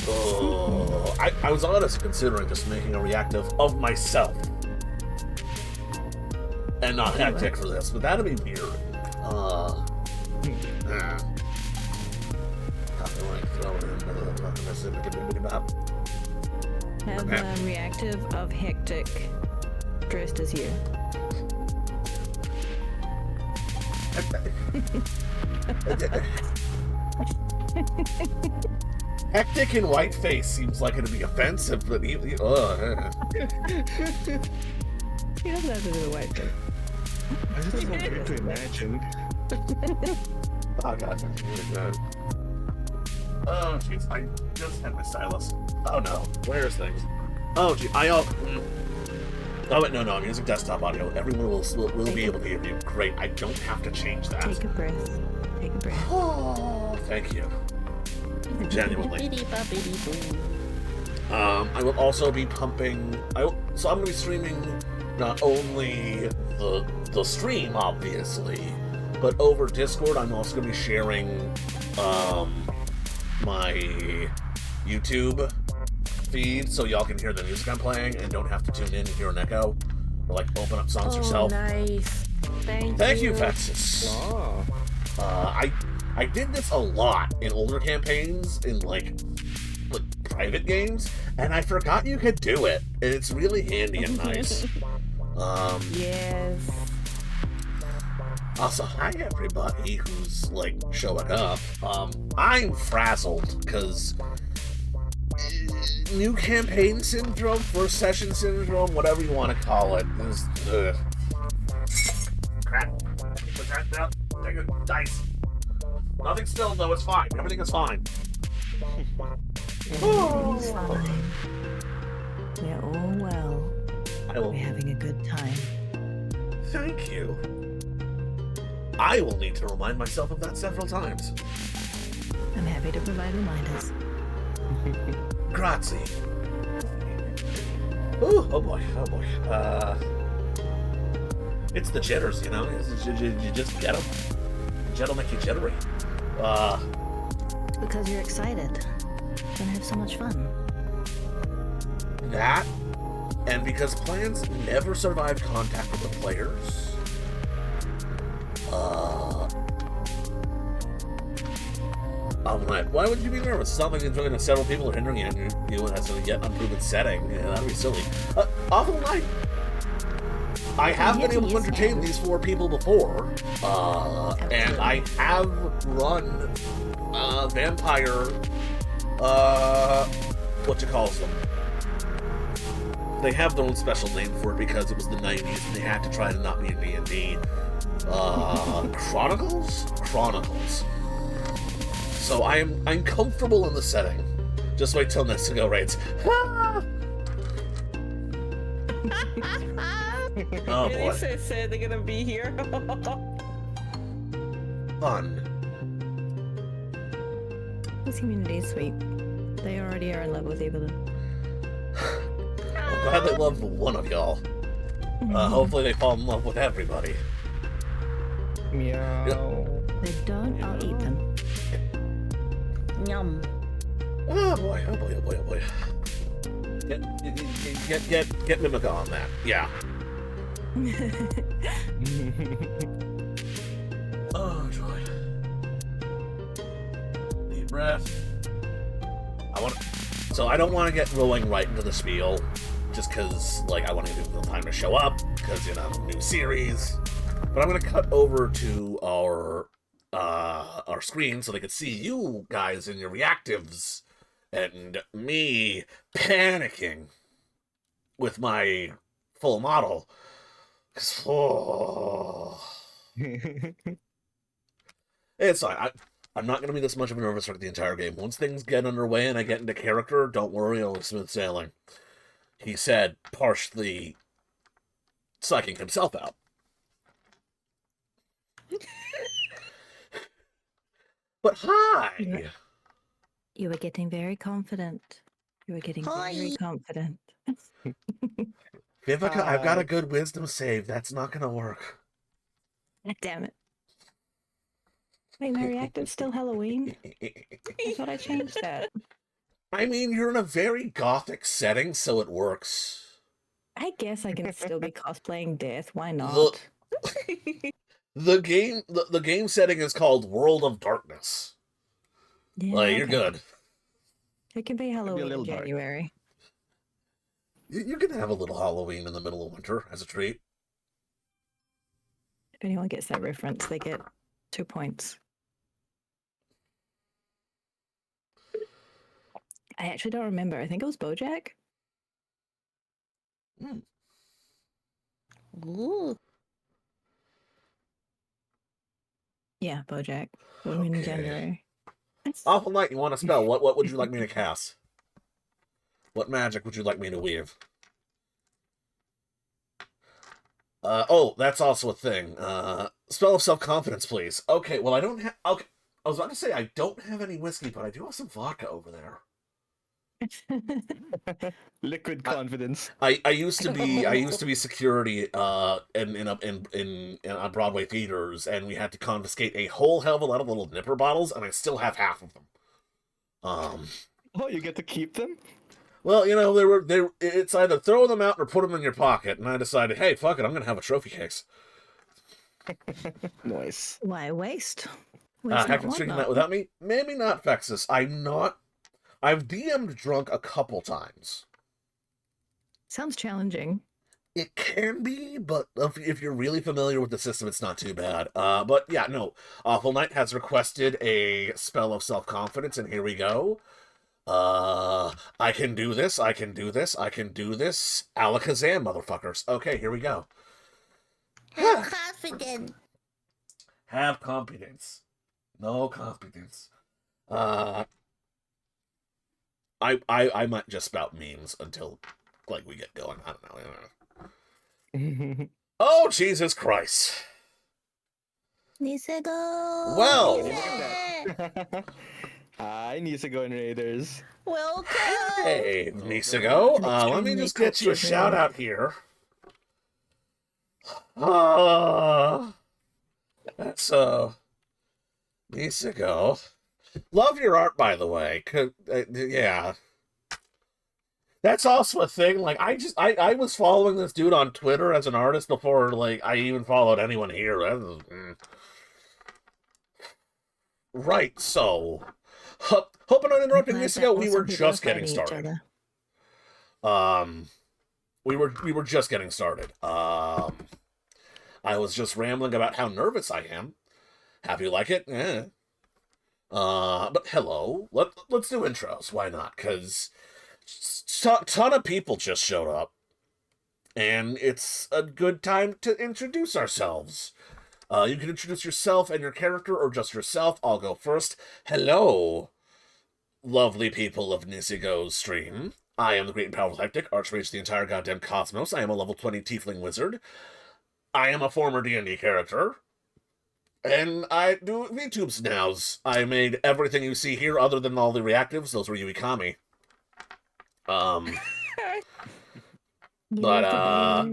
Oh, I was honestly considering just making a reactive of myself. And not hectic for this, but that'd be weird. Have a reactive of hectic dressed as you. Hectic in white face seems like it'd be offensive, but He doesn't have to do the white face. I just want you to imagine. Oh god, that's really good. Oh jeez, I just had my stylus. Oh no, where's things? Oh gee, Oh wait, no, I'm using desktop audio. Everyone will be able to hear you. Great, I don't have to change that. Take a breath. Take a breath. Oh, thank you. Genuinely. I will also be pumping. So I'm going to be streaming not only the stream, obviously, but over Discord. I'm also going to be sharing my YouTube feed, so y'all can hear the music I'm playing and don't have to tune in and hear an echo or like open up songs yourself. Nice. Thank you, Vexus. Oh. I did this a lot in older campaigns in like private games, and I forgot you could do it. And it's really handy and nice. Yes. Also, hi everybody who's like showing up. I'm frazzled because new campaign syndrome, first session syndrome, whatever you want to call it, is crap. Put that down. Take a dice. Nothing still, though. It's fine. Everything is fine. Everything's fine. We're all well. We're having a good time. Thank you. I will need to remind myself of that several times. I'm happy to provide reminders. Grazie. Ooh, oh boy. It's the jitters, you know? You just get them. Jet'll make you jittery. It's because you're excited. Gonna have so much fun. That, and because plans never survive contact with the players. I'm like, why would you be nervous? It's not like enjoying several people are hindering you and you in a yet unproven setting. Yeah, that'd be silly. Awful night. I have been able to entertain these 4 people before, and I have run vampire, what you call them? They have their own special name for it because it was the 90s and they had to try to not be in D&D. Chronicles? Chronicles. So I'm comfortable in the setting. Just wait till Nestigo raids. Oh boy. They so sad they're gonna be here. Fun. This community is sweet. They already are in love with Evelyn. I'm glad they love one of y'all. Hopefully they fall in love with everybody. Meow. They don't, I'll eat them. Yum. Oh boy. Get Mimica on that. Yeah. Oh joy. Deep breath. So I don't want to get rolling right into the spiel, just because like I want to give people time to show up, because new series. But I'm gonna cut over to our screen so they can see you guys in your reactives and me panicking with my full model. It's fine. I'm not going to be this much of a nervous wreck the entire game. Once things get underway and I get into character, don't worry, it'll be smooth sailing. He said, partially psyching himself out. But hi! You were getting very confident. You were getting very confident. Vivica, I've got a good wisdom save. That's not going to work. God damn it. Wait, my reactive's still Halloween? I thought I changed that. I mean, you're in a very gothic setting, so it works. I guess I can still be cosplaying death. Why The not? the game setting is called World of Darkness. Yeah, Like, you're okay. good. It can be Halloween little in dark. January. You can have a little Halloween in the middle of winter as a treat. If anyone gets that reference, they get 2 points. I actually don't remember. I think it was BoJack. Ooh. Yeah, BoJack. Halloween in Okay. January. Awful Night, you want to spell? What would you like me to cast? What magic would you like me to weave? Oh, that's also a thing. Spell of self-confidence, please. Okay, well, I don't have... Okay, I was about to say I don't have any whiskey, but I do have some vodka over there. Liquid confidence. I used to be security in Broadway theaters, and we had to confiscate a whole hell of a lot of little nipper bottles, and I still have half of them. Oh, you get to keep them? Well, you know, it's either throw them out or put them in your pocket, and I decided, hey, fuck it, I'm gonna have a trophy case. Nice. Why waste? Waste Heck, not, want drinking not. that without me? Maybe not, Vexus. I've DM'd drunk a couple times. Sounds challenging. It can be, but if you're really familiar with the system, it's not too bad. But yeah, no. Awful Knight has requested a spell of self-confidence, and here we go. I can do this, I can do this, I can do this. Alakazam, motherfuckers. Okay, here we go. Have confidence. Have competence. No competence. I might just spout memes until, like, we get going. I don't know. Oh, Jesus Christ. Nisego. Well. Nise. I need to go in Raiders. Welcome. Hey, Nisago. An Let me extremely just get you a cultured shout man. out here. That's, Nisago. Love your art, by the way. Yeah. That's also a thing. Like, I was following this dude on Twitter as an artist before, like, I even followed anyone here. Right, so... Hoping I'm interrupting Glad Nisago, that we also were people just are getting fighting each started. other. We were just getting started. I was just rambling about how nervous I am. How do you like it? But hello. Let's do intros. Why not? Because ton of people just showed up, and it's a good time to introduce ourselves. You can introduce yourself and your character, or just yourself. I'll go first. Hello, lovely people of Nisigo's stream. I am the great and powerful hectic, archmage of the entire goddamn cosmos. I am a level 20 tiefling wizard. I am a former D&D character. And I do VTubes nows. I made everything you see here other than all the reactives. Those were Yuikami. But, I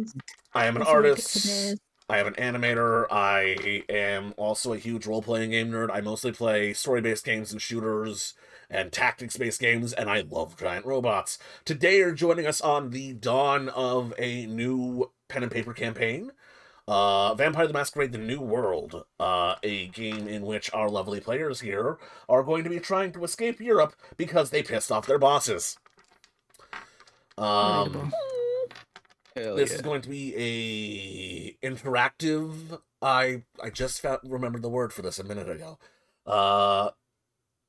am an artist. I am an animator. I am also a huge role-playing game nerd. I mostly play story-based games and shooters and tactics-based games, and I love giant robots. Today you're joining us on the dawn of a new pen and paper campaign. Vampire the Masquerade: The New World, a game in which our lovely players here are going to be trying to escape Europe because they pissed off their bosses. This is going to be a interactive. I just remembered the word for this a minute ago.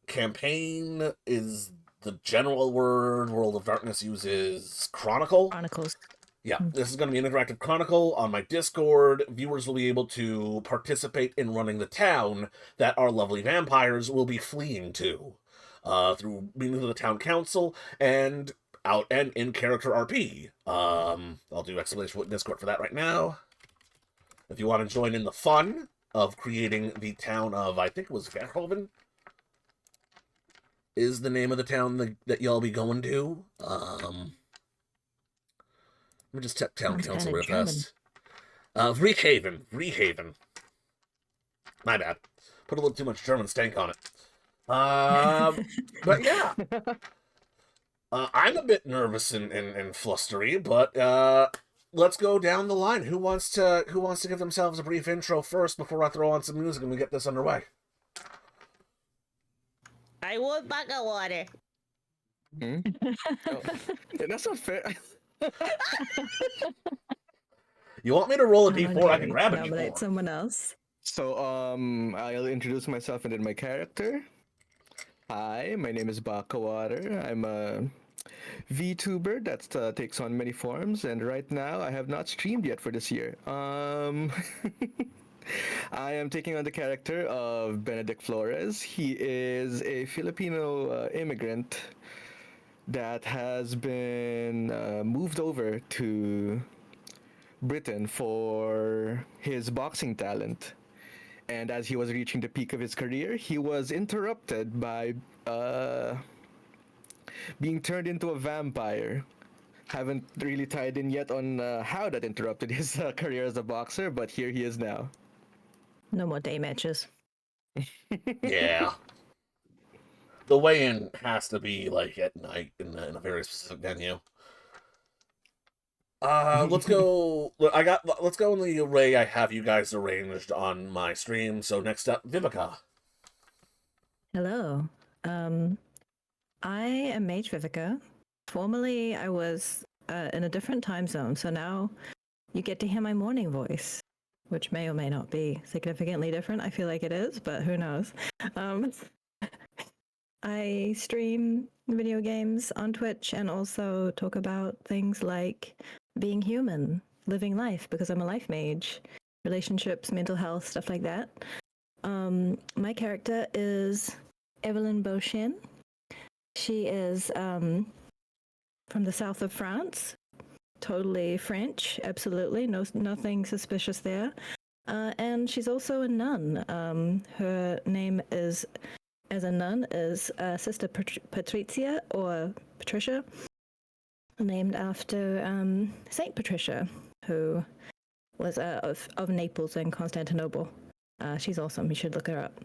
Campaign is the general word. World of Darkness uses Chronicle. Chronicles. Yeah, this is going to be an interactive chronicle on my Discord. Viewers will be able to participate in running the town that our lovely vampires will be fleeing to, through meetings with the town council and out and in character RP. I'll do exclamation point Discord for that right now. If you want to join in the fun of creating the town of, I think it was Verhoeven, is the name of the town that y'all be going to. Let me just check town Sounds council kinda real German. fast. Rehaven. My bad. Put a little too much German stank on it. But yeah. I'm a bit nervous and flustery, but let's go down the line. Who wants to give themselves a brief intro first before I throw on some music and we get this underway? I want bungled water. Hmm? Oh, that's not fair. You want me to roll a Come on, d4? I can Gary, grab a nominate d4. someone else. So, I'll introduce myself and then my character. Hi, my name is Bakawater. I'm a VTuber that takes on many forms, and right now I have not streamed yet for this year. I am taking on the character of Benedict Flores. He is a Filipino immigrant that has been moved over to Britain for his boxing talent. And as he was reaching the peak of his career, he was interrupted by being turned into a vampire. Haven't really tied in yet on how that interrupted his career as a boxer, but here he is now. No more day matches. Yeah. The weigh-in has to be like at night in a very specific venue. Let's go. Let's go in the array I have you guys arranged on my stream. So next up, Vivica. Hello. I am Mage Vivica. Formerly, I was in a different time zone, so now you get to hear my morning voice, which may or may not be significantly different. I feel like it is, but who knows? I stream video games on Twitch and also talk about things like being human, living life, because I'm a life mage, relationships, mental health, stuff like that. My character is Evelyn Beauchesne. She is from the south of France, totally French, absolutely, nothing suspicious there. And she's also a nun. Her name is, as a nun, is Sister Patricia, or Patricia, named after Saint Patricia, who was of Naples and Constantinople. She's awesome. You should look her up.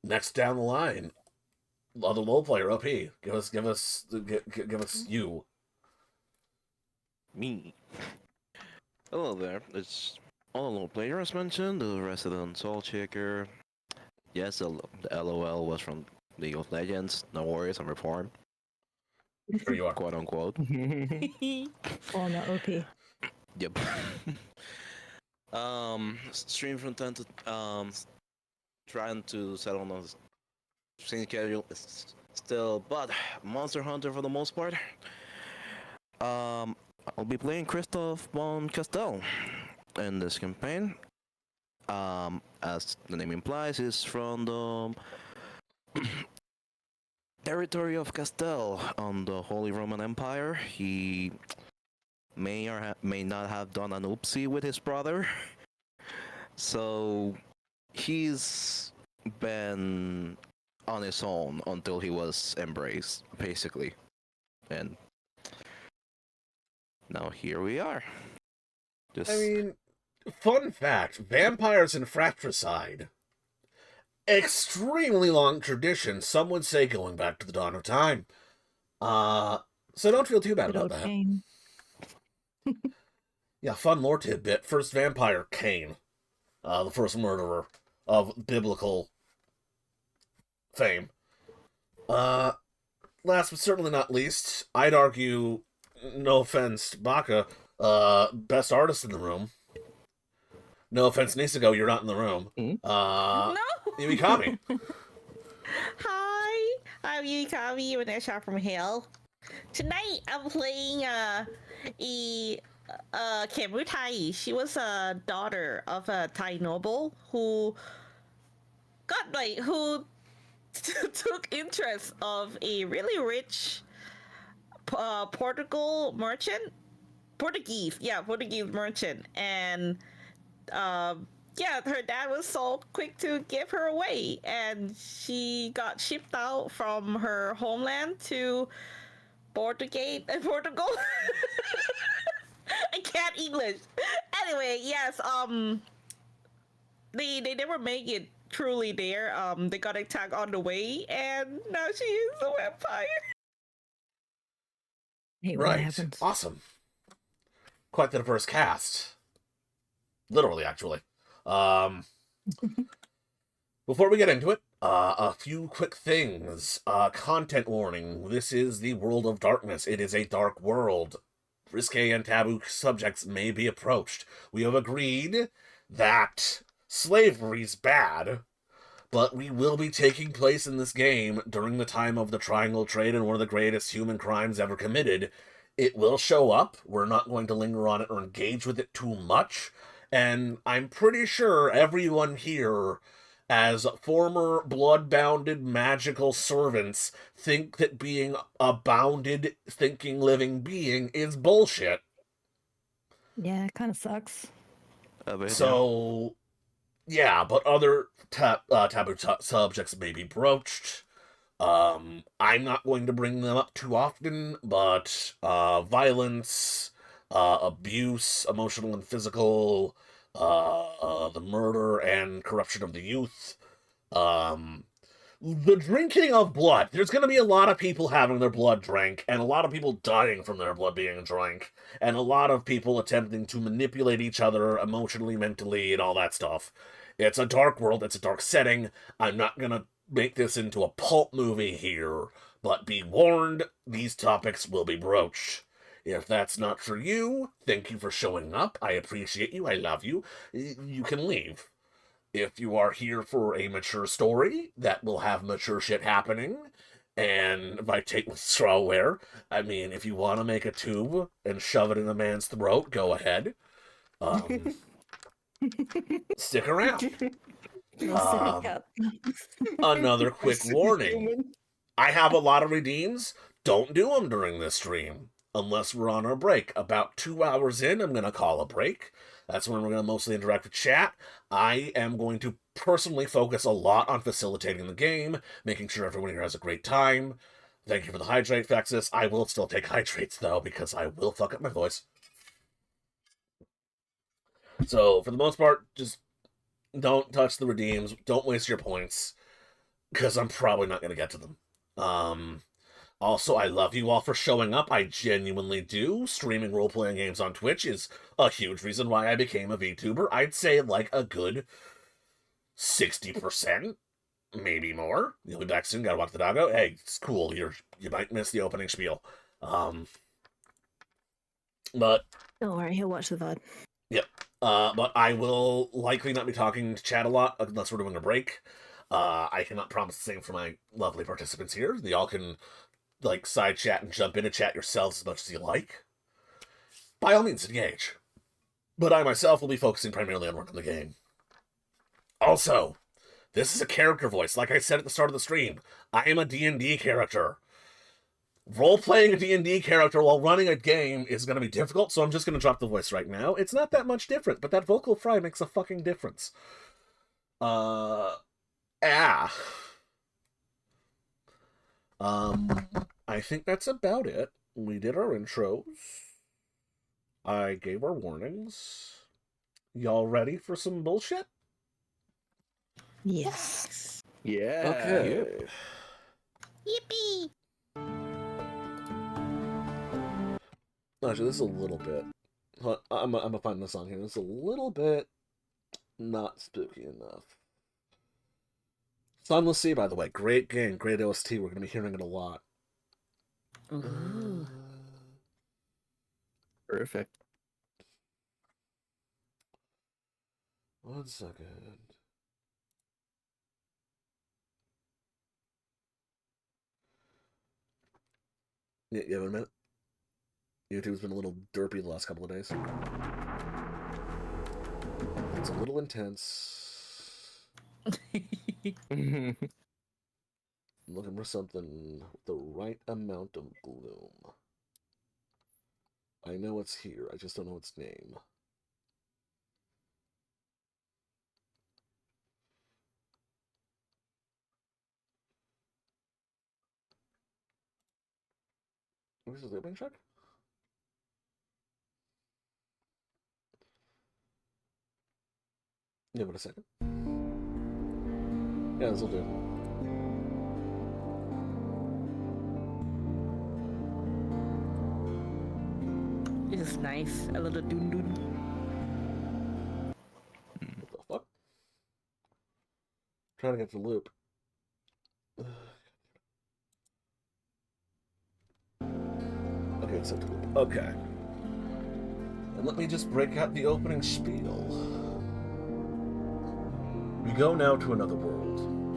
Next down the line, other role player OP. Give us you. Me. Hello there. It's all the player as mentioned, the resident soul checker. Yes, the LOL was from League of Legends. No worries, I'm reformed. Sure you are. Quote unquote. Former OP. Yep. Stream from time to trying to settle on a stream schedule still, but Monster Hunter for the most part. I'll be playing Christoph von Castell in this campaign. As the name implies, is from the territory of Castell on the Holy Roman Empire. He may or may not have done an oopsie with his brother, so he's been on his own until he was embraced, basically, and now here we are. Just... I mean, fun fact: vampires and fratricide. Extremely long tradition. Some would say going back to the dawn of time. So don't feel too bad Good about old that. Cain. Yeah, fun lore tidbit. First vampire, Cain. The first murderer of biblical fame. Last but certainly not least, I'd argue, no offense, Baka, best artist in the room. No offense, Nisago, you're not in the room. No. Yumikami. Hi, I'm Yukami Vanessa from Hell. Tonight I'm playing Kemutai. She was a daughter of a Thai noble who took interest of a really rich Portuguese merchant, and her dad was so quick to give her away, and she got shipped out from her homeland to Portugal. I can't English. Anyway, yes, they never make it truly there. They got attacked on the way, and now she is a vampire. I hate when that Right. happens. Awesome. Quite the diverse cast. Literally, actually. Um, Before we get into it, a few quick things. Content warning. This is the world of darkness. It is a dark world. Risque and taboo subjects may be approached. We have agreed that slavery's bad, but we will be taking place in this game during the time of the Triangle Trade and one of the greatest human crimes ever committed. It will show up. We're not going to linger on it or engage with it too much. And I'm pretty sure everyone here, as former blood-bounded magical servants, think that being a bounded, thinking, living being is bullshit. Yeah, it kind of sucks. So, yeah, but other taboo subjects may be broached. I'm not going to bring them up too often, but violence, abuse, emotional and physical, the murder and corruption of the youth, um, the drinking of blood. There's going to be a lot of people having their blood drank, and a lot of people dying from their blood being drank, and a lot of people attempting to manipulate each other emotionally, mentally, and all that stuff. It's a dark world, it's a dark setting. I'm not going to make this into a pulp movie here, but be warned, these topics will be broached. If that's not for you, thank you for showing up. I appreciate you. I love you. You can leave. If you are here for a mature story that will have mature shit happening, and if I take with strawware, I mean, if you want to make a tube and shove it in a man's throat, go ahead. Stick around. No sippy Um, cup. Another quick warning. I have a lot of redeems. Don't do them during this stream. Unless we're on our break. About 2 hours in, I'm going to call a break. That's when we're going to mostly interact with chat. I am going to personally focus a lot on facilitating the game, making sure everyone here has a great time. Thank you for the hydrate, Fexus. I will still take hydrates, though, because I will fuck up my voice. So, for the most part, just don't touch the redeems. Don't waste your points, because I'm probably not going to get to them. Also, I love you all for showing up. I genuinely do. Streaming role-playing games on Twitch is a huge reason why I became a VTuber. I'd say like a good 60%, maybe more. You'll be back soon. Gotta walk the dog out. Hey, it's cool. You might miss the opening spiel. But Don't worry, he'll watch the VOD. yep. But I will likely not be talking to chat a lot unless we're doing a break. I cannot promise the same for my lovely participants here. Y'all can like side chat and jump into chat yourselves as much as you like. By all means, engage. But I myself will be focusing primarily on working the game. Also, this is a character voice. Like I said at the start of the stream, I am a D&D character. Role-playing a D&D character while running a game is going to be difficult, so I'm just going to drop the voice right now. It's not that much different, but that vocal fry makes a fucking difference. I think that's about it. We did our intros. I gave our warnings. Y'all ready for some bullshit? Yes. Yeah. Okay. Yippee! Actually, this is a little bit. I'm gonna find the song here. It's a little bit not spooky enough. Sunless Sea, by the way, great game, great OST. We're gonna be hearing it a lot. Ooh. Perfect. 1 second. Yeah, give it a minute. YouTube's been a little derpy the last couple of days. It's a little intense. I'm looking for something with the right amount of gloom. I know it's here, I just don't know its name. Where's the opening track? Give it a second. Yeah, this'll do. This is nice. A little dun dun. What the fuck? Trying to get the loop. Okay, it's set to loop. Okay. And let me just break out the opening spiel. We go now to another world.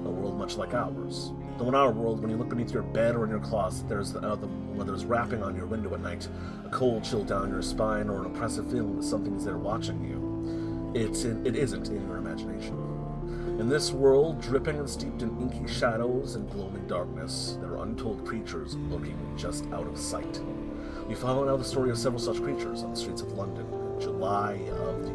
A world much like ours. Though in our world, when you look beneath your bed or in your closet, whether it's rapping on your window at night, a cold chill down your spine, or an oppressive feeling that something is there watching you, it isn't in your imagination. In this world, dripping and steeped in inky shadows and gloaming darkness, there are untold creatures lurking just out of sight. We follow now the story of several such creatures on the streets of London in July of the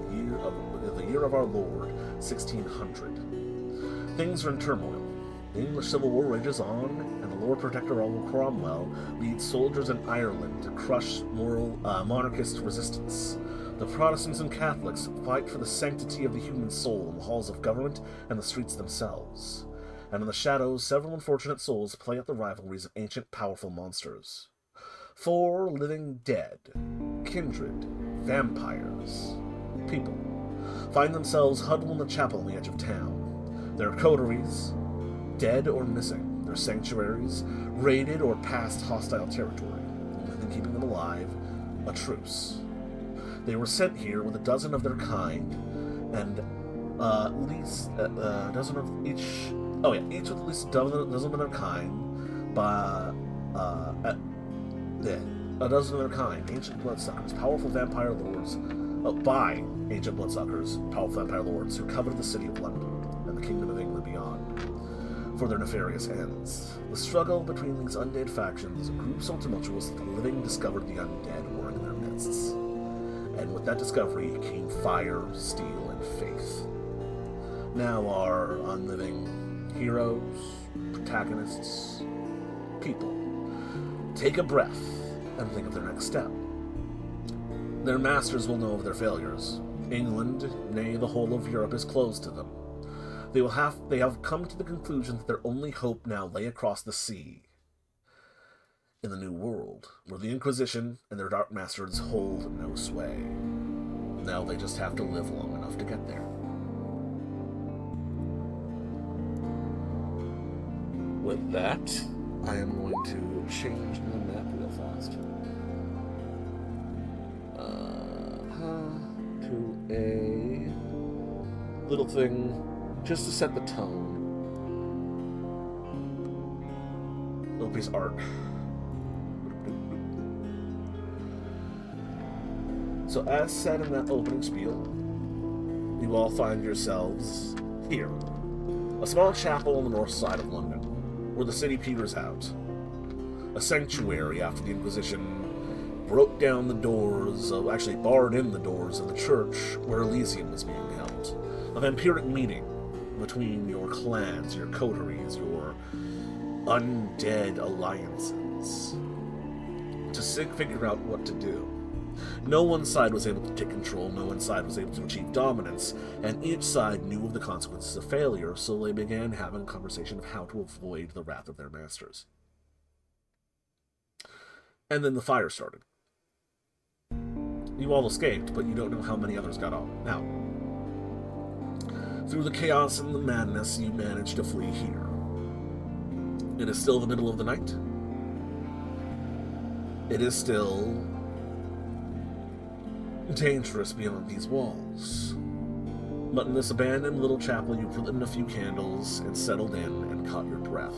year of our Lord, 1600. Things are in turmoil. The English Civil War rages on, and the Lord Protector Oliver Cromwell leads soldiers in Ireland to crush monarchist resistance. The Protestants and Catholics fight for the sanctity of the human soul in the halls of government and the streets themselves. And in the shadows, several unfortunate souls play out the rivalries of ancient, powerful monsters. 4 living dead, kindred, vampires, people, find themselves huddled in the chapel on the edge of town. Their coteries, dead or missing, their sanctuaries, raided or past hostile territory. Only thing keeping them alive, a truce. They were sent here with a dozen of their kind, and at least a dozen of each. Oh yeah, each with at least a dozen of their kind. A dozen of their kind, ancient bloodsuckers, powerful vampire lords. By ancient bloodsuckers, powerful vampire lords who coveted the city of London and the kingdom of England beyond for their nefarious ends. The struggle between these undead factions grew so tumultuous that the living discovered the undead were in their midst. And with that discovery came fire, steel, and faith. Now our unliving heroes, protagonists, people, take a breath and think of their next step. Their masters will know of their failures. England, nay, the whole of Europe, is closed to them. They have come to the conclusion that their only hope now lay across the sea, in the New World, where the Inquisition and their dark masters hold no sway. Now they just have to live long enough to get there. With that, I am going to change the map real fast. To a little thing just to set the tone. Little piece of art. So as said in that opening spiel, you all find yourselves here. A small chapel on the north side of London, where the city peters out. A sanctuary after the Inquisition broke down the doors, actually barred in the doors of the church where Elysium was being held. A vampiric meeting between your clans, your coteries, your undead alliances, to figure out what to do. No one side was able to take control, no one side was able to achieve dominance, and each side knew of the consequences of failure, so they began having a conversation of how to avoid the wrath of their masters. And then the fire started. You all escaped, but you don't know how many others got out. Through the chaos and the madness, you managed to flee here. It is still the middle of the night. It is still dangerous beyond these walls. But in this abandoned little chapel, you've lit a few candles and settled in and caught your breath.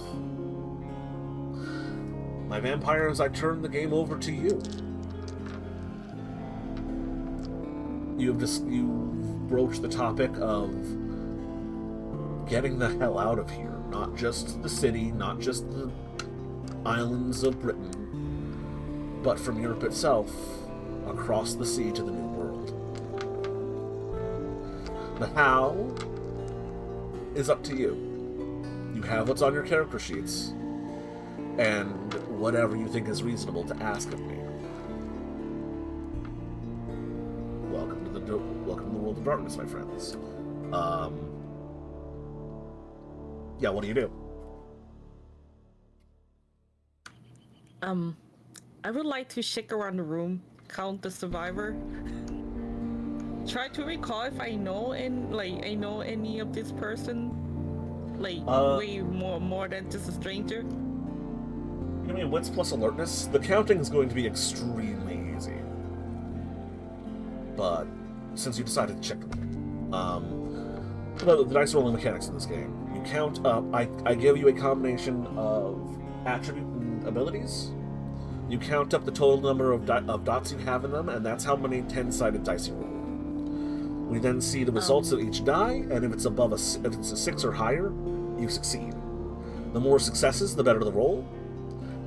My vampires, I turn the game over to you. You've broached the topic of getting the hell out of here. Not just the city, not just the islands of Britain, but from Europe itself, across the sea to the New World. The how is up to you. You have what's on your character sheets, and whatever you think is reasonable to ask of me. Welcome to the world of darkness, my friends. Yeah, what do you do? I would like to shake around the room, count the survivor, try to recall if I know I know any of this person, way more than just a stranger. Give me a wits plus alertness. The counting is going to be extremely easy, but since you decided to check them, the dice rolling mechanics in this game, you count up. I give you a combination of attribute and abilities. You count up the total number of dots you have in them, and that's how many 10-sided dice you roll. We then see the results of each die, and if it's if it's a 6 or higher, you succeed. The more successes, the better the roll.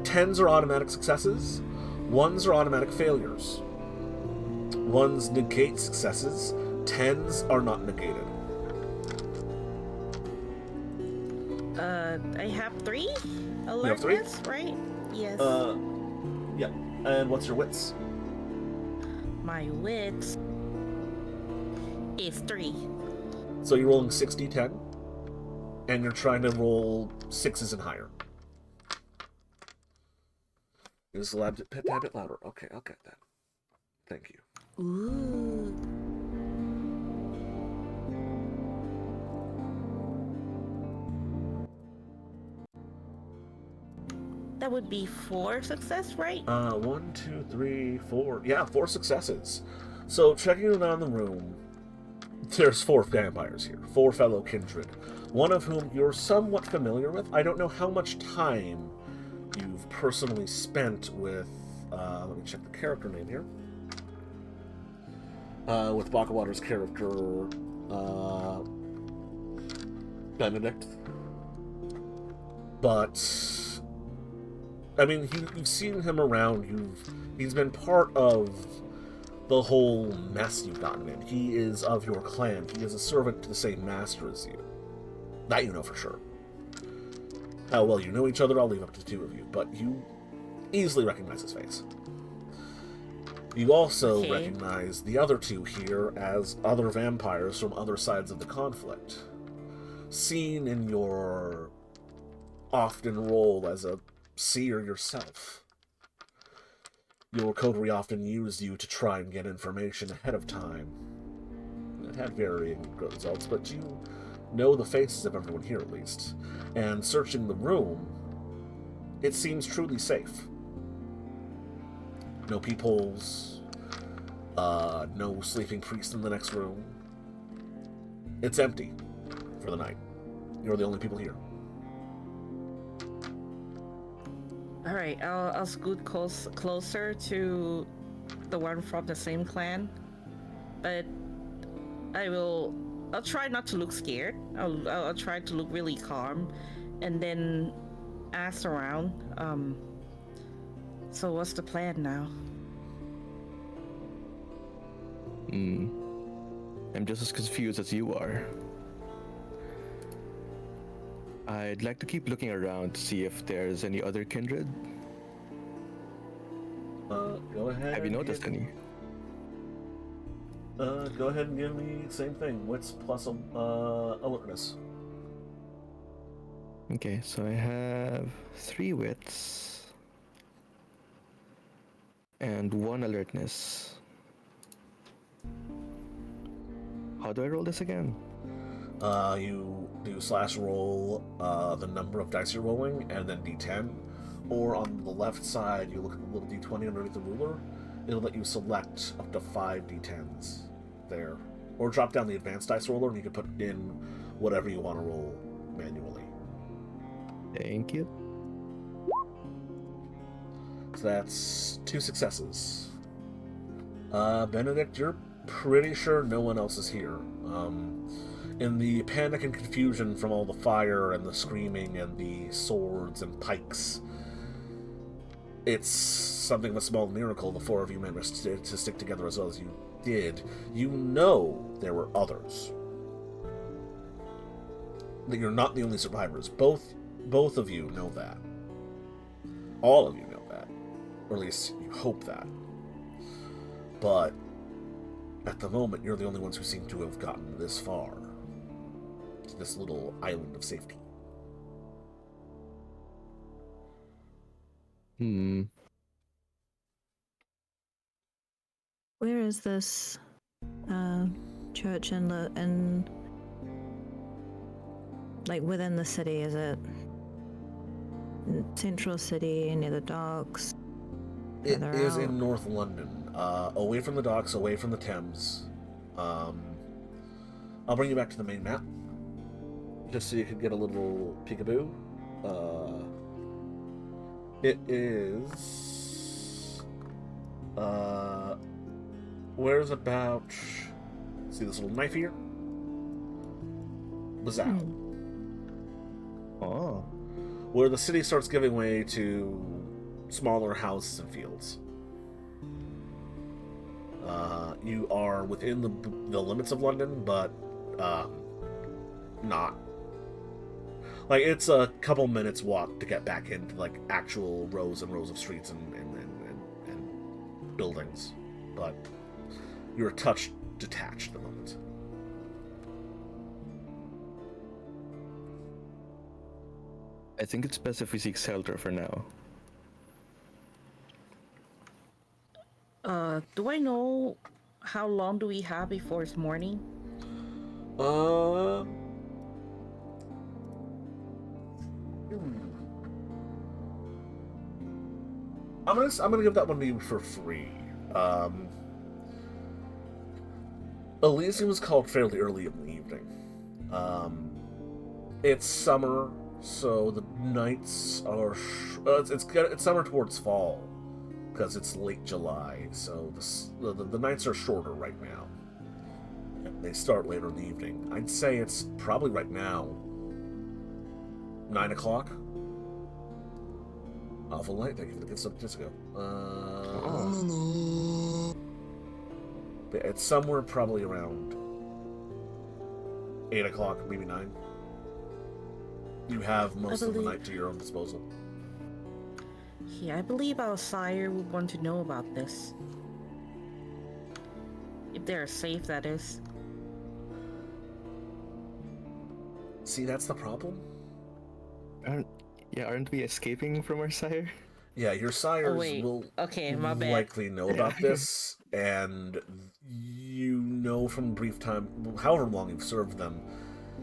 10s are automatic successes. 1s are automatic failures. 1s negate successes. 10s are not negated. I have 3 have 3? alertness, right? Yes. Yeah. And what's your wits? My wits is 3. So you're rolling 6d10, and you're trying to roll 6s and higher. Just a tad bit louder. Okay, I'll get that. Thank you. Ooh. That would be 4 success, right? 1, 2, 3, 4. Yeah, 4 successes. So checking around the room, there's 4 vampires here, 4 fellow kindred, one of whom you're somewhat familiar with. I don't know how much time you've personally spent with, let me check the character name here, with Bakawater's character, Benedict. But I mean, you've seen him around. He's been part of the whole mess you've gotten in. He is of your clan. He is a servant to the same master as you. That you know for sure. How well you know each other, I'll leave up to the 2 of you, but you easily recognize his face. You also recognize the other 2 here as other vampires from other sides of the conflict. Seen in your often role as a seer yourself. Your coterie often used you to try and get information ahead of time. It had varying results, but you know the faces of everyone here at least. And searching the room, it seems truly safe. No peepholes, no sleeping priest in the next room. It's empty for the night. You're the only people here. All right, I'll scoot closer to the one from the same clan, but I'll try not to look scared. I'll try to look really calm, and then ask around. So what's the plan now? I'm just as confused as you are. I'd like to keep looking around to see if there's any other kindred. Go ahead. Have you noticed any? Go ahead and give me same thing. Wits plus alertness. Okay, so I have 3 wits and 1 alertness. How do I roll this again? You do / roll the number of dice you're rolling, and then d10. Or on the left side, you look at the little d20 underneath the ruler. It'll let you select up to 5 d10s there. Or drop down the advanced dice roller, and you can put in whatever you want to roll manually. Thank you. So that's 2 successes. Benedict, you're pretty sure no one else is here. In the panic and confusion from all the fire and the screaming and the swords and pikes, it's something of a small miracle the 4 of you managed to stick together as well as you did. You know there were others. That you're not the only survivors. Both of you know that. All of you know that. Or at least you hope that. But at the moment, you're the only ones who seem to have gotten this far. To this little island of safety. Hmm. Where is this church in like within the city? Is it central city near the docks? It Further is out? in North London, away from the docks, away from the Thames. I'll bring you back to the main map, just so you can get a little peekaboo. It is. Where's about. See this little knife here? Bazzow. Oh. Where the city starts giving way to smaller houses and fields. You are within the limits of London, but not. Like, it's a couple minutes walk to get back into, like, actual rows and rows of streets and buildings. But you're a touch detached at the moment. I think it's best if we seek shelter for now. Do I know how long do we have before it's morning? I'm gonna give that one to you for free. Elysium was called fairly early in the evening. It's summer, so the nights are it's summer towards fall because it's late July, so the nights are shorter right now. They start later in the evening. I'd say it's probably right now 9 o'clock. Awful light. Thank you for the good stuff just ago. It's somewhere probably around 8 o'clock, maybe 9. You have most of the night to your own disposal. Yeah, I believe our sire would want to know about this. If they're safe, that is. See, that's the problem. Aren't we escaping from our sire? Yeah, your sires will my bad. likely know about this, and you know from brief time, however long you've served them,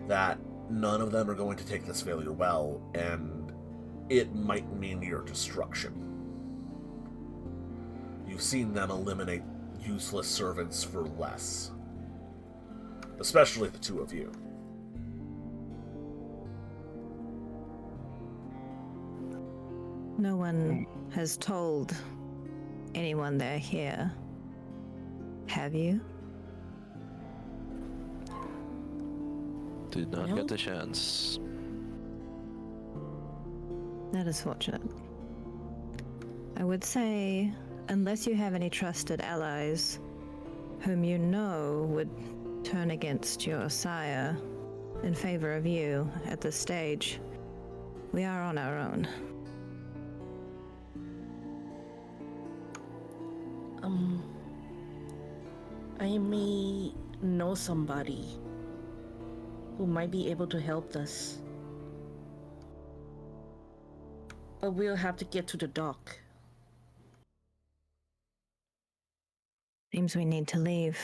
that none of them are going to take this failure well, and it might mean your destruction. You've seen them eliminate useless servants for less. Especially the two of you. No one has told anyone they're here. Have you? Did not No. get the chance. That is fortunate. I would say, unless you have any trusted allies whom you know would turn against your sire in favor of you at this stage, we are on our own. I may know somebody who might be able to help us. But we'll have to get to the dock. Seems we need to leave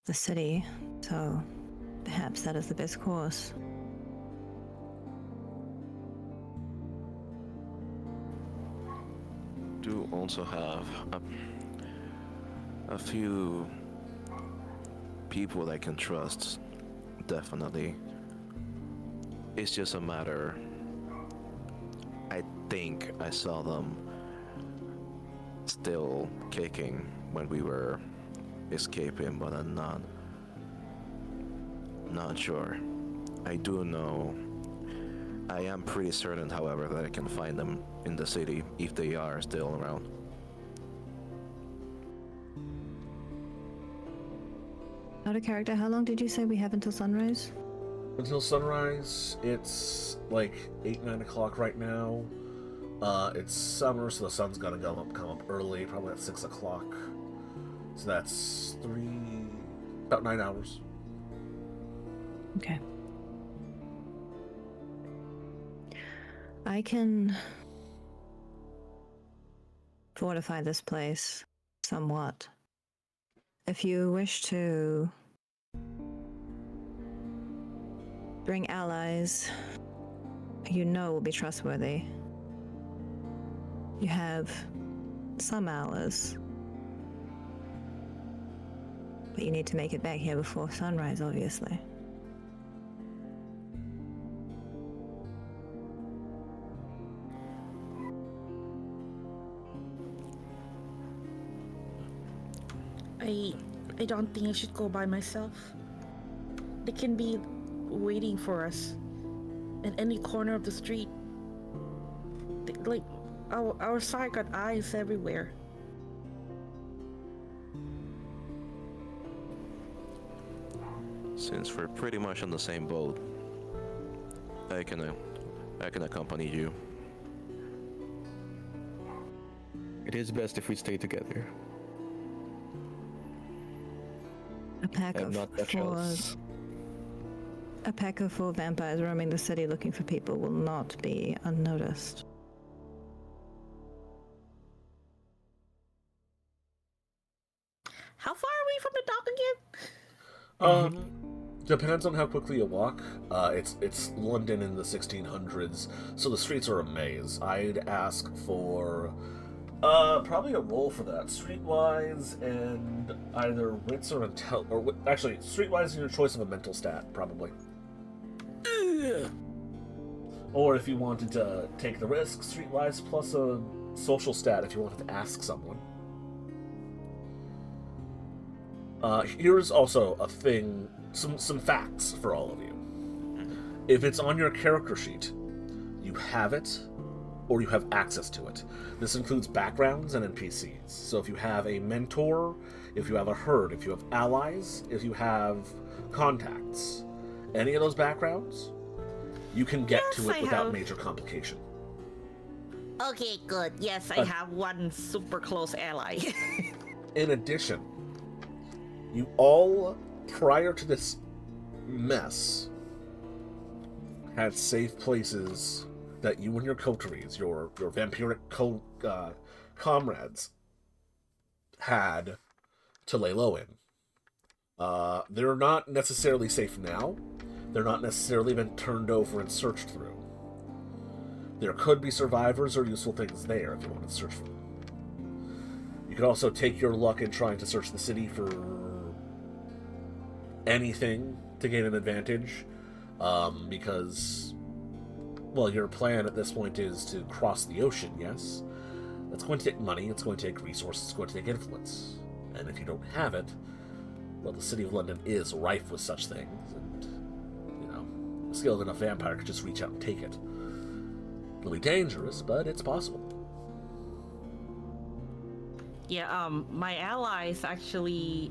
the city, so perhaps that is the best course. Do also have a few people I can trust, definitely. It's just a matter. I think I saw them still kicking when we were escaping, but I'm not sure. I do know. I am pretty certain, however, that I can find them in the city if they are still around. Out of character, how long did you say we have until sunrise? Until sunrise, it's like 8, 9 o'clock right now. It's summer, so the sun's gonna come up early, probably at 6 o'clock. So that's about 9 hours. Okay. I can fortify this place somewhat. If you wish to bring allies you know will be trustworthy, you have some hours. But you need to make it back here before sunrise, obviously. I don't think I should go by myself. They can be waiting for us in any corner of the street. Like, our side got eyes everywhere. Since we're pretty much on the same boat, I can accompany you. It is best if we stay together. A pack I have of not much four else. A pack of 4 vampires roaming the city looking for people will not be unnoticed. How far are we from the dock again? Depends on how quickly you walk. It's London in the 1600s, so the streets are a maze. I'd ask for probably a roll for that, streetwise, and either wits or actually streetwise is your choice of a mental stat, probably. Or if you wanted to take the risk, streetwise plus a social stat if you wanted to ask someone. Here's also a thing, some facts for all of you. If it's on your character sheet, you have it, or you have access to it. This includes backgrounds and NPCs. So if you have a mentor, if you have a herd, if you have allies, if you have contacts, any of those backgrounds, you can get Yes, to it I without have. major complication. Okay, good. Yes, I have one super close ally. In addition, you all, prior to this mess, had safe places that you and your coteries, your vampiric comrades, had to lay low in. They're not necessarily safe now. They're not necessarily been turned over and searched through. There could be survivors or useful things there if you want to search for them. You could also take your luck in trying to search the city for anything to gain an advantage, because, well, your plan at this point is to cross the ocean, yes? That's going to take money, it's going to take resources, it's going to take influence. And if you don't have it, well, the city of London is rife with such things, and, you know, a skilled enough vampire could just reach out and take it. It'll be dangerous, but it's possible. Yeah, my ally is actually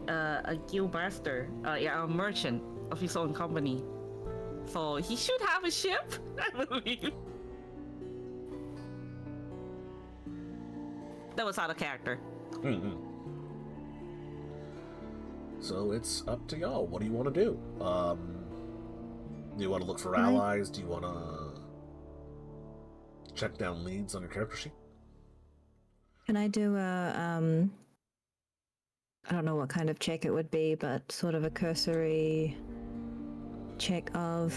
a guild master, a merchant of his own company. So he should have a ship, I believe. That was out of character. Mm-hmm. So it's up to y'all. What do you want to do? Do you want to look for allies? Do you want to check down leads on your character sheet? Can I do a, I don't know what kind of check it would be, but sort of a cursory check of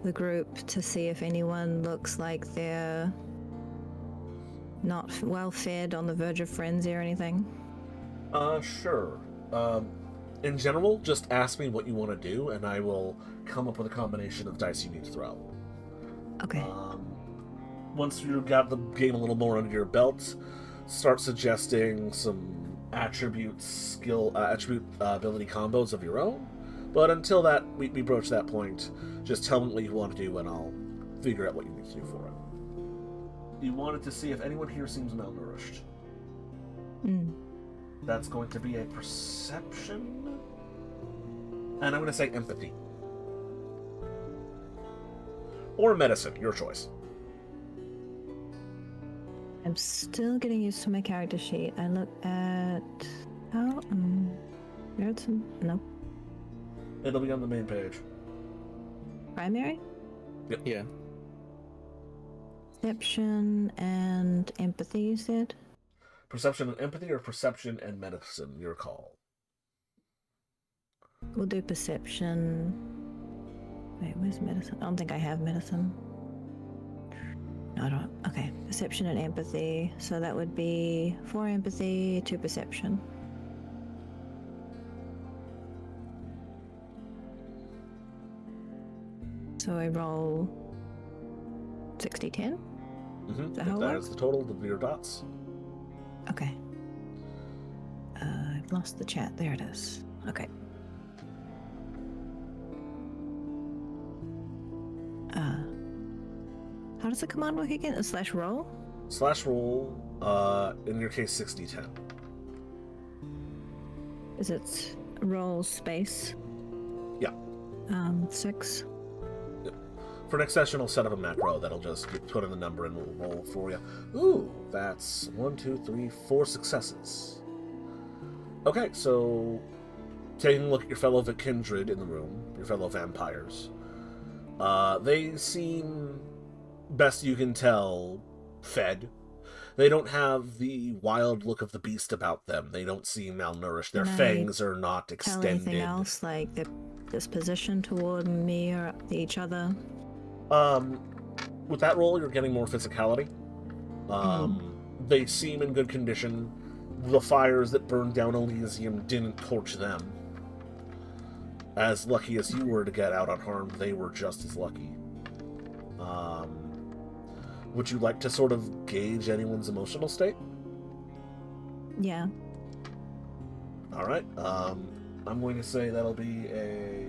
the group to see if anyone looks like they're not well fed, on the verge of frenzy or anything? Sure. In general, just ask me what you want to do, and I will come up with a combination of dice you need to throw. Okay. Once you've got the game a little more under your belt, start suggesting some attribute ability combos of your own. But until that we broach that point, just tell me what you want to do, and I'll figure out what you need to do for it. You wanted to see if anyone here seems malnourished. That's going to be a perception, and I'm going to say empathy. Or medicine, your choice. I'm still getting used to my character sheet. I look at how no It'll be on the main page. primary. Yeah. Perception and empathy, you said? Perception and empathy, or perception and medicine, your call. We'll do perception. Wait, where's medicine? I don't think I have medicine. No, I don't. Okay, perception and empathy. So that would be 4 empathy, 2 perception. So I roll 60-10? Mm-hmm. Is that how it That works? is the total of your dots. Okay. I've lost the chat. There it is. Okay. How does the command work again? A slash roll? Slash roll, in your case, 60-10. Is it roll space? Yeah. 6. For next session, I'll set up a macro that'll just put in the number and we'll roll for you. Ooh, that's 1, 2, 3, 4 successes. Okay, so taking a look at your fellow kindred in the room, your fellow vampires, they seem, best you can tell, fed. They don't have the wild look of the beast about them. They don't seem malnourished. Their Can I fangs are not Tell extended. anything else, like their disposition toward me or each other? With that roll, you're getting more physicality. They seem in good condition. The fires that burned down Elysium didn't torch them. As lucky as you were to get out unharmed, they were just as lucky. Would you like to sort of gauge anyone's emotional state? Yeah. All right. I'm going to say that'll be a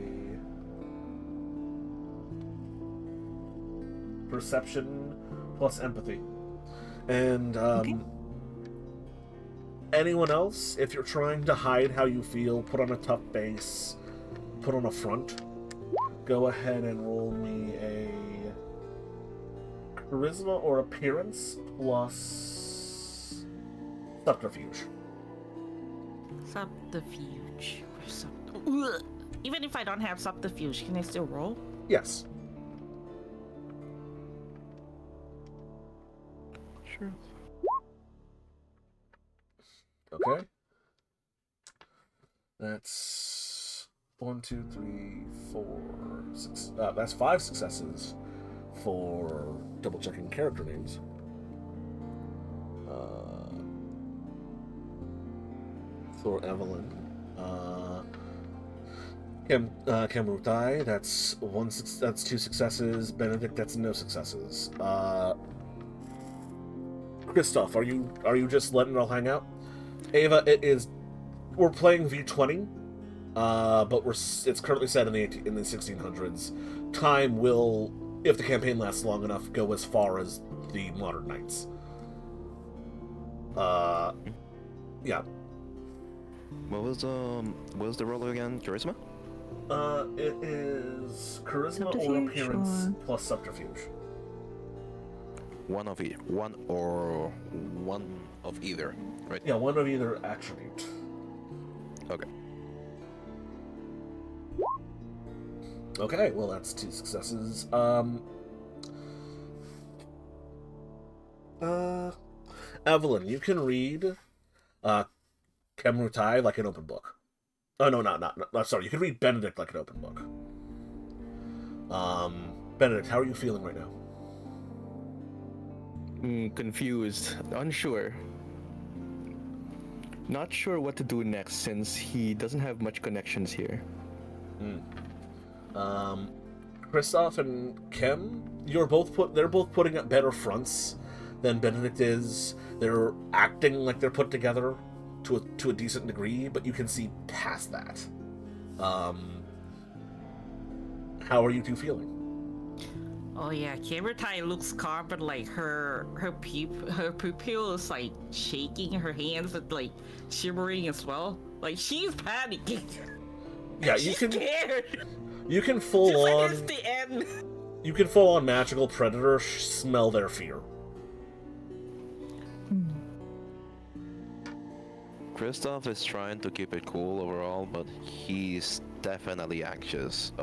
perception plus empathy. And Okay. anyone else, if you're trying to hide how you feel, put on a tough face, put on a front, go ahead and roll me a charisma or appearance plus subterfuge. Subterfuge. Ugh. Even if I don't have subterfuge, can I still roll? Yes. Sure. Okay. That's 1, 2, 3, 4, 6. That's 5 successes for double checking character names. For Evelyn. Kamrutai, that's 2 successes. Benedict, that's no successes. Christoph, are you just letting it all hang out? Ava, we're playing V20, but it's currently set in the 1600s. Time will, if the campaign lasts long enough, go as far as the modern knights. Yeah. What was the roll again? Charisma? It is charisma or Subterfuge, appearance or- plus subterfuge. One of either, right? Yeah, one of either attribute. Okay. Okay, well that's 2 successes. Evelyn, you can read Kemrutai like an open book. Oh no, not sorry. You can read Benedict like an open book. Benedict, how are you feeling right now? Confused, unsure. Not sure what to do next since he doesn't have much connections here. Christoph and Kem, they're both putting up better fronts than Benedict is. They're acting like they're put together to a decent degree, but you can see past that. How are you two feeling? Oh yeah, Kamrutai looks calm, but like her pupil is like shaking, her hands are like shimmering as well. Like she's panicking. Yeah, She's scared. you can full Just like on it's the end. you can full on magical predator smell their fear. Christoph is trying to keep it cool overall, but he's definitely anxious.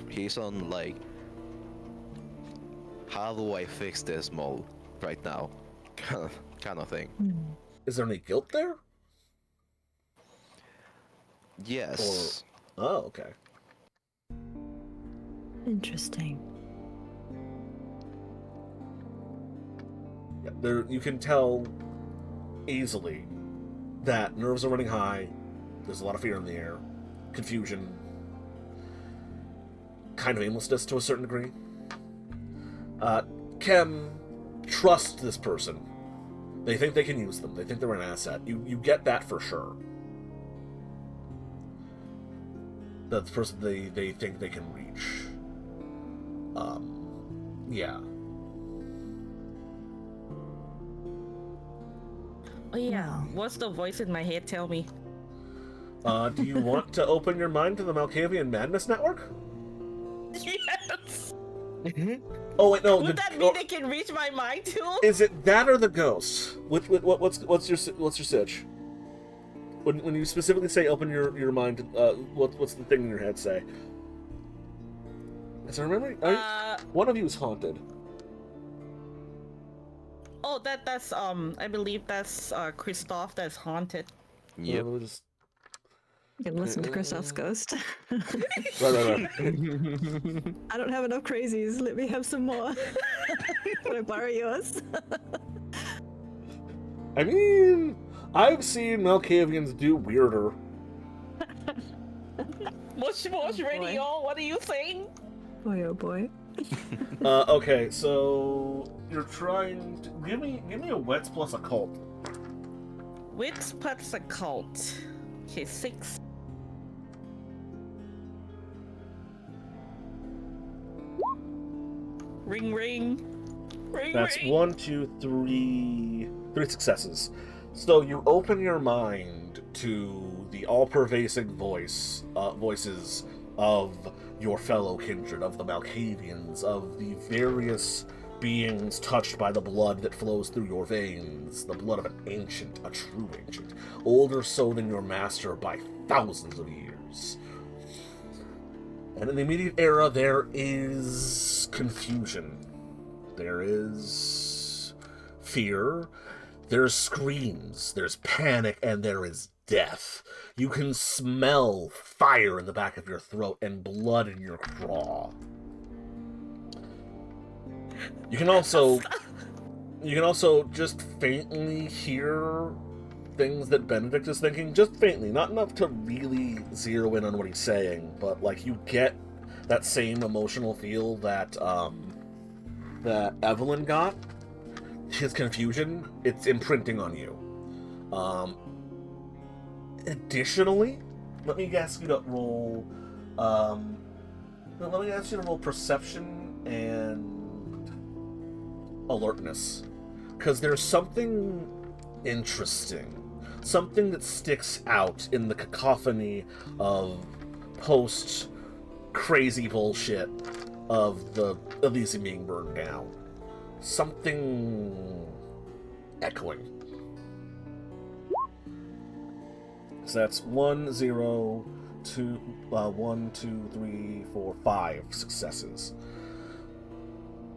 He's on like, how do I fix this mode? right now, kind of thing. Is there any guilt there? Yes. Oh, okay. Interesting. Yeah, there you can tell easily that nerves are running high. There's a lot of fear in the air, confusion, kind of aimlessness to a certain degree. Kem trust this person. They think they can use them. They think they're an asset. You get that for sure. That the person they think they can reach. Yeah. Oh yeah, Wow. what's the voice in my head tell me? Do you want to open your mind to the Malkavian Madness Network? Yes! Oh wait, no. Would that mean they can reach my mind too? Is it that or the ghost? What's your sitch? When you specifically say open your mind, what's the thing in your head say? As I remember, one of you is haunted. Oh, that's I believe that's Christoph that's haunted. Yep. We'll just... You can listen to Christoph's ghost. Right. I don't have enough crazies. Let me have some more. Can I borrow yours? I mean, I've seen Malkavians do weirder. Mush radio, what are you saying? Boy, oh boy. Okay, so you're trying to give me a wets plus occult. Wits plus occult. Okay, 6. Ring ring. Ring That's ring. 1, 2, 3 successes. So you open your mind to the all-pervasive voices of your fellow kindred, of the Malkavians, of the various beings touched by the blood that flows through your veins, the blood of an ancient, a true ancient, older so than your master by thousands of years. And in the immediate era, there is confusion. There is fear. There's screams. There's panic. And there is death. You can smell fire in the back of your throat and blood in your craw. You can also just faintly hear things that Benedict is thinking, just faintly, not enough to really zero in on what he's saying, but like you get that same emotional feel that that Evelyn got. His confusion, it's imprinting on you. Additionally, let me ask you to roll perception and alertness, because there's something interesting, something that sticks out in the cacophony of post crazy bullshit of the Elysium being burned down. Something echoing. So that's 1, 0, 2, 1, 2, 3, 4, 5 successes.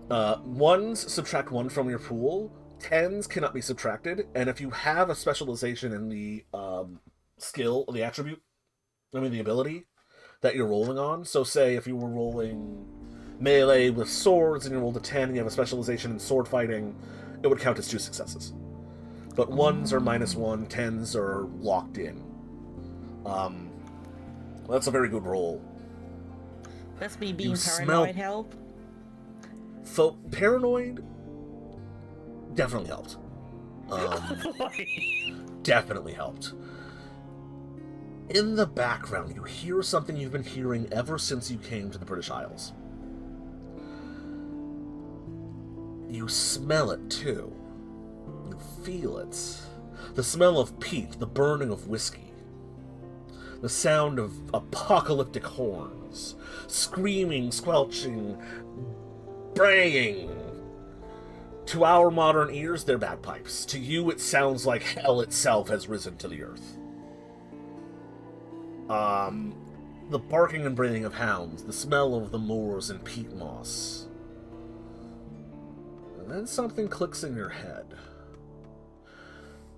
Ones subtract 1 from your pool. 10s cannot be subtracted, and if you have a specialization in the skill, the attribute, the ability that you're rolling on, so say if you were rolling melee with swords and you rolled a 10 and you have a specialization in sword fighting, it would count as 2 successes. But 1s are -1, 10s are locked in. That's a very good roll. That's me being You paranoid help. Paranoid definitely helped. Definitely helped. In the background, you hear something you've been hearing ever since you came to the British Isles. You smell it, too. You feel it. The smell of peat, the burning of whiskey. The sound of apocalyptic horns. Screaming, squelching, braying. To our modern ears, they're bagpipes. To you, it sounds like hell itself has risen to the earth. The barking and braying of hounds, the smell of the moors and peat moss. And then something clicks in your head.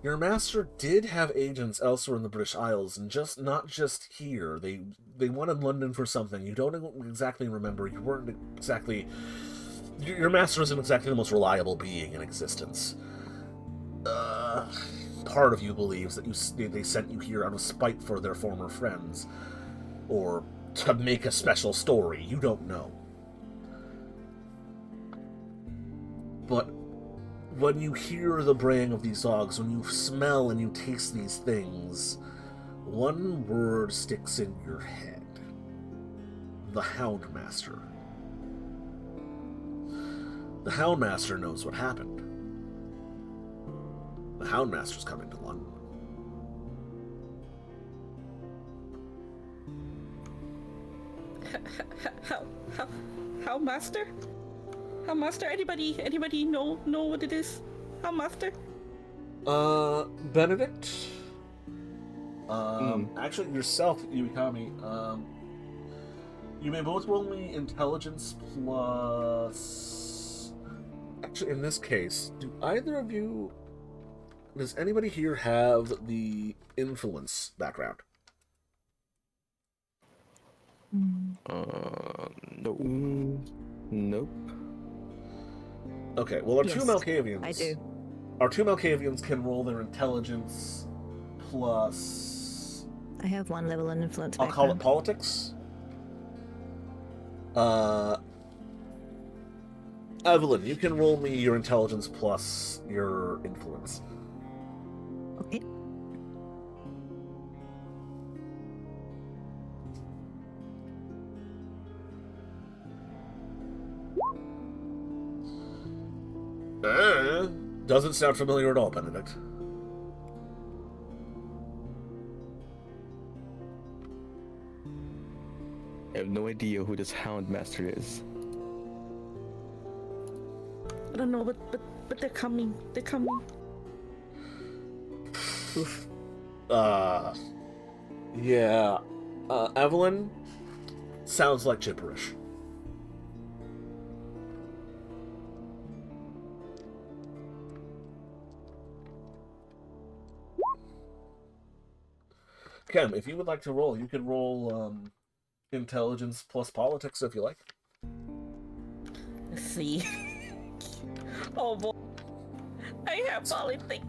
Your master did have agents elsewhere in the British Isles, and not just here. They went in London for something. You don't exactly remember. You weren't exactly... Your master isn't exactly the most reliable being in existence. Part of you believes that they sent you here out of spite for their former friends, or to make a special story. You don't know. But when you hear the braying of these dogs, when you smell and you taste these things, one word sticks in your head. The Houndmaster. The Houndmaster knows what happened. The Houndmaster's coming to London. How master? How master? Anybody know what it is? How master? Benedict? Actually, yourself, Yukami, you may both roll me intelligence plus... Actually, in this case, does anybody here have the influence background? No. Nope. Okay, well, our Yes, two Malkavians... I do. Our two Malkavians can roll their intelligence plus... I have one level in influence I'll call it background. politics. Evelyn, you can roll me your intelligence plus your influence. Okay. Doesn't sound familiar at all, Benedict. I have no idea who this Houndmaster is. I don't know, but they're coming. They're coming. Yeah. Evelyn, sounds like gibberish. Kem, if you would like to roll, you can roll intelligence plus politics if you like. Let's see. Oh boy. I have politics.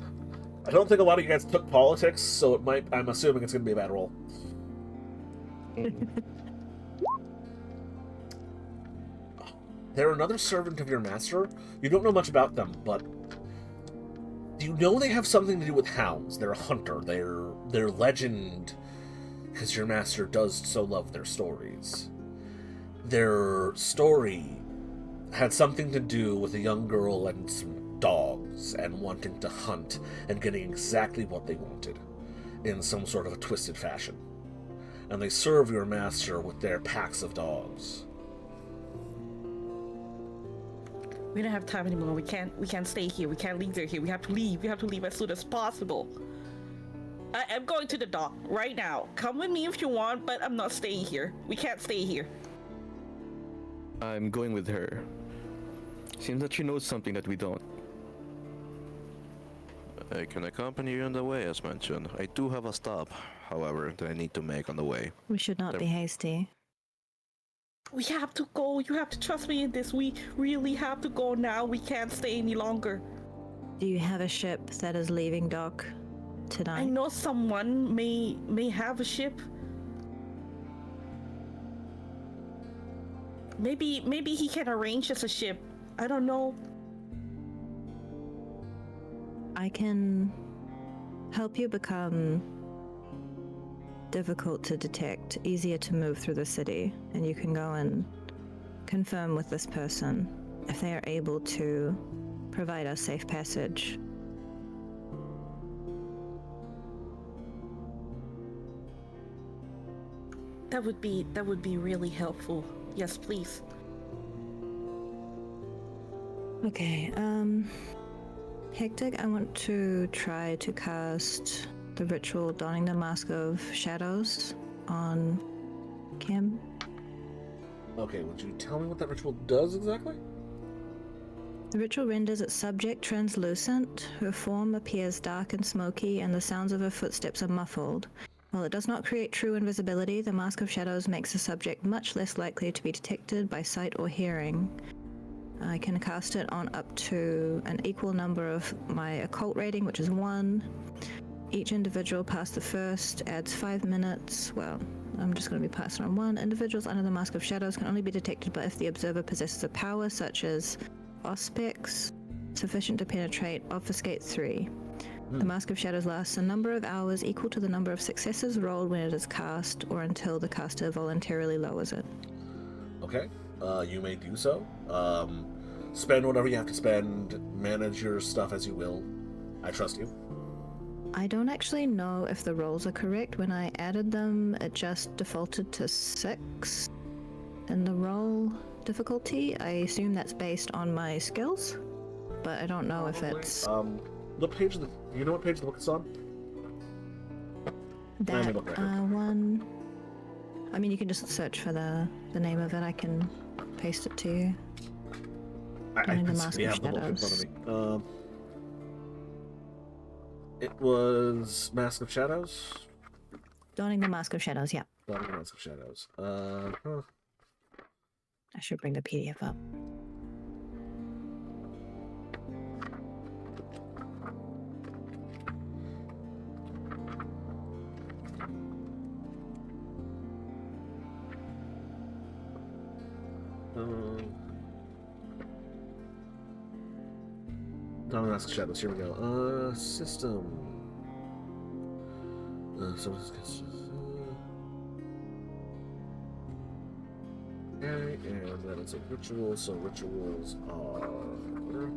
I don't think a lot of you guys took politics, so I'm assuming it's going to be a bad roll. They're another servant of your master. You don't know much about them, but do you know they have something to do with hounds? They're a hunter. They're legend, because your master does so love their stories. Their story had something to do with a young girl and some dogs, and wanting to hunt and getting exactly what they wanted in some sort of a twisted fashion. And they serve your master with their packs of dogs. We don't have time anymore. We can't stay here. We can't linger here. We have to leave. We have to leave as soon as possible. I'm going to the dock right now. Come with me if you want, but I'm not staying here. We can't stay here. I'm going with her. Seems that she knows something that we don't. I can accompany you on the way, as mentioned. I do have a stop, however, that I need to make on the way. We should not be hasty. We have to go. You have to trust me in this. We really have to go now. We can't stay any longer. Do you have a ship that is leaving dock tonight? I know someone may have a ship. Maybe he can arrange us a ship. I don't know. I can help you become difficult to detect, easier to move through the city, and you can go and confirm with this person if they are able to provide us safe passage. That would be really helpful. Yes, please. Okay, Hectic, I want to try to cast the ritual Donning the Mask of Shadows on Kim. Okay, would you tell me what that ritual does exactly? The ritual renders its subject translucent, her form appears dark and smoky, and the sounds of her footsteps are muffled. While it does not create true invisibility, the Mask of Shadows makes the subject much less likely to be detected by sight or hearing. I can cast it on up to an equal number of my occult rating, which is 1. Each individual past the first adds 5 minutes. Well, I'm just going to be passing on 1. Individuals under the Mask of Shadows can only be detected but if the observer possesses a power such as Auspex, sufficient to penetrate, obfuscate 3. The Mask of Shadows lasts a number of hours equal to the number of successes rolled when it is cast, or until the caster voluntarily lowers it. Okay, you may do so. Spend whatever you have to spend, manage your stuff as you will. I trust you. I don't actually know if the rolls are correct. When I added them, it just defaulted to 6 in the roll difficulty. I assume that's based on my skills, but I don't know if it's... What page of the... Do you know what page of the book it's on? that one. I mean, you can just search for the name of it. I can paste it to you. I the can Mask see of have the book in Shadows. front of me. It was Mask of Shadows? Donning the Mask of Shadows, yeah. Donning the Mask of Shadows. I should bring the PDF up. Donning the Mask of Shadows, here we go. System. Okay, and then it's a ritual, so rituals are...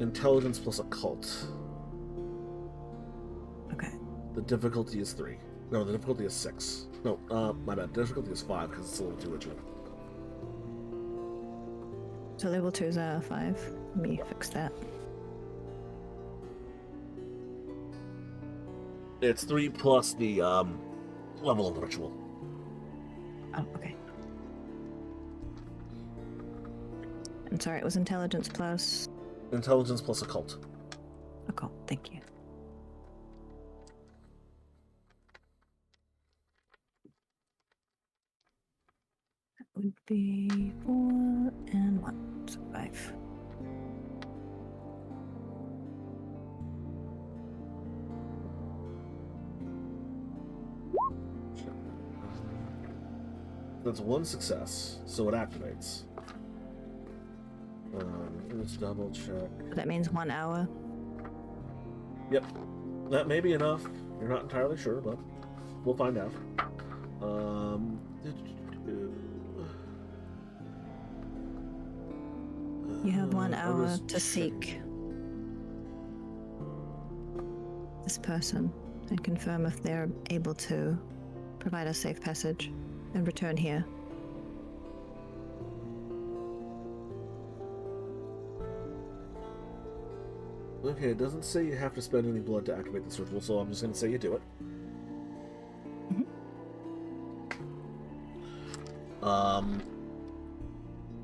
Intelligence plus occult. Okay. The difficulty is 3. No, the difficulty is 6. No, my bad. The difficulty is 5 because it's a level 2 ritual. So level 2 is 5. Let me fix that. It's 3 plus the level of the ritual. Oh, okay. I'm sorry, it was intelligence plus... Intelligence plus occult. Occult, thank you. That would be 4 and 1, so 5. That's 1 success, so it activates. Let's double check. That means 1 hour. Yep, that may be enough. You're not entirely sure, but we'll find out. You have 1 hour to seek this person and confirm if they're able to provide a safe passage and return here. Okay, it doesn't say you have to spend any blood to activate this ritual, so I'm just going to say you do it.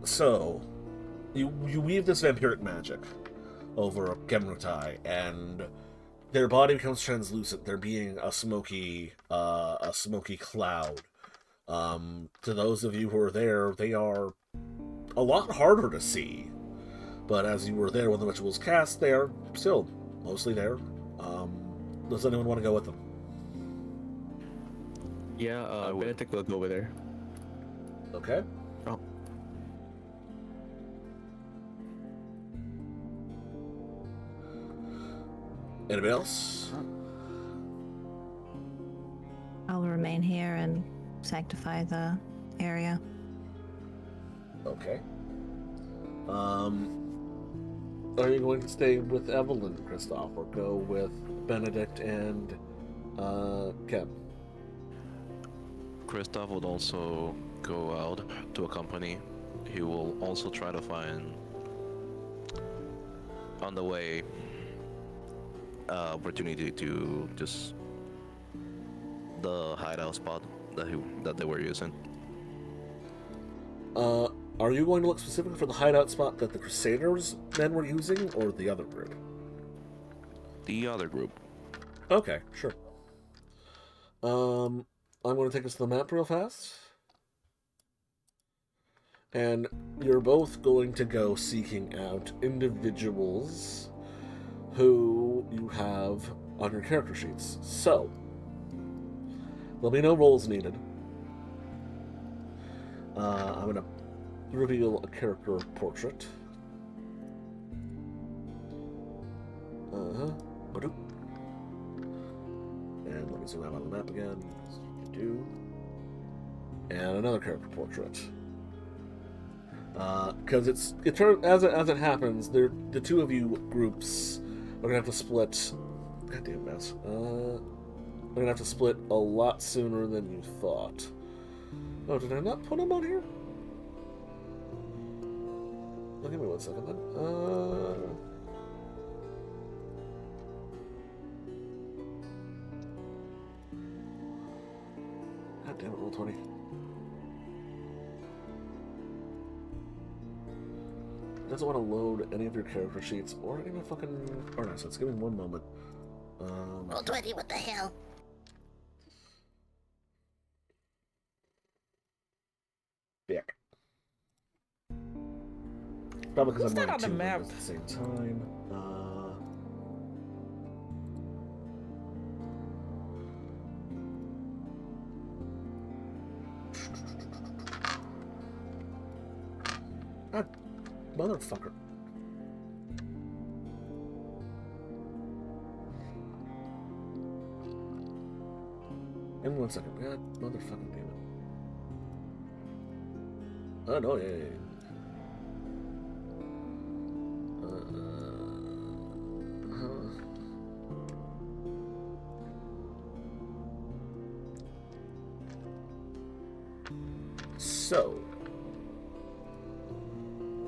So, you weave this vampiric magic over Gemrutai, and their body becomes translucent. They're being a smoky cloud. To those of you who are there, they are a lot harder to see. But as you were there when the ritual was cast, they are still mostly there. Does anyone want to go with them? Yeah, Benedict will go with her. Okay. Oh. Anybody else? I'll remain here and sanctify the area. Okay. Are you going to stay with Evelyn, Kristoff, or go with Benedict and Kem? Kristoff would also go out to accompany. He will also try to find on the way opportunity to just the hideout spot that they were using. Are Are you going to look specifically for the hideout spot that the Crusaders men were using, or the other group? The other group. Okay, sure. I'm going to take us to the map real fast. And you're both going to go seeking out individuals who you have on your character sheets. So, there'll be no rolls needed. I'm going to reveal a character portrait. Ba-doop. And let me zoom out on the map again. Do. And another character portrait. Because as it happens, the two of you groups are gonna have to split. Goddamn mouse. They're gonna have to split a lot sooner than you thought. Oh, did I not put them on here? Oh, give me 1 second then. God damn it, roll 20. It doesn't want to load any of your character sheets or any of my fucking art assets. Give me 1 moment. Roll 20, what the hell? Yeah. Probably because Who's I'm that running on the two map? windows at the same time. God, motherfucker. Give me 1 second. God, motherfucking damn it. Oh, no, yeah. So,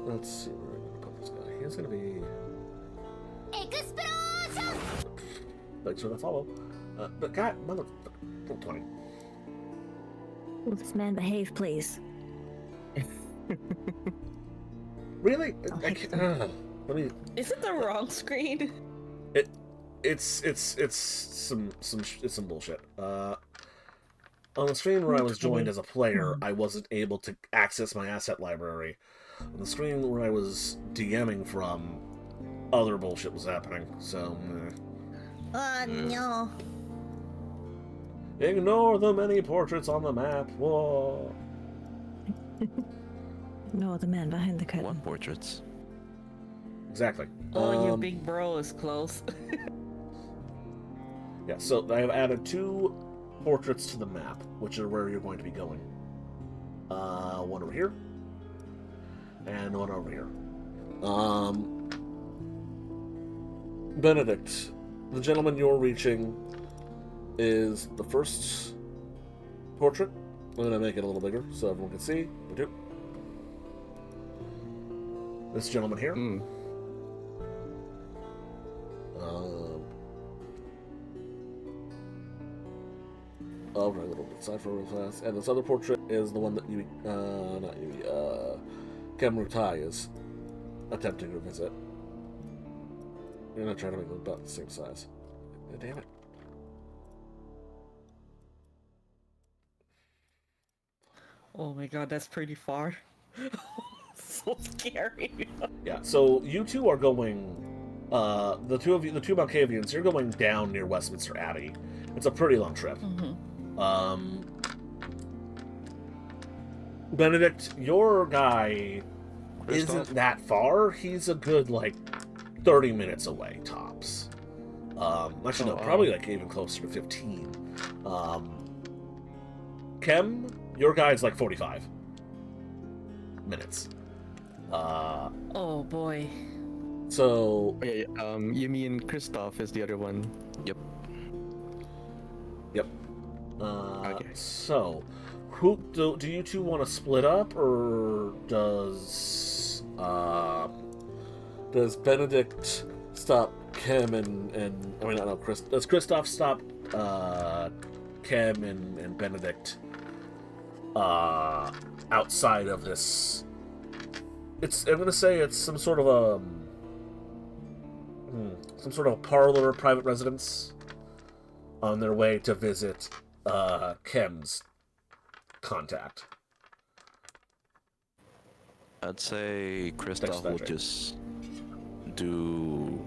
let's see where we're gonna put this guy. He's gonna be. Explosion! Thanks for the follow. But God, motherfucker, roll 20. Will this man behave, please? Really? I'll I hit can't, let me. Is it the wrong screen? It's some bullshit. On the screen where I was joined as a player, I wasn't able to access my asset library. On the screen where I was DMing from, other bullshit was happening. So, Oh no. ignore the many portraits on the map. Whoa. No, the man behind the curtain. What portraits? Exactly. Oh, your big bro is close. Yeah, so I have added 2 portraits to the map, which are where you're going to be going. One over here, and one over here. Benedict, the gentleman you're reaching is the first portrait. I'm going to make it a little bigger so everyone can see. This gentleman here. I'll write a little bit side for real fast. And this other portrait is the one that Kemrutai is attempting to visit. You're gonna try to make them about the same size. Damn it. Oh my god, that's pretty far. So scary. Yeah, so you two are going, the two Malkavians, you're going down near Westminster Abbey. It's a pretty long trip. Benedict, your guy isn't that far. He's a good, 30 minutes away, tops. Actually, no, probably, even closer to 15. Kem, your guy's, 45 minutes. Oh boy. So... Okay, you mean Christoph is the other one? Yep. Yep. Okay. So, who do you two want to split up, or does Benedict stop Kem does Christoph stop Kem and Benedict outside of this I'm gonna say it's some sort of a parlor private residence on their way to visit Kem's contact. I'd say Kristoff will Dexter. just do.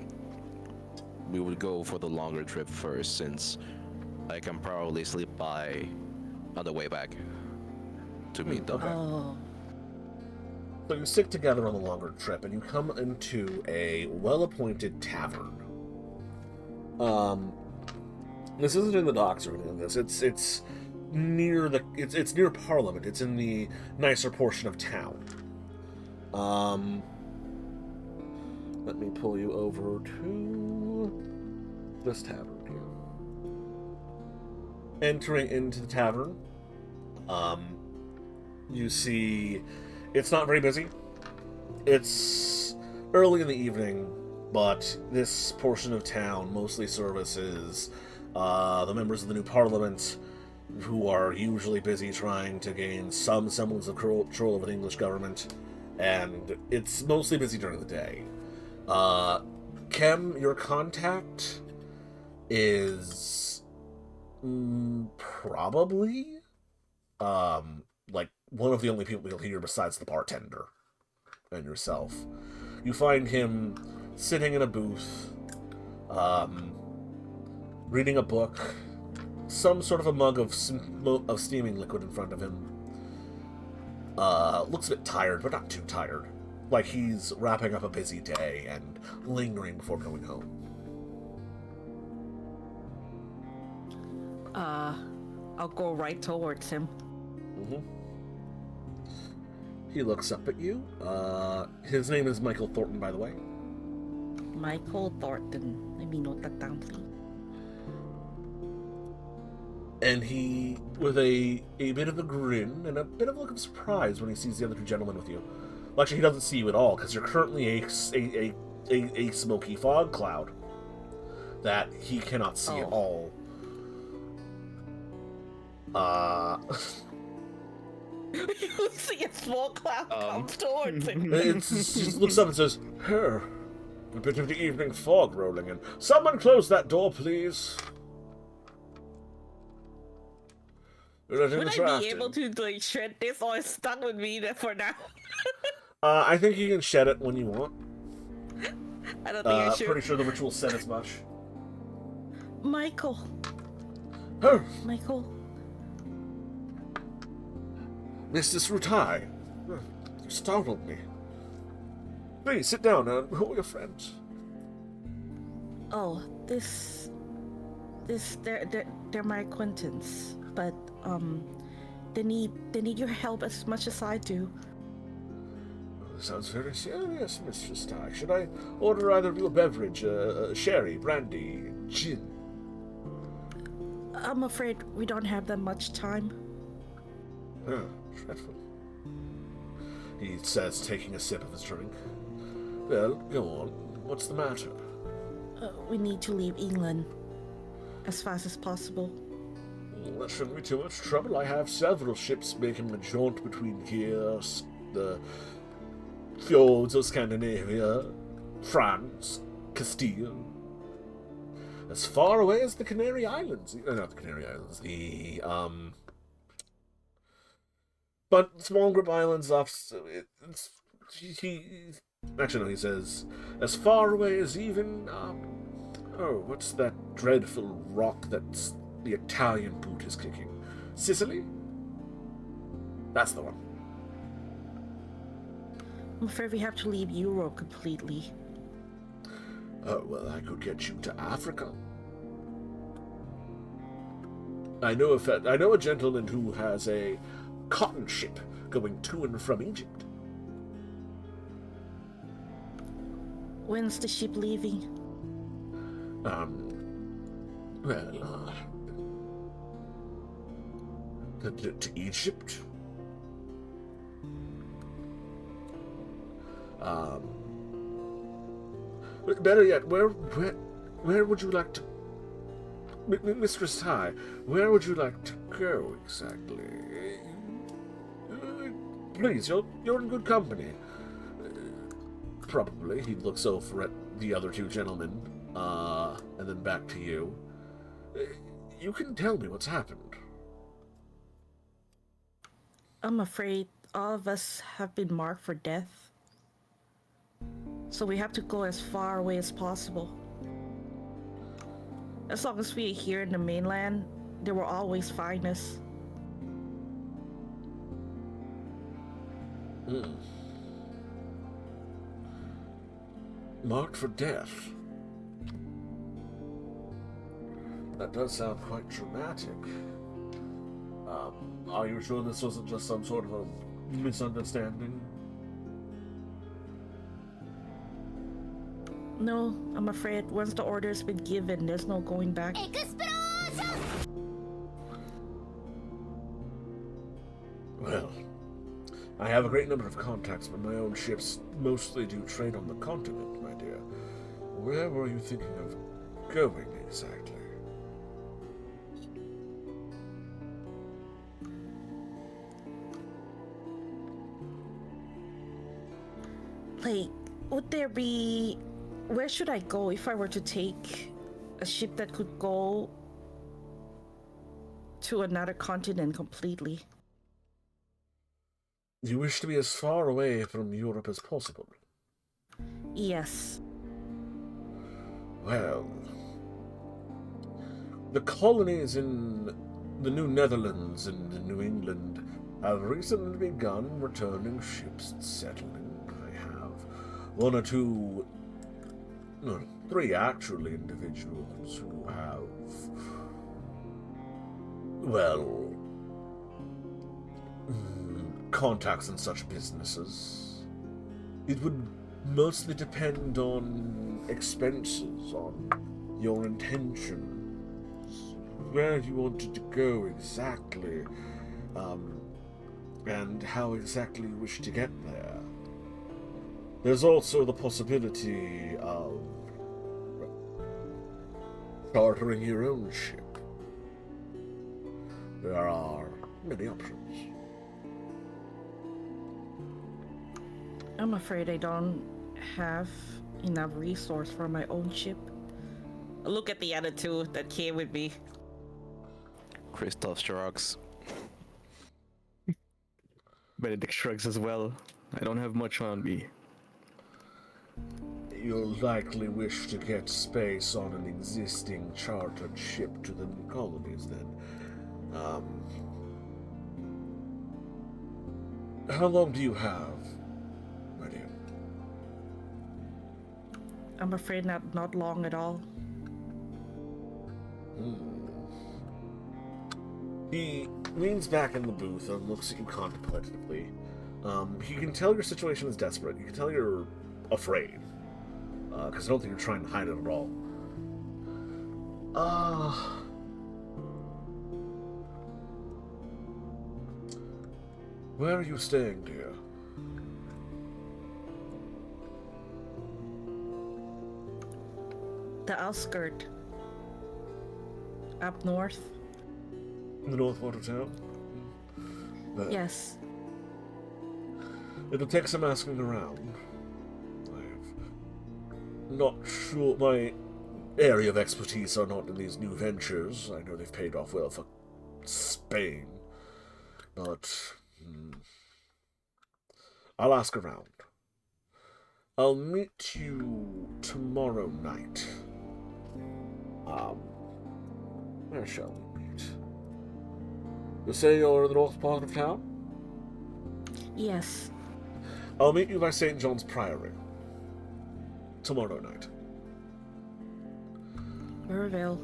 We would go for the longer trip first, since I can probably sleep by on the way back to meet them. Okay. Oh. So you stick together on the longer trip, and you come into a well-appointed tavern. This isn't in the docks or anything like this. It's near it's near Parliament. It's in the nicer portion of town. Let me pull you over to this tavern here. Entering into the tavern, you see it's not very busy. It's early in the evening, but this portion of town mostly services the members of the new parliament, who are usually busy trying to gain some semblance of control over the English government, and it's mostly busy during the day. Kem, your contact, is probably like one of the only people you'll hear besides the bartender and yourself. You find him sitting in a booth, reading a book, some sort of a mug of steaming liquid in front of him. Looks a bit tired, but not too tired. Like he's wrapping up a busy day and lingering before going home. I'll go right towards him. Mm-hmm. He looks up at you. His name is Michael Thornton, by the way. Michael Thornton. Let me note that down, please. And he, with a bit of a grin and a bit of a look of surprise when he sees the other two gentlemen with you. Well, actually, he doesn't see you at all, because you're currently a smoky fog cloud that he cannot see at all. You see a small cloud come towards him. He just looks up and says, "Here, a bit of the evening fog rolling in. Someone close that door, please." Would I be able to like shred this, or it's stuck with me there for now? I think you can shed it when you want. I don't think I should. Pretty sure the ritual said as much. Michael. Oh, Michael. Mrs. Rutai, you startled me. Please sit down. Who are your friends? Oh, they're my acquaintance, but they need your help as much as I do. Sounds very serious, Mistress Ty. Should I order either of you a beverage, sherry, brandy, gin? I'm afraid we don't have that much time. Oh, dreadful. He says, taking a sip of his drink. Well, go on. What's the matter? We need to leave England as fast as possible. Well, that shouldn't be too much trouble. I have several ships making a jaunt between here, the fjords of Scandinavia, France, Castile, as far away as the Canary Islands. Not the Canary Islands, the but small group islands off. He says, as far away as even what's that dreadful rock that's the Italian boot is kicking? Sicily? That's the one. I'm afraid we have to leave Europe completely. Oh, well, I could get you to Africa. I know a gentleman who has a cotton ship going to and from Egypt. When's the ship leaving? To Egypt? Better yet, where would you like to... Mistress Ty, where would you like to go exactly? Please, you're in good company. probably. He looks over at the other two gentlemen, and then back to you. You can tell me what's happened. I'm afraid all of us have been marked for death. So we have to go as far away as possible. As long as we are here in the mainland, they will always find us. Marked for death. That does sound quite dramatic. Are you sure this wasn't just some sort of a misunderstanding? No, I'm afraid once the order's been given, there's no going back. Well, I have a great number of contacts, but my own ships mostly do trade on the continent, my dear. Where were you thinking of going exactly? Like, would there be... Where should I go if I were to take a ship that could go to another continent completely? You wish to be as far away from Europe as possible? Yes. Well, the colonies in the New Netherlands and New England have recently begun returning ships and settling. I have one or two, no, three actually individuals who have, well, contacts in such businesses. It would mostly depend on expenses, on your intentions, where you wanted to go exactly, and how exactly you wish to get there. There's also the possibility of chartering your own ship. There are many options. I'm afraid I don't have enough resource for my own ship. Look at the other two that came with me. Christoph shrugs. Benedict shrugs as well. I don't have much on me. You'll likely wish to get space on an existing chartered ship to the new colonies, then. How long do you have, my dear? I'm afraid not long at all. He leans back in the booth and looks at you contemplatively. You can tell your situation is desperate. You can tell you're afraid. Because I don't think you're trying to hide it at all. Where are you staying, dear? The outskirt. Up north. In the north part of town? Yes. It'll take some asking around. I'm not sure my area of expertise are not in these new ventures. I know they've paid off well for Spain. But I'll ask around. I'll meet you tomorrow night. Where shall we meet? You say you're in the north part of town? Yes. I'll meet you by St. John's Priory. Tomorrow night. Very well.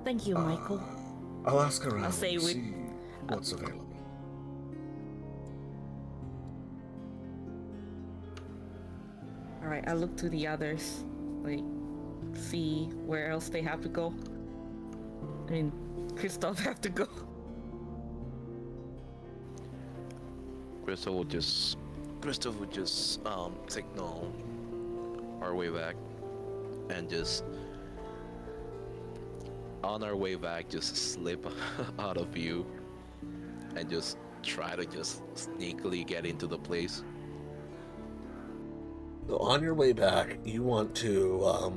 Thank you, Michael. I'll ask around I'll say and we- see what's available. Alright, I'll look to the others. Like, see where else they have to go. I mean, Christoph have to go. Christoph would just signal our way back, and just on our way back just slip out of view and just try to just sneakily get into the place. On your way back, you want to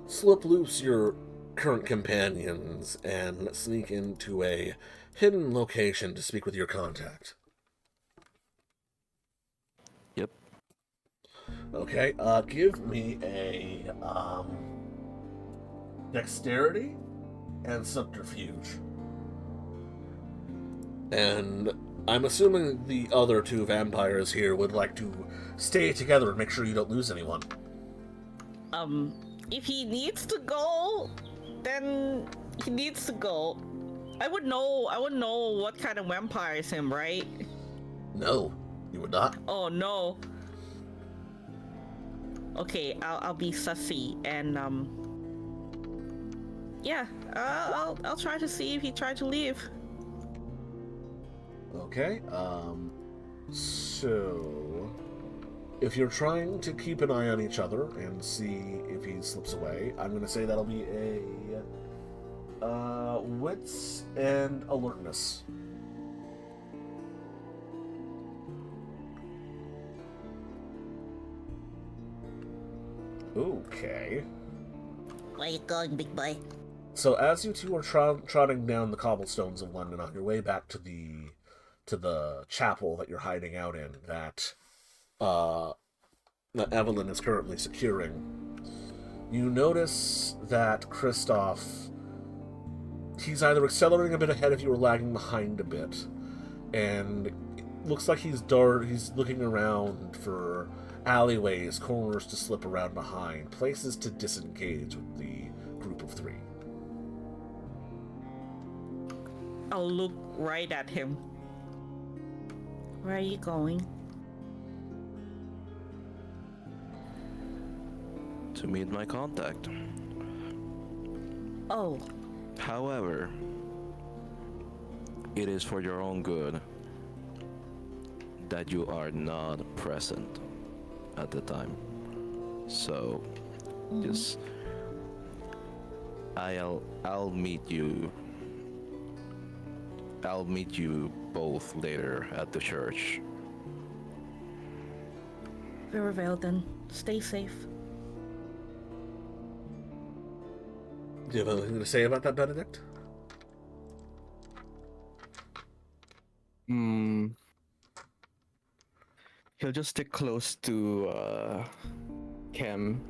slip loose your current companions and sneak into a hidden location to speak with your contact. Yep. Okay, give me a dexterity and subterfuge. And I'm assuming the other two vampires here would like to stay together and make sure you don't lose anyone. If he needs to go, then he needs to go. I would know what kind of vampire is him, right? No, you would not. Oh no. Okay, I'll be sussy and yeah, I'll try to see if he tried to leave. Okay, so if you're trying to keep an eye on each other and see if he slips away, I'm going to say that'll be a wits and alertness. Okay. Where you going, big boy? So as you two are trotting down the cobblestones of London on your way back to the chapel that you're hiding out in, that Evelyn is currently securing, you notice that Kristoff, he's either accelerating a bit ahead of you or lagging behind a bit, and it looks like he's looking around for alleyways, corners to slip around behind, places to disengage with the group of three. I'll look right at him. Where are you going? To meet my contact. Oh, However, it is for your own good that you are not present at the time. So, just I'll meet you. I'll meet you both later at the church. very well then. Stay safe. Do you have anything to say about that, Benedict? He'll just stick close to Cam.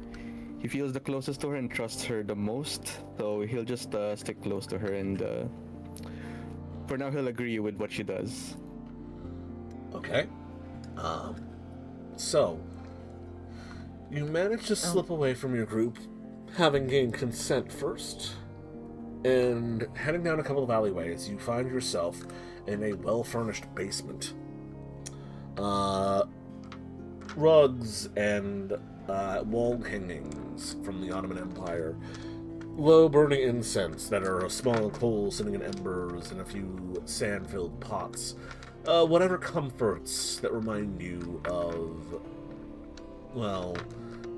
He feels the closest to her and trusts her the most, so he'll just stick close to her and for now he'll agree with what she does. Okay. So, you manage to slip away from your group, having gained consent first, and heading down a couple of alleyways, you find yourself in a well-furnished basement. Rugs and wall hangings from the Ottoman Empire, low burning incense that are a small coal sitting in embers, and a few sand-filled pots. Whatever comforts that remind you of, well,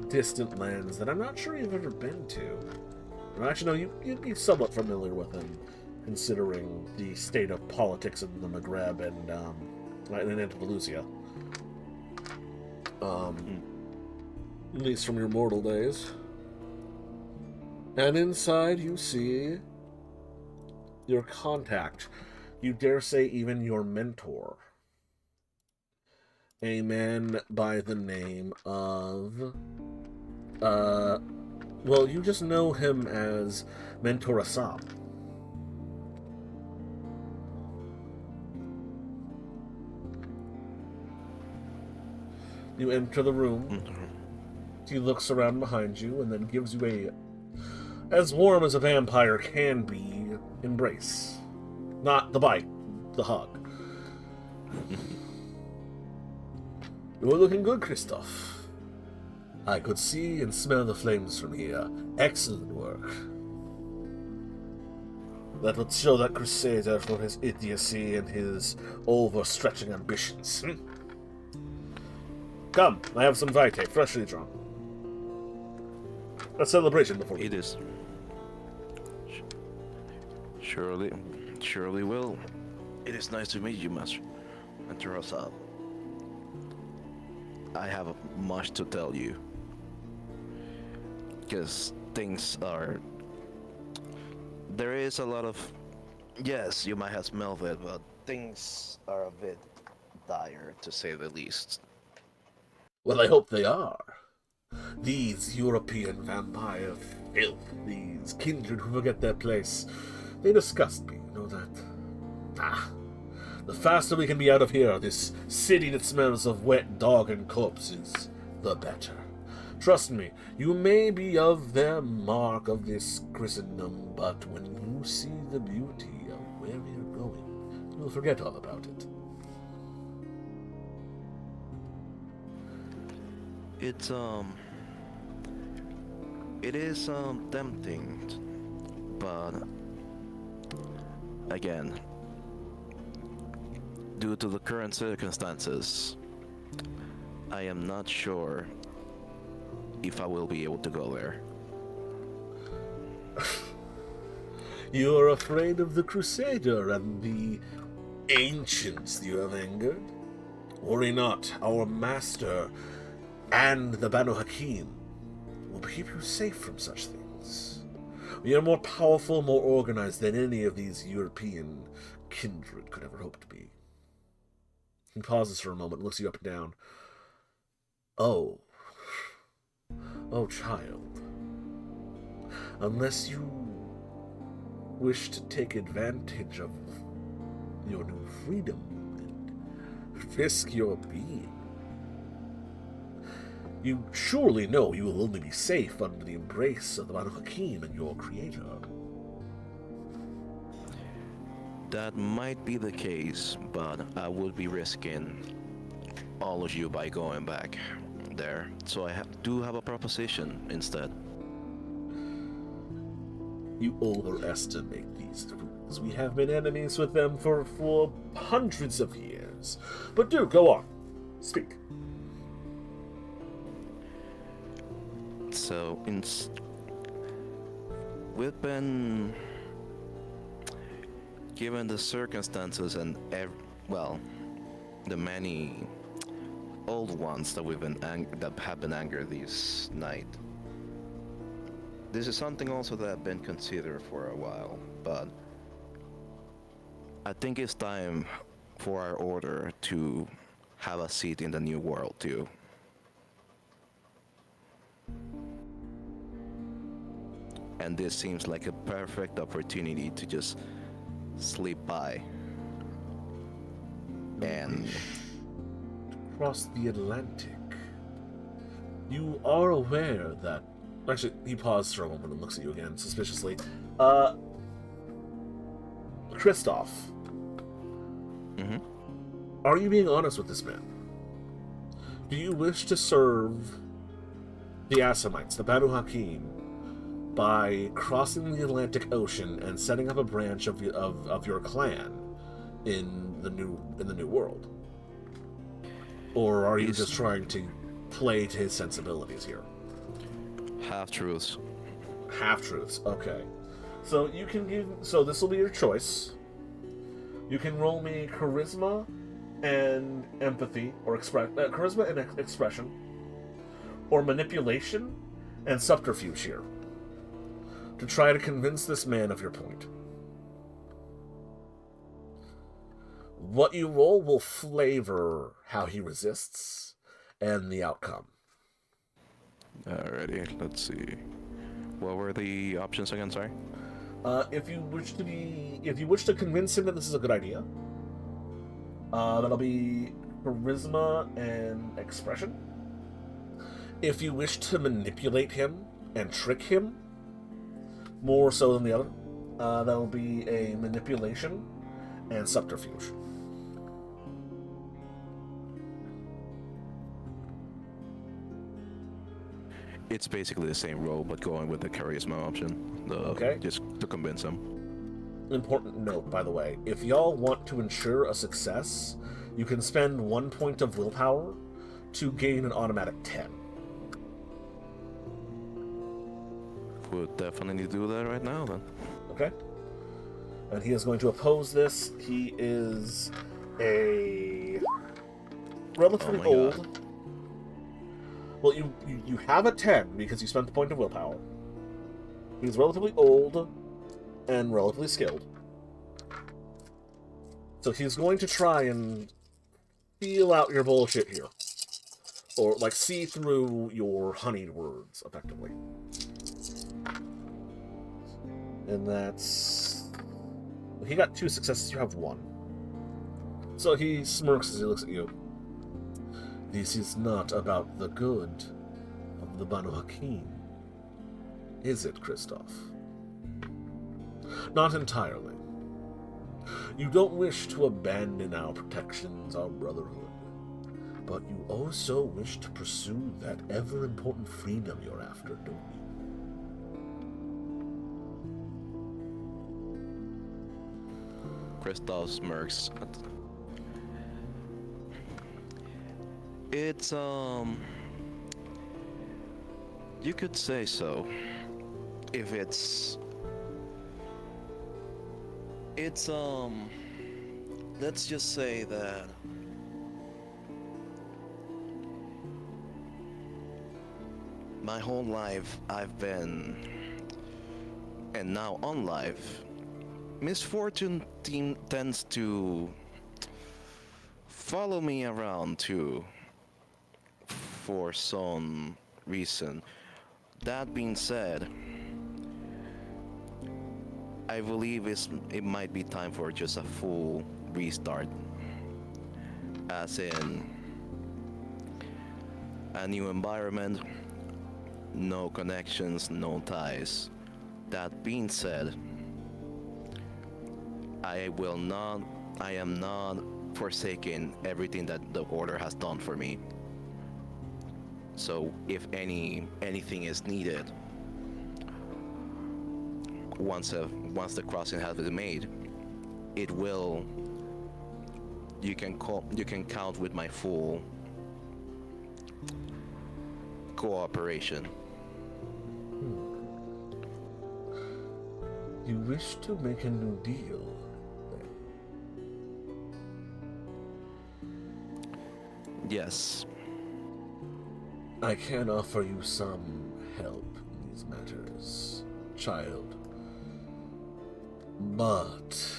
distant lands that I'm not sure you've ever been to. Or actually, no, you'd be somewhat familiar with them, considering the state of politics in the Maghreb and in Andalusia. At least from your mortal days. And inside you see your contact. You dare say even your mentor. A man by the name of... well, you just know him as Mentor Assam. You enter the room. He looks around behind you and then gives you a, as warm as a vampire can be, embrace. Not the bite, the hug. You're looking good, Christoph. I could see and smell the flames from here. Excellent work. That would show that crusader for his idiocy and his overstretching ambitions. Come, I have some vitae, freshly drawn. A celebration before It is. Surely will. It is nice to meet you, Master. And to us up. I have much to tell you. Because things are. There is a lot of. Yes, you might have smelled it, but things are a bit dire, to say the least. Well, I hope they are. These European vampire filth, these kindred who forget their place, they disgust me, you know that? The faster we can be out of here, this city that smells of wet dog and corpses, the better. Trust me, you may be of their mark of this Christendom, but when you see the beauty of where we are going, you'll forget all about it. It is tempting, but again, due to the current circumstances, I am not sure if I will be able to go there. You are afraid of the Crusader and the ancients you have angered? Worry not, our master and the Banu Hakim will keep you safe from such things. We are more powerful, more organized than any of these European kindred could ever hope to be. He pauses for a moment and looks you up and down. Oh, child. Unless you wish to take advantage of your new freedom and risk your being, you surely know you will only be safe under the embrace of the Banu Hakim and your creator. That might be the case, but I would be risking all of you by going back there. So I do have a proposition instead. You overestimate these fools. We have been enemies with them for hundreds of years. But do, go on. Speak. So, we've been given the circumstances and the many old ones that that have been angered this night. This is something also that I've been considered for a while, but I think it's time for our order to have a seat in the new world too. And this seems like a perfect opportunity to just slip by and Across the Atlantic. You are aware that... Actually, he paused for a moment and looks at you again, suspiciously. Christoph. Mm-hmm. Are you being honest with this man? Do you wish to serve the Assamites, the Banu Hakim, by crossing the Atlantic Ocean and setting up a branch of your clan in the new world? Or are you just trying to play to his sensibilities here? Half-truths. Half-truths, okay. So you can so this will be your choice. You can roll me charisma and empathy, or charisma and expression, or manipulation and subterfuge here, to try to convince this man of your point. What you roll will flavor how he resists and the outcome. Alrighty, let's see. What were the options again? Sorry. If you wish to convince him that this is a good idea, that'll be charisma and expression. If you wish to manipulate him and trick him, more so than the other, that'll be a manipulation and subterfuge. It's basically the same role, but going with the charisma option. Okay. Just to convince him. Important note, by the way, if y'all want to ensure a success, you can spend 1 point of willpower to gain an automatic 10. Would definitely do that right now, then. Okay? And he is going to oppose this. He is a relatively Oh my old, God. Well, you have a 10 because you spent the point of willpower. He's relatively old and relatively skilled. So he's going to try and feel out your bullshit here. Or, like, see through your honeyed words, effectively. And that's... He got 2 successes, you have 1. So he smirks as he looks at you. This is not about the good of the Banu Hakim, is it, Kristoff? Not entirely. You don't wish to abandon our protections, our brotherhood, but you also wish to pursue that ever-important freedom you're after, don't you? Kristoff smirks. It's, you could say so. If it's, let's just say that my whole life I've been, and now on life, misfortune tends to follow me around too, for some reason. That being said, I believe it might be time for just a full restart. As in, a new environment, no connections, no ties. That being said, I am not forsaking everything that the Order has done for me. So if anything is needed, once the crossing has been made, it will. You can count with my full cooperation. You wish to make a new deal, then? Yes. I can offer you some help in these matters, child. But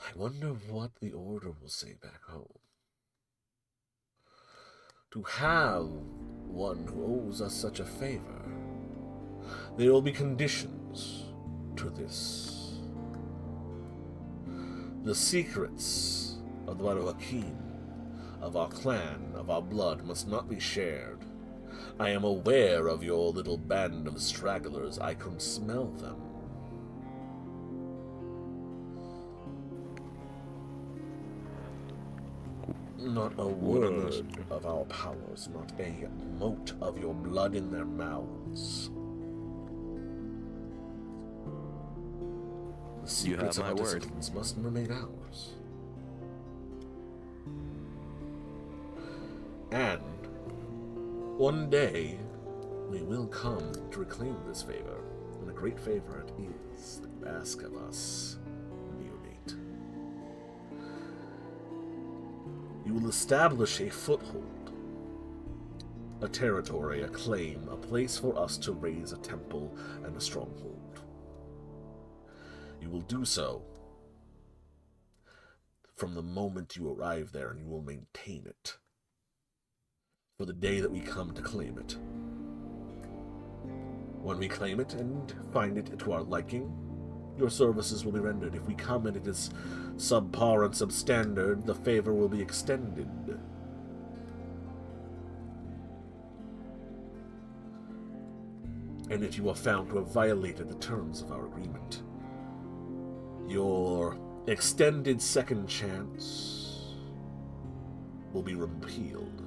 I wonder what the Order will say back home. To have one who owes us such a favor, there will be conditions to this. The secrets of the Banu Hakim, of our clan, of our blood, must not be shared. I am aware of your little band of stragglers. I can smell them. Not a word of our powers, not a mote of your blood in their mouths. The secrets of our disciplines must remain ours. And one day, we will come to reclaim this favor, and a great favor it is that you ask of us, neonate. You will establish a foothold, a territory, a claim, a place for us to raise a temple and a stronghold. You will do so from the moment you arrive there, and you will maintain it for the day that we come to claim it. When we claim it and find it to our liking, your services will be rendered. If we come and it is subpar and substandard, the favor will be extended. And if you are found to have violated the terms of our agreement, your extended second chance will be repealed.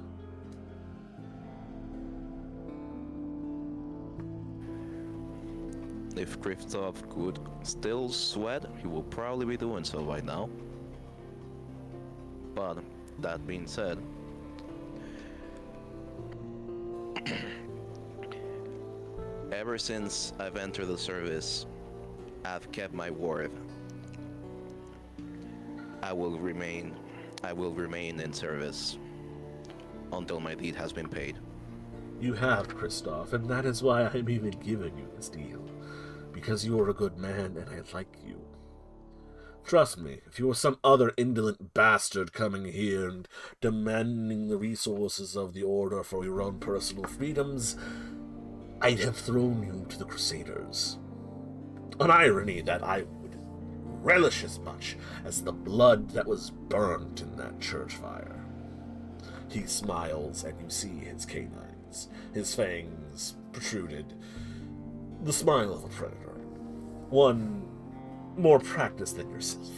If Kristoff could still sweat, he will probably be doing so right now. But that being said, ever since I've entered the service, I've kept my word. I will remain I will remain in service until my deed has been paid. You have, Kristoff, and that is why I'm even giving you this deal. Because you're a good man and I like you. Trust me, if you were some other indolent bastard coming here and demanding the resources of the Order for your own personal freedoms, I'd have thrown you to the Crusaders. An irony that I would relish as much as the blood that was burnt in that church fire. He smiles, and you see his canines, his fangs protruded. The smile of a predator. One more practiced than yourself.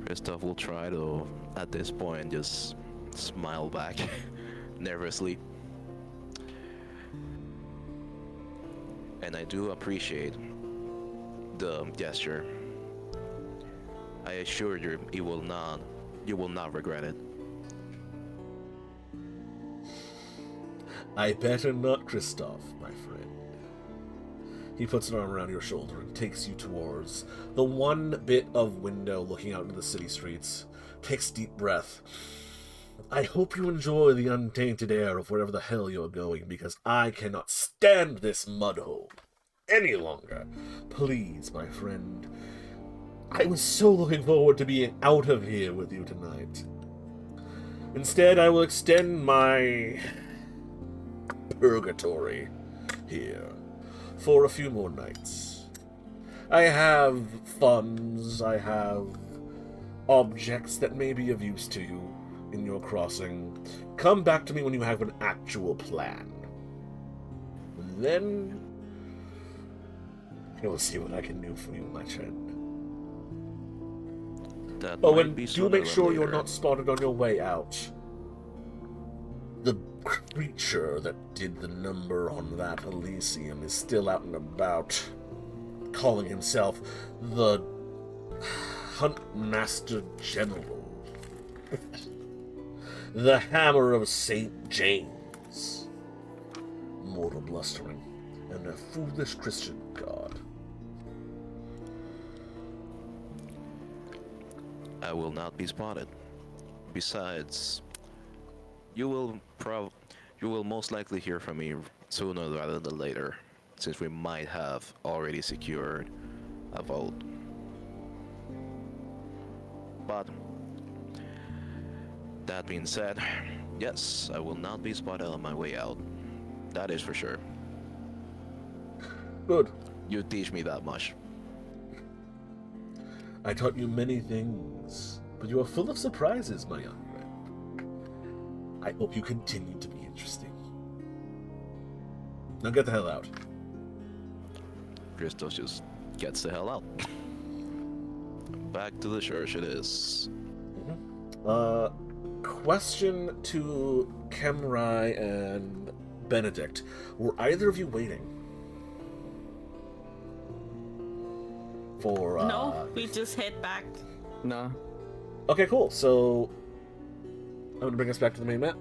Christoph will try to, at this point, just smile back nervously. And I do appreciate the gesture. I assure you, you will not regret it. I better not, Kristoff, my friend. He puts an arm around your shoulder and takes you towards the one bit of window looking out into the city streets. Takes a deep breath. I hope you enjoy the untainted air of wherever the hell you're going, because I cannot stand this mudhole any longer. Please, my friend. I was so looking forward to being out of here with you tonight. Instead, I will extend my purgatory here for a few more nights. I have funds, I have objects that may be of use to you in your crossing. Come back to me when you have an actual plan. Then you'll see what I can do for you, my friend. That Oh, might and be do sooner make than sure you're later. not spotted on your way out. The creature that did the number on that Elysium is still out and about, calling himself the Hunt Master General. The Hammer of St. James. Mortal blustering, and a foolish Christian god. I will not be spotted. Besides, you will most likely hear from me sooner rather than later, since we might have already secured a vote. But that being said, yes, I will not be spotted on my way out. That is for sure. Good. You teach me that much. I taught you many things, but you are full of surprises, my young friend. I hope you continue to be interesting. Now get the hell out. Christos just gets the hell out. Back to the church it is. Question to Kemrai and Benedict. Were either of you waiting? For, No, we just head back. No. Okay, cool. So, I'm going to bring us back to the main map.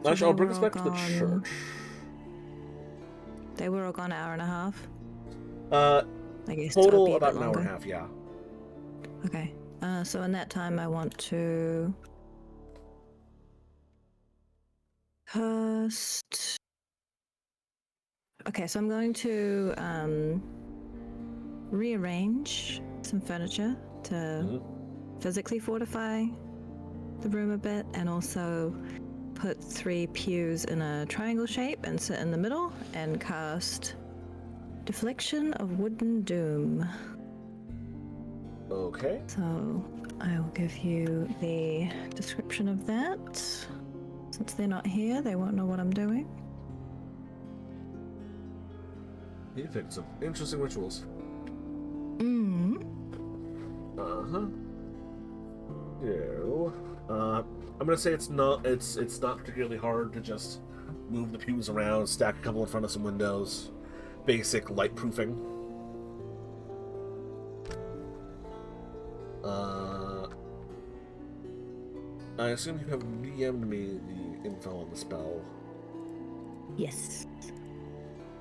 So Actually, I'll they bring were us all back to the gone. church. They were all gone an hour and a half. Uh, I guess it'll total be a about bit an hour and a longer. half, yeah. Okay. So in that time, I want to cast. Okay, so I'm going to rearrange some furniture to Mhm. physically fortify the room a bit, and also put 3 pews in a triangle shape and sit in the middle and cast Deflection of Wooden Doom. Okay. So I will give you the description of that. Since they're not here, they won't know what I'm doing. You picked some interesting rituals. Uh-huh. So, I'm gonna say it's not particularly hard to just move the pews around, stack a couple in front of some windows, basic light proofing. I assume you have DM'd me the info on the spell. Yes.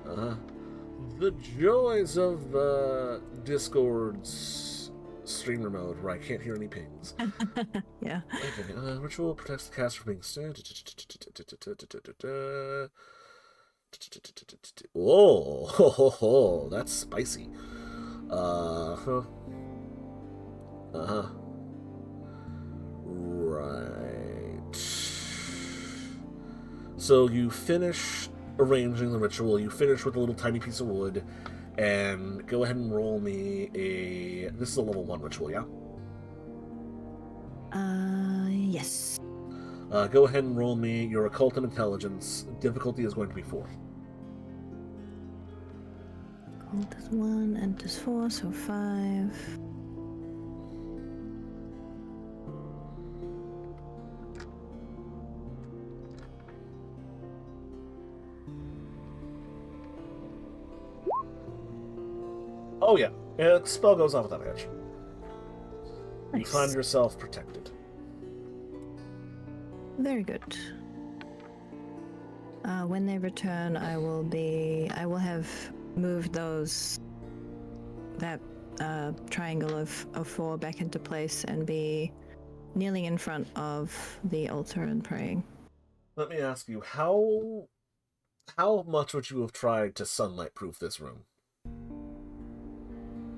The joys of the Discord's streamer mode, where I can't hear any pings. Yeah. Okay, ritual protects the caster from being stabbed. Oh, that's spicy. Right. So you finish arranging the ritual, you finish with a little tiny piece of wood, and go ahead and roll me a... This is a level 1 ritual, yeah? Yes. Go ahead and roll me your occult and intelligence. Difficulty is going to be 4. Gold is 1, ent is 4, so 5. Oh yeah, spell goes off without a hitch. You Nice. find yourself protected. Very good. When they return, I will have moved that triangle of 4 back into place and be kneeling in front of the altar and praying. Let me ask you, how much would you have tried to sunlight proof this room?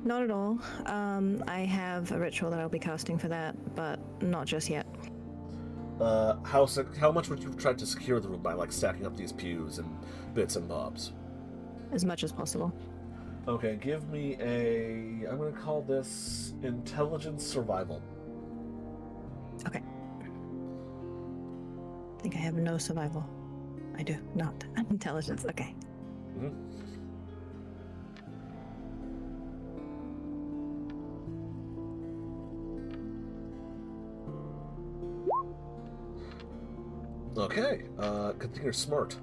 Not at all. I have a ritual that I'll be casting for that, but not just yet. How much would you have tried to secure the room by, like, stacking up these pews and bits and bobs? As much as possible. Okay, give me I'm gonna call this intelligence survival. Okay. I think I have no survival. I do not. Intelligence, okay. Mm-hmm. Okay, good thing you're smart.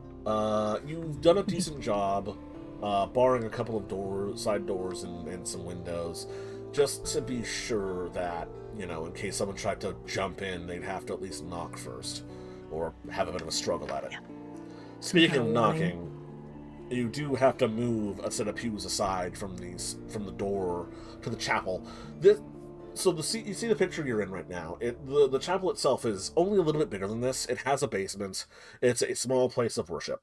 You've done a decent job, barring a couple of side doors and some windows, just to be sure that, you know, in case someone tried to jump in, they'd have to at least knock first, or have a bit of a struggle at it. Yeah. Speaking of kind of warning. knocking, you do have to move a set of pews aside from the door to the chapel. You see the picture you're in right now. The chapel itself is only a little bit bigger than this. It has a basement. It's a small place of worship.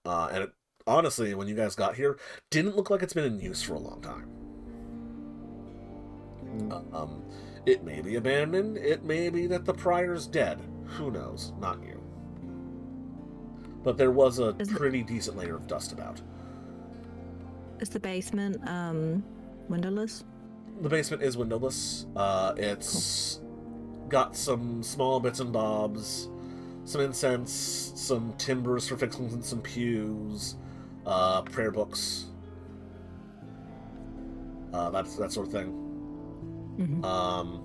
And it, honestly, when you guys got here, didn't look like it's been in use for a long time. It may be abandoned. It may be that the prior's dead. Who knows? Not you. But there was a pretty decent layer of dust about. Is the basement windowless? The basement is windowless. It's got some small bits and bobs, some incense, some timbers for fixing some pews, prayer books, that sort of thing. Mm-hmm.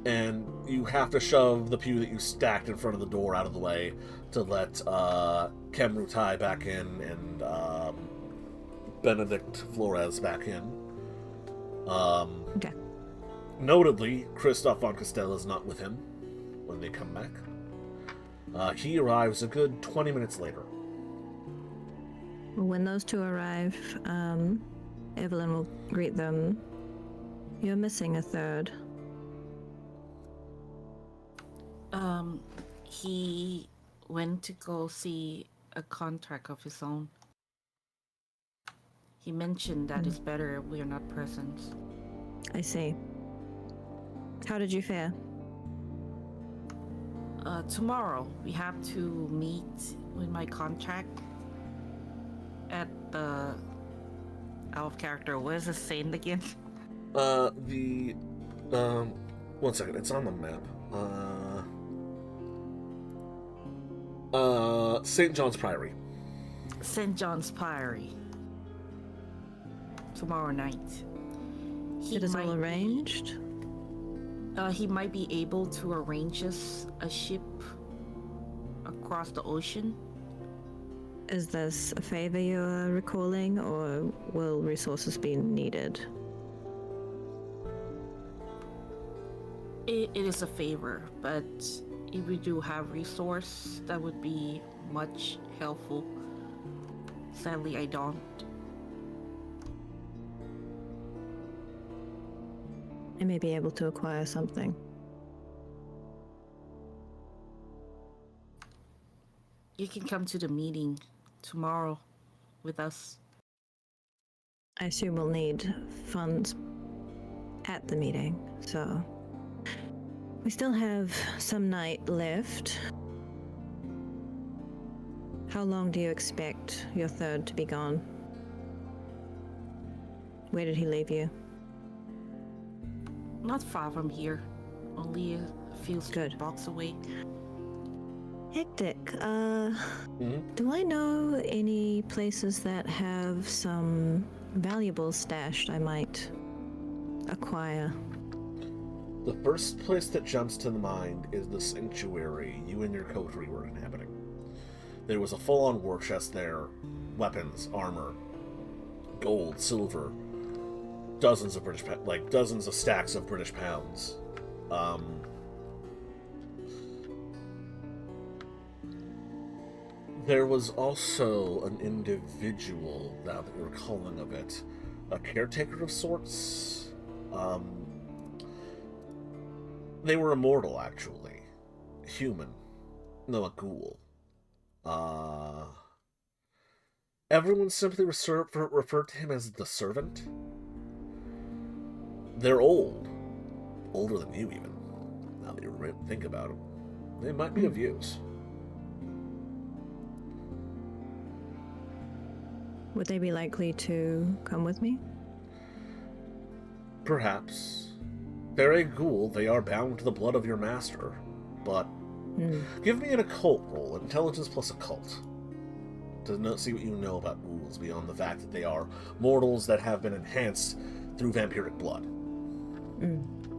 And you have to shove the pew that you stacked in front of the door out of the way to let Kemrutai back in and Benedict Flores back in. Okay. Notably, Christoph von Castell is not with him when they come back. He arrives a good 20 minutes later. When those two arrive, Evelyn will greet them. You're missing a third. He went to go see a contract of his own. He mentioned that it's better if we are not present. I see. How did you fare? Tomorrow we have to meet with my contract at the out of character. What is it saying again? One second, it's on the map. St. John's Priory. St. John's Priory. Tomorrow night. It is all arranged? He might be able to arrange us a ship across the ocean. Is this a favor you're recalling, or will resources be needed? It is a favor, but if we do have resource, that would be much helpful. Sadly, I don't. I may be able to acquire something. You can come to the meeting tomorrow with us. I assume we'll need funds at the meeting, so we still have some night left. How long do you expect your third to be gone? Where did he leave you? Not far from here, only a few Good. blocks away. Hectic. Mhm. Do I know any places that have some valuables stashed I might acquire? The first place that jumps to the mind is the sanctuary you and your coterie were inhabiting. There was a full-on war chest there, weapons, armor, gold, silver, dozens of dozens of stacks of British pounds. There was also an individual, now that you're calling of it, a caretaker of sorts. They were immortal, actually. Human. No, a ghoul. Everyone simply referred to him as the servant. They're old. Older than you, even. Now that you think about them. They might be of use. Would they be likely to come with me? Perhaps. They're a ghoul. They are bound to the blood of your master. But give me an occult roll. Intelligence plus occult. To see what you know about ghouls beyond the fact that they are mortals that have been enhanced through vampiric blood.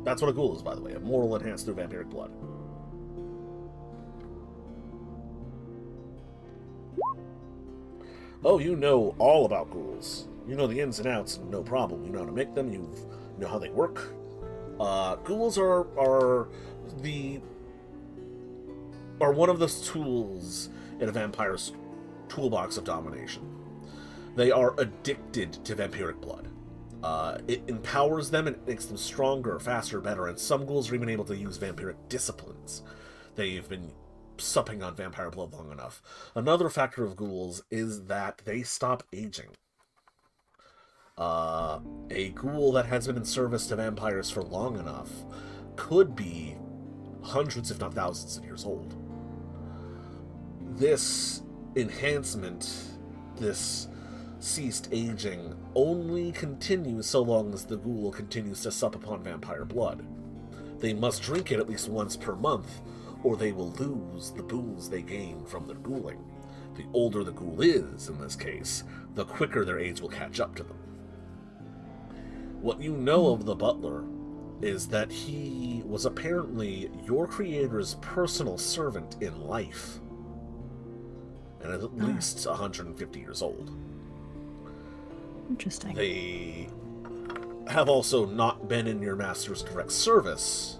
That's what a ghoul is, by the way. A mortal enhanced through vampiric blood. Oh, you know all about ghouls. You know the ins and outs, no problem. You know how to make them, you know how they work. Ghouls are one of those tools in a vampire's toolbox of domination. They are addicted to vampiric blood. It empowers them and it makes them stronger, faster, better, and some ghouls are even able to use vampiric disciplines. They've been supping on vampire blood long enough. Another factor of ghouls is that they stop aging. A ghoul that has been in service to vampires for long enough could be hundreds, if not thousands of years old. This enhancement, this ceased aging, only continues so long as the ghoul continues to sup upon vampire blood. They must drink it at least once per month, or they will lose the boons they gain from their ghouling. The older the ghoul is, in this case, the quicker their age will catch up to them. What you know of the butler is that he was apparently your creator's personal servant in life, and is at least 150 years old. Interesting. They have also not been in your master's direct service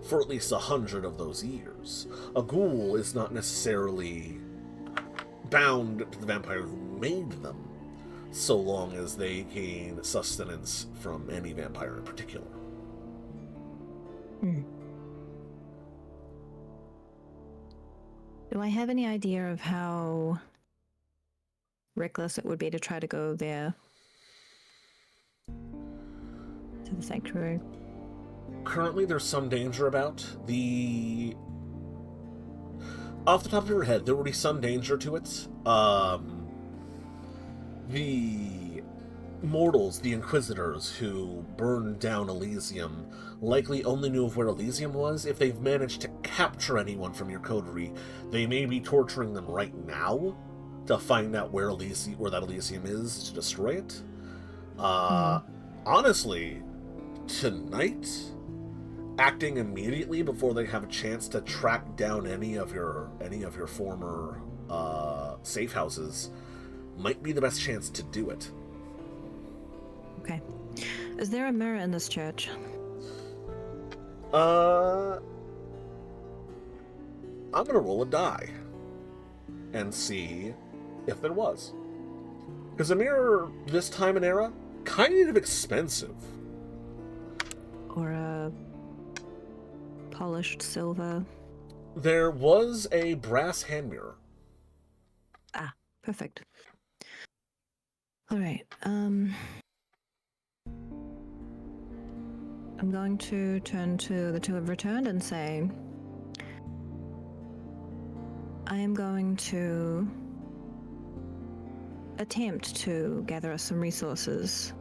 for at least 100 of those years. A ghoul is not necessarily bound to the vampire who made them, so long as they gain sustenance from any vampire in particular. Do I have any idea of how reckless it would be to try to go there? To the sanctuary? Currently, there's some danger about the... Off the top of your head, there will be some danger to it. The mortals, the inquisitors who burned down Elysium, likely only knew of where Elysium was. If they've managed to capture anyone from your coterie, they may be torturing them right now to find out where that Elysium is to destroy it. Honestly, tonight, acting immediately before they have a chance to track down any of your former safe houses might be the best chance to do it. Okay. Is there a mirror in this church? I'm going to roll a die and see if there was. Because a mirror this time and era, kind of expensive. Or a polished silver. There was a brass hand mirror. Ah, perfect. All right. I'm going to turn to the two who have returned and say, I am going to attempt to gather us some resources.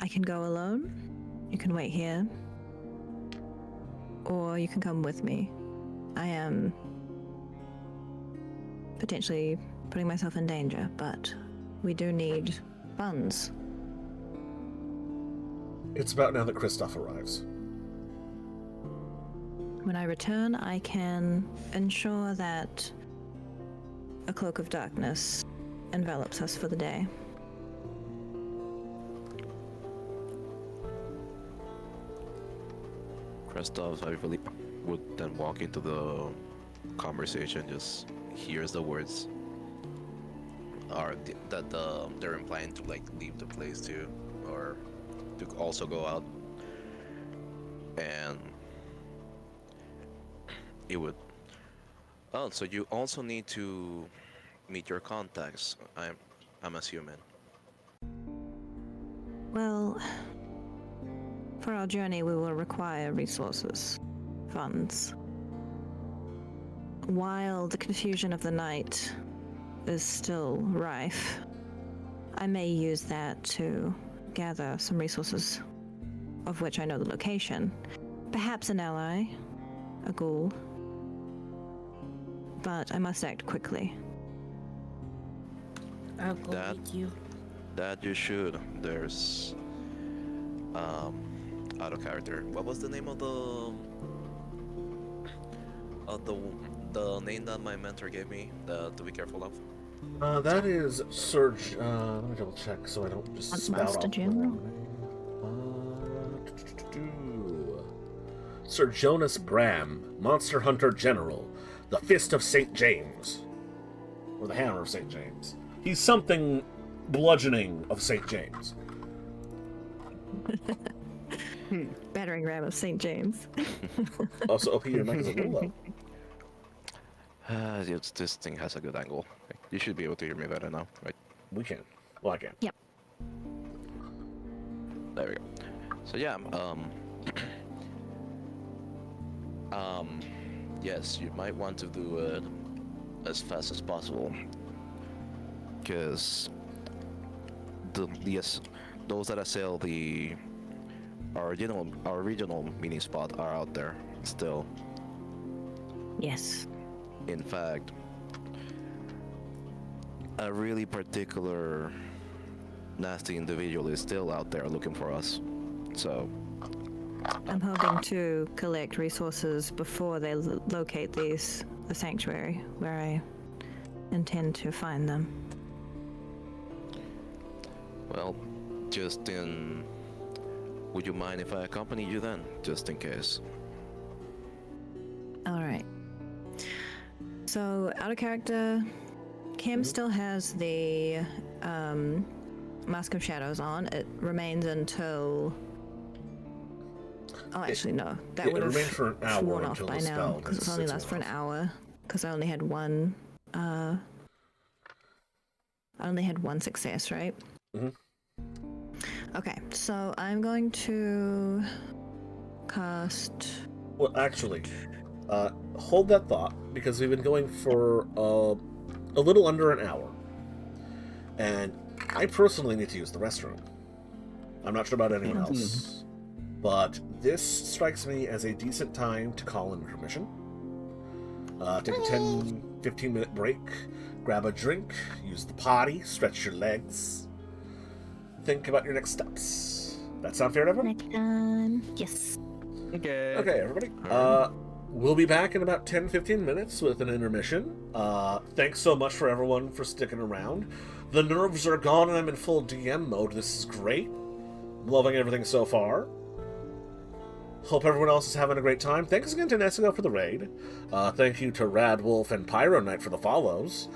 I can go alone. You can wait here. Or you can come with me. I am potentially putting myself in danger, but we do need funds. It's about now that Kristoff arrives. When I return, I can ensure that a cloak of darkness envelops us for the day. Kristoff, I believe, would then walk into the conversation, just hears the words they're implying to like leave the place too, or to also go out, and it would. Oh, so you also need to meet your contacts. I'm assuming. Well, for our journey, we will require resources, funds. While the confusion of the night is still rife, I may use that to gather some resources of which I know the location. Perhaps an ally, a ghoul. But I must act quickly. I'll go That- with you. That you should. There's out of character. What was the name of the name that my mentor gave me? To be careful of. That is Surge. Let me double check so I don't just spout Master off the General? wrong name. Sir Jonas Bram, Monster Hunter General, the Fist of St. James, or the Hammer of St. James. He's something bludgeoning of St. James. Battering ram of St. James. Also, OP, your mic is a little low. This thing has a good angle. You should be able to hear me better now, right? We can. Well, I can. Yep. There we go. So yeah, yes, you might want to do it as fast as possible, because those that assail our regional mini spot are out there still. Yes. In fact, a really particular nasty individual is still out there looking for us. So I'm hoping to collect resources before they locate the sanctuary, where I intend to find them. well, would you mind if I accompany you then, just in case? All right. So, out of character, Kim still has the Mask of Shadows on. It remains until. Oh, actually, no. That It would have remains for an hour worn off until by the now spell because it only gets lasts for an worn hour. Because I only had one. I only had one success, right? Mhm. Okay, so I'm going to cast. Well, actually, hold that thought, because we've been going for a little under an hour. And I personally need to use the restroom. I'm not sure about anyone else. But this strikes me as a decent time to call in permission. Take a 10-15 minute break, grab a drink, use the potty, stretch your legs. Think about your next steps. That sound fair to everyone? Next time. Yes. Okay. Okay, everybody. We'll be back in about 10-15 minutes with an intermission. Thanks so much for everyone for sticking around. The nerves are gone and I'm in full DM mode. This is great. Loving everything so far. Hope everyone else is having a great time. Thanks again to Nessigo for the raid. Thank you to Radwolf and Pyro Knight for the follows.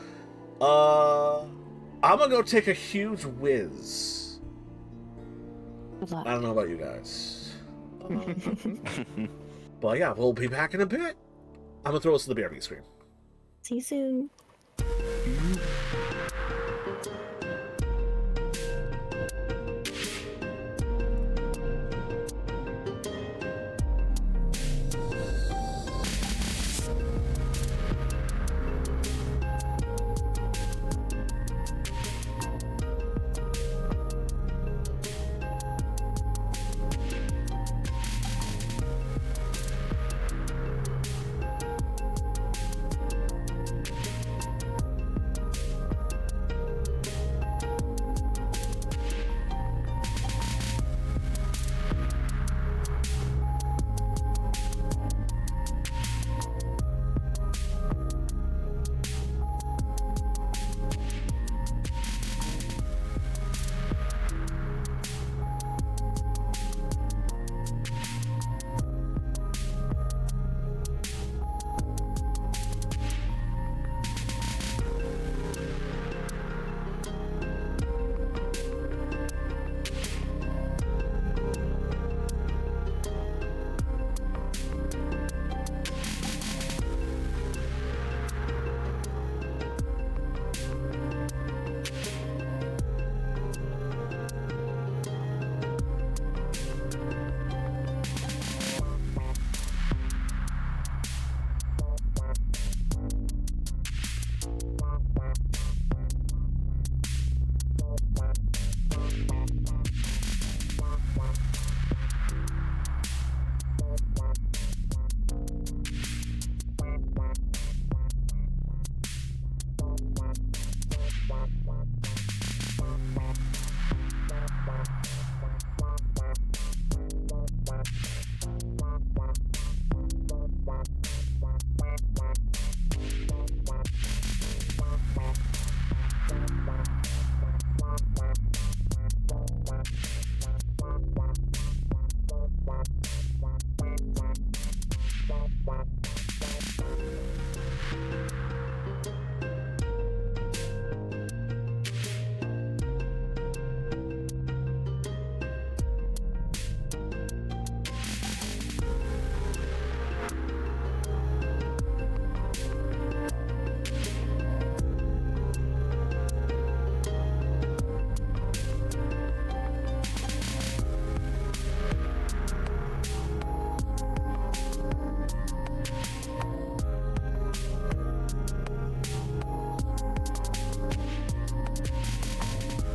I'm gonna go take a huge whiz. I don't know about you guys. But yeah, we'll be back in a bit. I'm gonna throw us to the BRB screen. See you soon.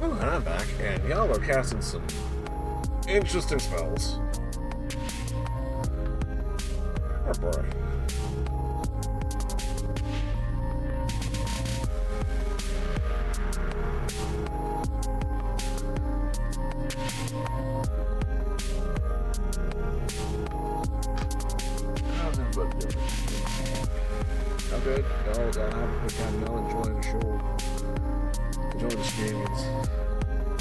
Oh, and I'm back, and y'all are casting some interesting spells. Oh boy. How's everybody doing? I'm good. Y'all have a good time. Y'all enjoying the show. Enjoying the streams.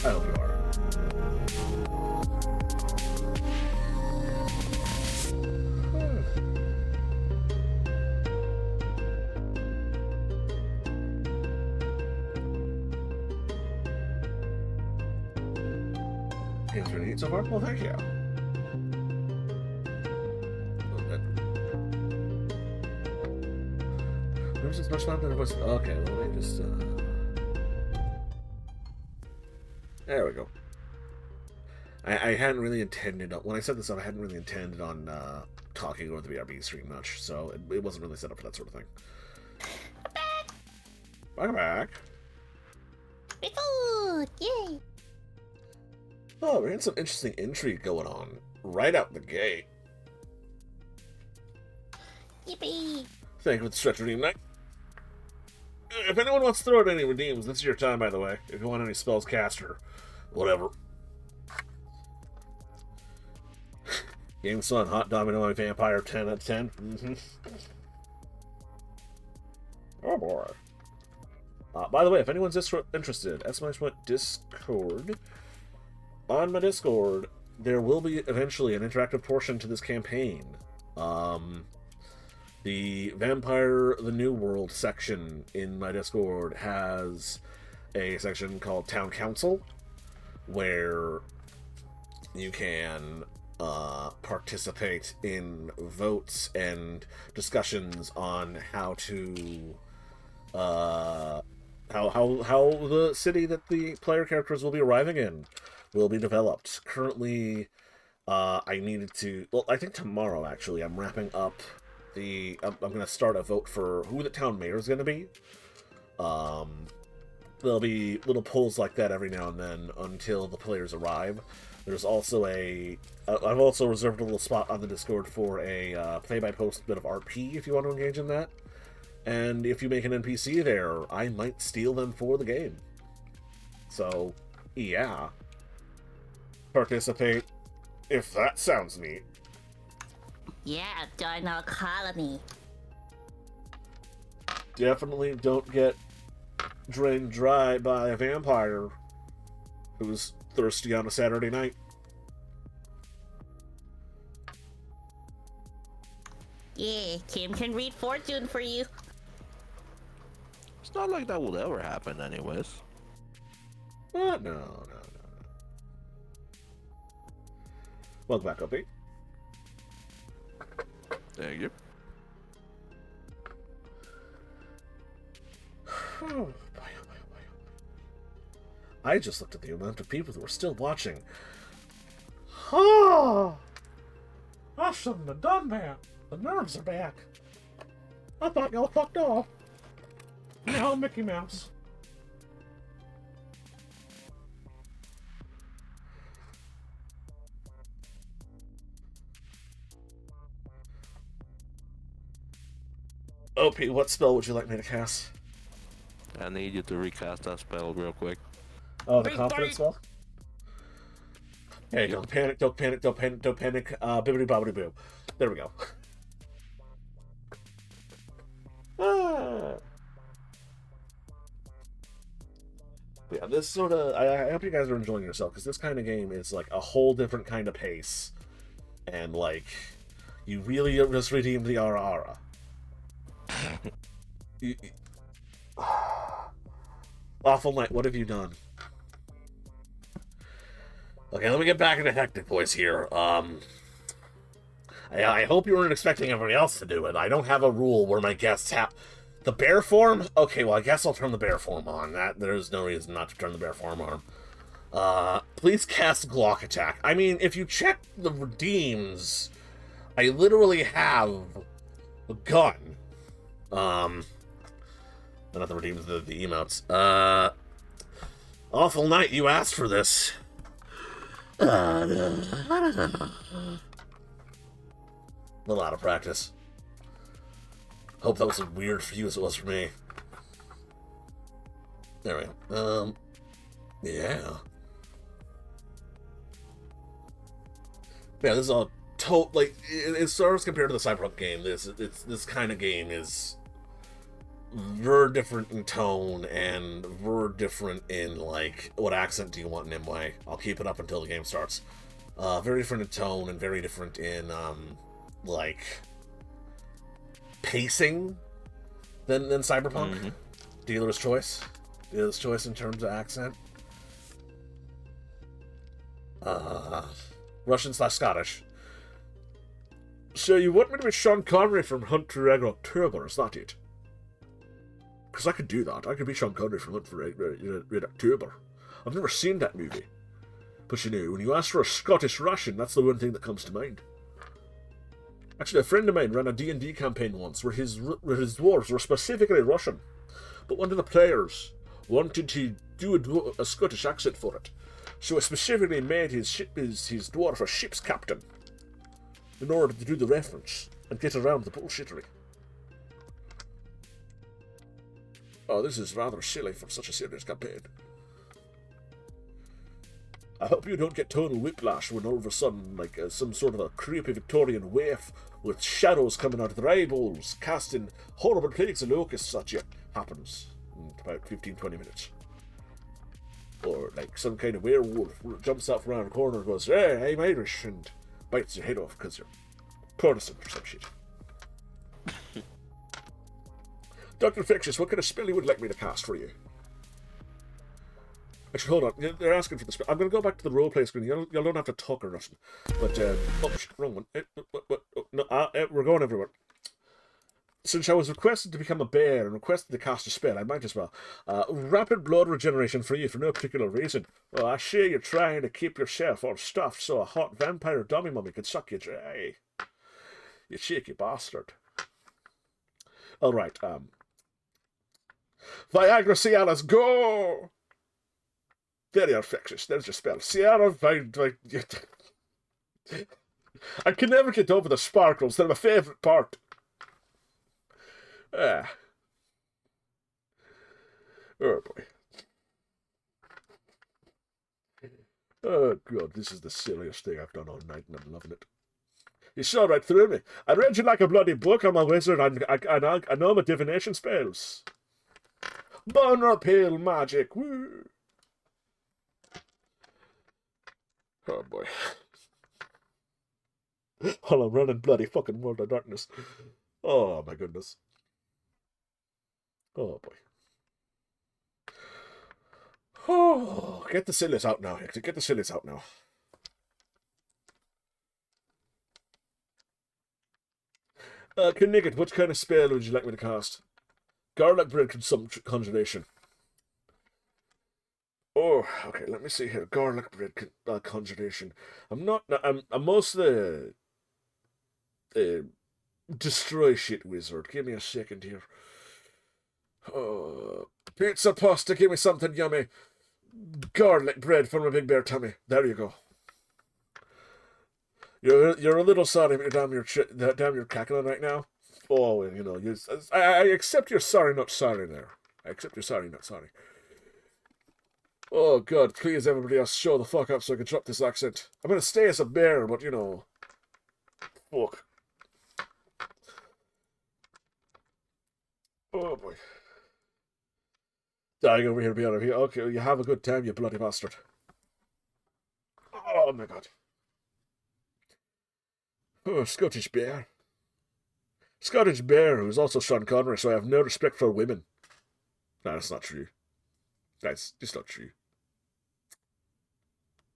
I hope you are. Things really neat so far? Well, thank you. There's as much fun as it was. Okay, let me just. There we go. I hadn't really intended on, when I set this up, I hadn't really intended on talking over the BRB stream much, so it wasn't really set up for that sort of thing. Welcome back. Free food! Yay! Oh, we had some interesting intrigue going on right out the gate. Yippee! Thank you for the stretch redeem night. If anyone wants to throw out any redeems, this is your time, by the way. If you want any spells cast or whatever. Game Sun, Hot Domino, Vampire, 10 out of 10. Mm-hmm. Oh boy. By the way, if anyone's interested, !Discord on my Discord. there will be eventually an interactive portion to this campaign. The Vampire the New World section in my Discord has a section called Town Council, where you can participate in votes and discussions on how to how the city that the player characters will be arriving in will be developed. Currently, I needed to. Well, I think tomorrow actually I'm wrapping up I'm going to start a vote for who the town mayor is going to be. There'll be little polls like that every now and then until the players arrive. There's also I've also reserved a little spot on the Discord for a play-by-post bit of RP if you want to engage in that. And if you make an NPC there, I might steal them for the game. So, yeah. Participate, if that sounds neat. Yeah, join our colony. Definitely don't get drained dry by a vampire who's thirsty on a Saturday night. Yeah, Kim can read fortune for you. It's not like that would ever happen, anyways. What? No. Welcome back, Opie. Thank you. I just looked at the amount of people that were still watching. Oh, I shouldn't have done that. The nerves are back. I thought y'all fucked off. Now Mickey Mouse. OP, what spell would you like me to cast? I need you to recast that spell real quick. Oh, the confidence spell? Hey, don't panic, don't panic. Bibbidi bobbidi boo. There we go. Yeah, this sort of... I hope you guys are enjoying yourself, because this kind of game is like a whole different kind of pace. And like, you really just redeemed the Ara. Awful Night, what have you done? Okay, let me get back into hectic voice here. I hope you weren't expecting everybody else to do it. I don't have a rule where my guests have... The bear form? Okay, well, I guess I'll turn the bear form on. There's no reason not to turn the bear form on. Please cast Glock Attack. I mean, if you check the redeems, I literally have a gun. Not the redeems, the emotes. Awful Night, you asked for this. A little out of practice. Hope that was as weird for you as it was for me. There we go. Yeah. Yeah, this is all like, as far as compared to the Cyberpunk game, this kind of game is very different in tone and very different in, like, what accent do you want in Nimue? I'll keep it up until the game starts. Very different in tone and very different in, like, pacing than Cyberpunk. Mm-hmm. Dealer's choice in terms of accent. Russian/Scottish. So you want me to be Sean Connery from Hunt for Red October, is that it? Because I could do that. I could be Sean Connery from Hunt for Red October. I've never seen that movie. But you know, when you ask for a Scottish Russian, that's the one thing that comes to mind. Actually, a friend of mine ran a D&D campaign once where his dwarves were specifically Russian. But one of the players wanted to do a Scottish accent for it. So I specifically made his dwarf a ship's captain in order to do the reference and get around the bullshittery. Oh, this is rather silly for such a serious campaign. I hope you don't get tonal whiplash when all of a sudden, like, some sort of a creepy Victorian waif with shadows coming out of their eyeballs, casting horrible plagues and locusts at you, happens in about 15-20 minutes. Or like some kind of werewolf jumps out from around the corner and goes, "Hey, I'm Irish," and bites your head off because you're Protestant or some shit. Dr. Infectious, what kind of spell you would like me to cast for you? Actually, hold on. They're asking for the spell. I'm going to go back to the roleplay screen. You don't have to talk or nothing. But, oh, shit, wrong one. No, we're going everywhere. Since I was requested to become a bear and requested to cast a spell, I might as well. Rapid blood regeneration for you for no particular reason. Well, I see you're trying to keep yourself all stuffed so a hot vampire dummy mummy could suck you dry. You cheeky bastard. All right, Viagra Cialis, go! There you are, Infectious. There's your spell. Ciara, I can never get over the sparkles. They're my favourite part. Ah. Oh, boy. Oh, God, this is the silliest thing I've done all night, and I'm loving it. You saw right through me. I read you like a bloody book. I'm a wizard. I know my divination spells. Boner pill magic. Woo. Oh, boy. While I'm running bloody fucking World of Darkness. Oh, my goodness. Oh, boy. Oh, get the sillies out now, Hector. Get the sillies out now. Kindred, what kind of spell would you like me to cast? Garlic bread conjuration. Oh, okay, let me see here. Garlic bread conjuration. I'm most of the destroy shit wizard. Give me a second here. Oh, pizza pasta, give me something yummy. Garlic bread for my big bear tummy. There you go. You're a little sorry, but you're cackling right now. Oh, you know, I accept you're sorry, not sorry there. I accept you're sorry, not sorry. Oh, God, please, everybody else, show the fuck up so I can drop this accent. I'm gonna stay as a bear, but, you know... Fuck. Oh, boy. Dying over here to be out of here. Okay, you have a good time, you bloody bastard. Oh, my God. Oh, Scottish bear. Scottish bear, who's also Sean Connery, so I have no respect for women. No, that's not true. That's just not true.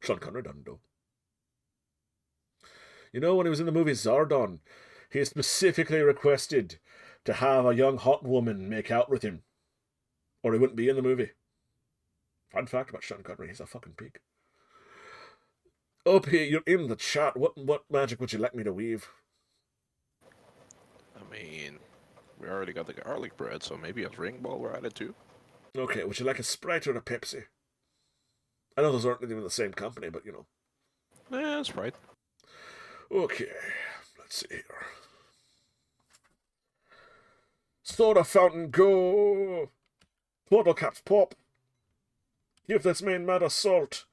Sean Connery doesn't know. You know, when he was in the movie Zardon, he specifically requested to have a young hot woman make out with him, or he wouldn't be in the movie. Fun fact about Sean Connery, he's a fucking pig. Opie, you're in the chat. What magic would you like me to weave? I mean, we already got the garlic bread, so maybe a ring ball we're at it too. Okay, would you like a Sprite or a Pepsi? I know those aren't even the same company, but you know. Yeah, that's right. Okay, let's see here. Soda fountain, go! Bottle caps, pop! Give this main matter salt.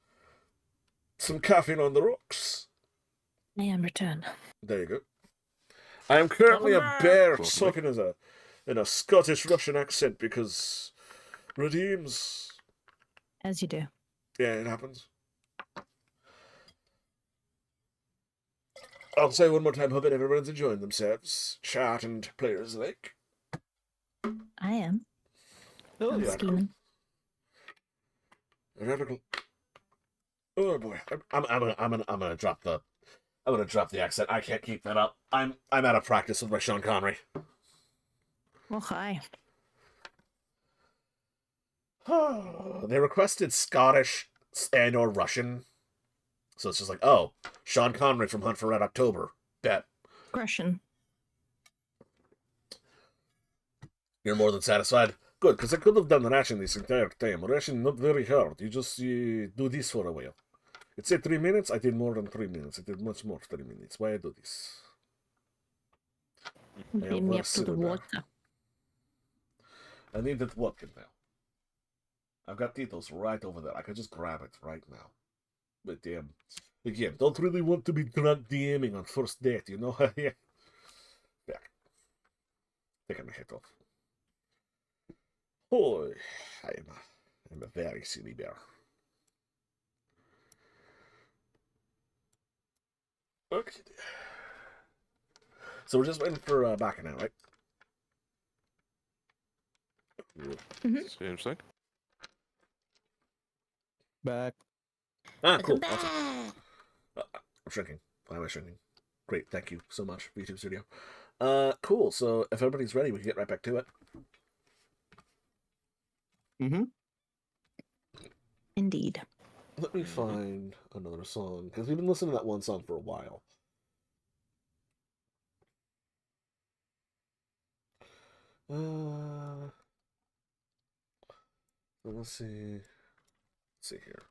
Some caffeine on the rocks. I am return. There you go. I am currently a bear Welcome talking in a Scottish Russian accent because redeems. As you do. Yeah, it happens. I'll say one more time, hoping everyone's enjoying themselves. Chat and players alike. I am. Oh, I'm yeah. scheming. Radical. Oh boy, I'm gonna drop the accent. I can't keep that up. I'm out of practice with my Sean Connery. Well, hi. They requested Scottish and or Russian, so it's just like, oh, Sean Connery from Hunt for Red October. Bet. Aggression. You're more than satisfied. Good, because I could have done Russian this entire time. Russian not very hard. You just do this for a while. It said 3 minutes. I did more than 3 minutes. I did much more 3 minutes. Why I do this? Bring me up to the water. I need that vodka now. I've got Tito's right over there. I could just grab it right now. But again, don't really want to be drunk DMing on first date, you know? Yeah. Back. Taking my hat off. Oh, I'm a very silly bear. Okay. So we're just waiting for Baka now, right? Seems like. Back. Ah, Welcome cool. back. Awesome. I'm shrinking. Why am I shrinking? Great. Thank you so much, YouTube Studio. Cool. So if everybody's ready, we can get right back to it. Mm-hmm. Indeed. Let me find another song, because we've been listening to that one song for a while. Let's see. Let's see here.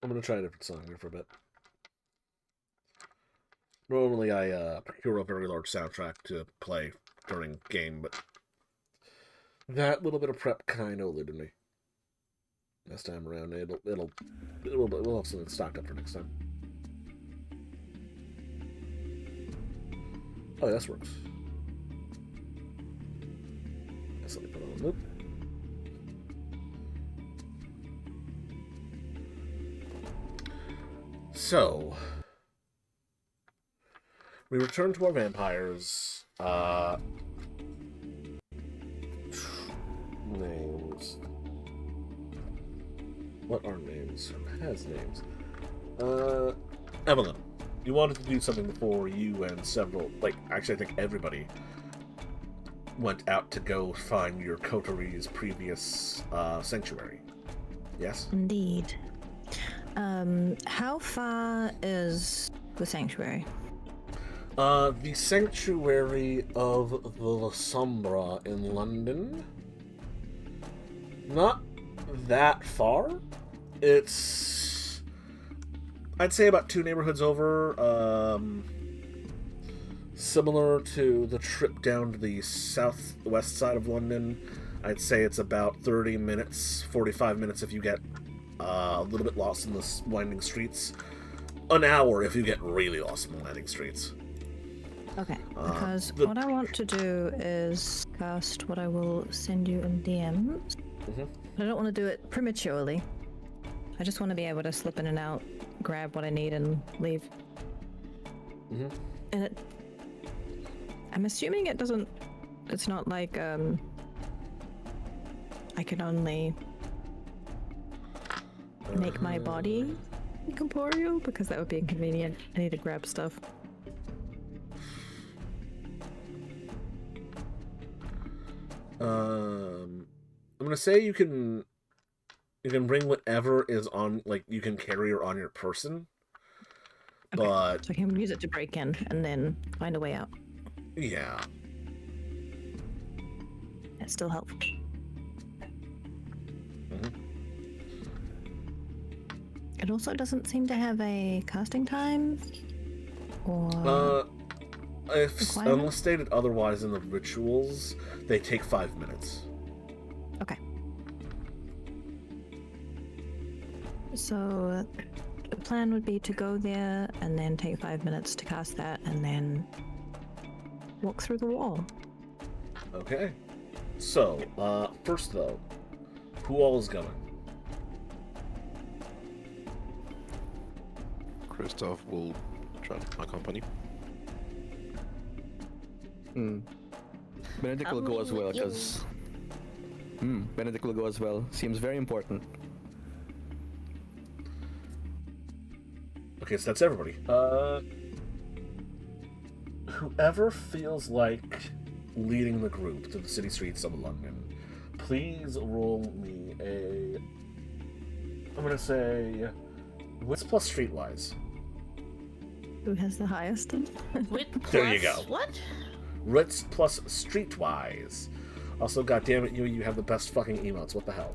I'm gonna try a different song here for a bit. Normally, I procure a very large soundtrack to play during game, but that little bit of prep kind of eluded me. This time around, we'll have something stocked up for next time. Oh, this works. Yes, let me put on a loop. So, we return to our vampires. Names. What are names? Who has names? Evelyn, you wanted to do something before you and several, actually I think everybody went out to go find your coteries' previous sanctuary. Yes? Indeed. How far is the sanctuary? The sanctuary of the La Sombra in London. Not that far. It's, I'd say, about 2 neighborhoods over. Similar to the trip down to the southwest side of London. I'd say it's about 30 minutes, 45 minutes if you get a little bit lost in the winding streets. An hour if you get really lost in the winding streets. Okay, because what I want to do is cast what I will send you in DMs. Mm-hmm. I don't want to do it prematurely. I just want to be able to slip in and out, grab what I need, and leave. Mm-hmm. And I'm assuming it doesn't. It's not like I can only make my body incorporeal, because that would be inconvenient. I need to grab stuff. I'm gonna say you can bring whatever is on, you can carry or on your person. Okay, But so I can use it to break in and then find a way out. yeah. That still helps. Mm-hmm. It also doesn't seem to have a casting time or Unless stated otherwise in the rituals, they take 5 minutes. Okay. So the plan would be to go there and then take 5 minutes to cast that and then walk through the wall. Okay. So, first though, who all is going? Christoph will join my company. Benedict will go as well, because... Benedict will go as well. Seems very important. Okay, so that's everybody. Whoever feels like leading the group to the city streets of London, please roll me I'm gonna say... Wits plus streetwise. Who has the highest? With There you plus go. What? Wits plus streetwise. Also, goddammit, you have the best fucking emotes. What the hell?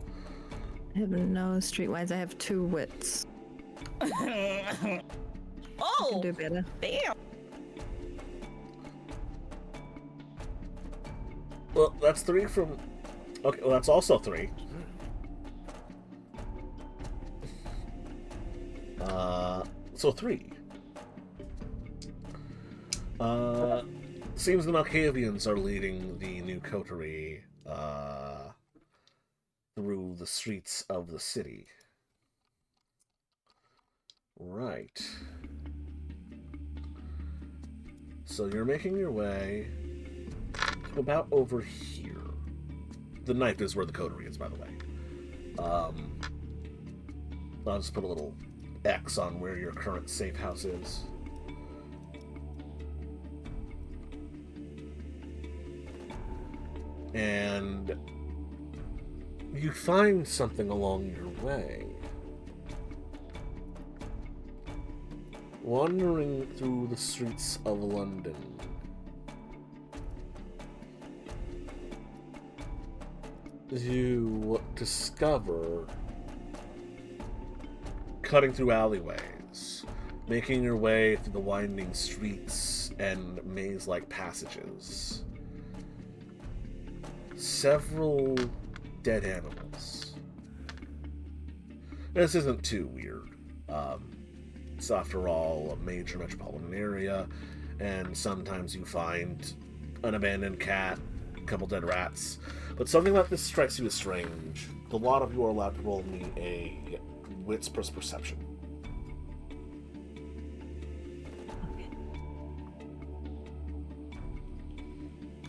I have no streetwise. I have 2 wits. I Oh, can do better. damn. Well, that's 3 from Okay, well, that's also 3. So 3. Seems the Malkavians are leading the new coterie through the streets of the city. Right. So you're making your way to about over here. The knife is where the coterie is, by the way. I'll just put a little X on where your current safe house is. And you find something along your way. Wandering through the streets of London, you discover, cutting through alleyways, making your way through the winding streets and maze-like passages, several dead animals. This isn't too weird. It's, after all, a major metropolitan area, and sometimes you find an abandoned cat, a couple dead rats. But something like this strikes you as strange. The lot of you are allowed to roll me a wits plus perception.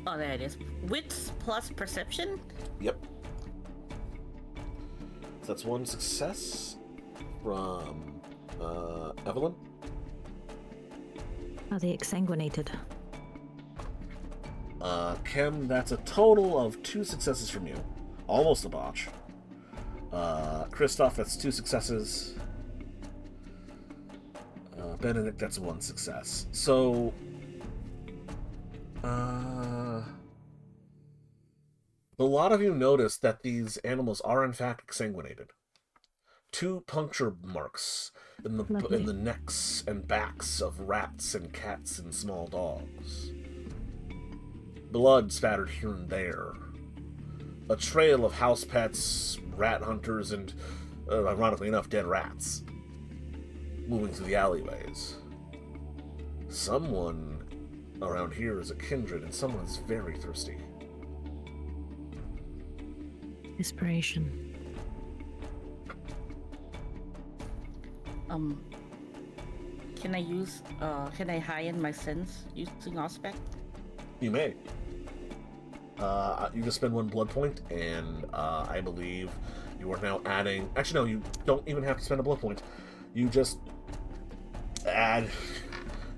Oh, there it is. Wits plus perception? Yep. So that's 1 success from Evelyn. Are they exsanguinated? Kim, that's a total of 2 successes from you. Almost a botch. Christoph, that's 2 successes. Benedict, that's 1 success. So, a lot of you notice that these animals are in fact exsanguinated. 2 puncture marks in the necks and backs of rats and cats and small dogs. Blood spattered here and there. A trail of house pets, rat hunters, and, ironically enough, dead rats moving through the alleyways. Someone around here is a kindred, and someone's very thirsty. Inspiration. Can I heighten my sense using aspect? You may. You just spend 1 blood point, and I believe you are now adding... Actually, no, you don't even have to spend a blood point. You just add...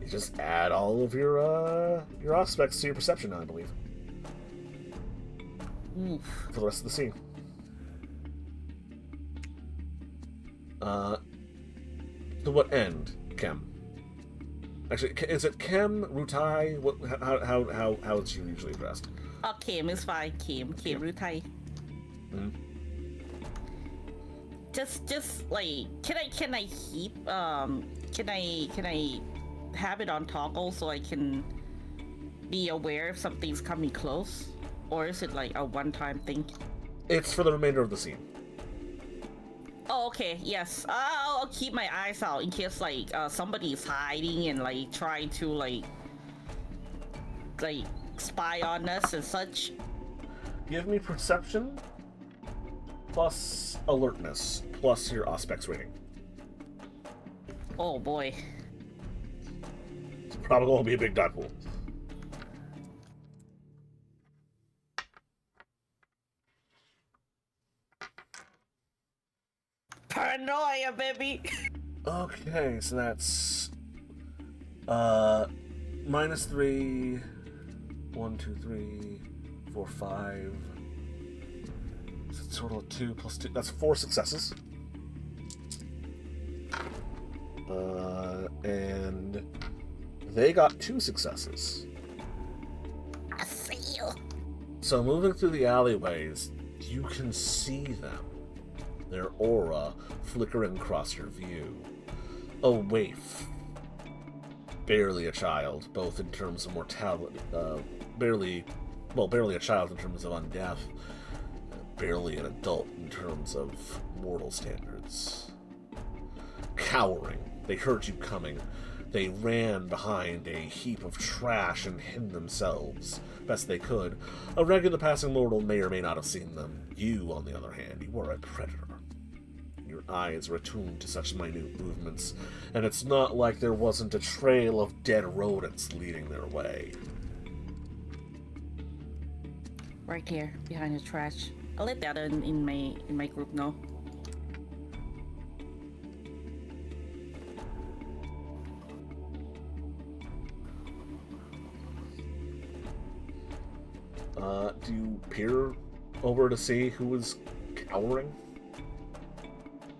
You just add all of your aspects to your perception now, I believe. Oof. For the rest of the scene. To what end, Kem? Actually, is it Kem, Rutai? What? How is she usually addressed? Kim is fine. Kim, Rutai. Mm-hmm. Just like, can I keep can I have it on toggle so I can be aware if something's coming close, or is it like a one-time thing? It's for the remainder of the scene. Oh, okay. Yes. I'll keep my eyes out in case like somebody's hiding and like trying to like spy on us and such. Give me perception plus alertness plus your aspects rating. Oh boy. It's probably going to be a big die pool. Paranoia, baby. Okay, so that's -3, 1, 2, 3, 4, 5. So it's a total of 2 plus 2. That's 4 successes. And they got 2 successes. I see you. So moving through the alleyways, you can see them. Their aura flickering across your view. A waif. Barely a child, both in terms of mortality, barely a child in terms of undeath, barely an adult in terms of mortal standards. Cowering, they heard you coming. They ran behind a heap of trash and hid themselves, best they could. A regular passing mortal may or may not have seen them. You, on the other hand, you were a predator. Your eyes were attuned to such minute movements, and it's not like there wasn't a trail of dead rodents leading their way. Right here, behind the trash. I'll let the other in my group know. Do you peer over to see who is cowering?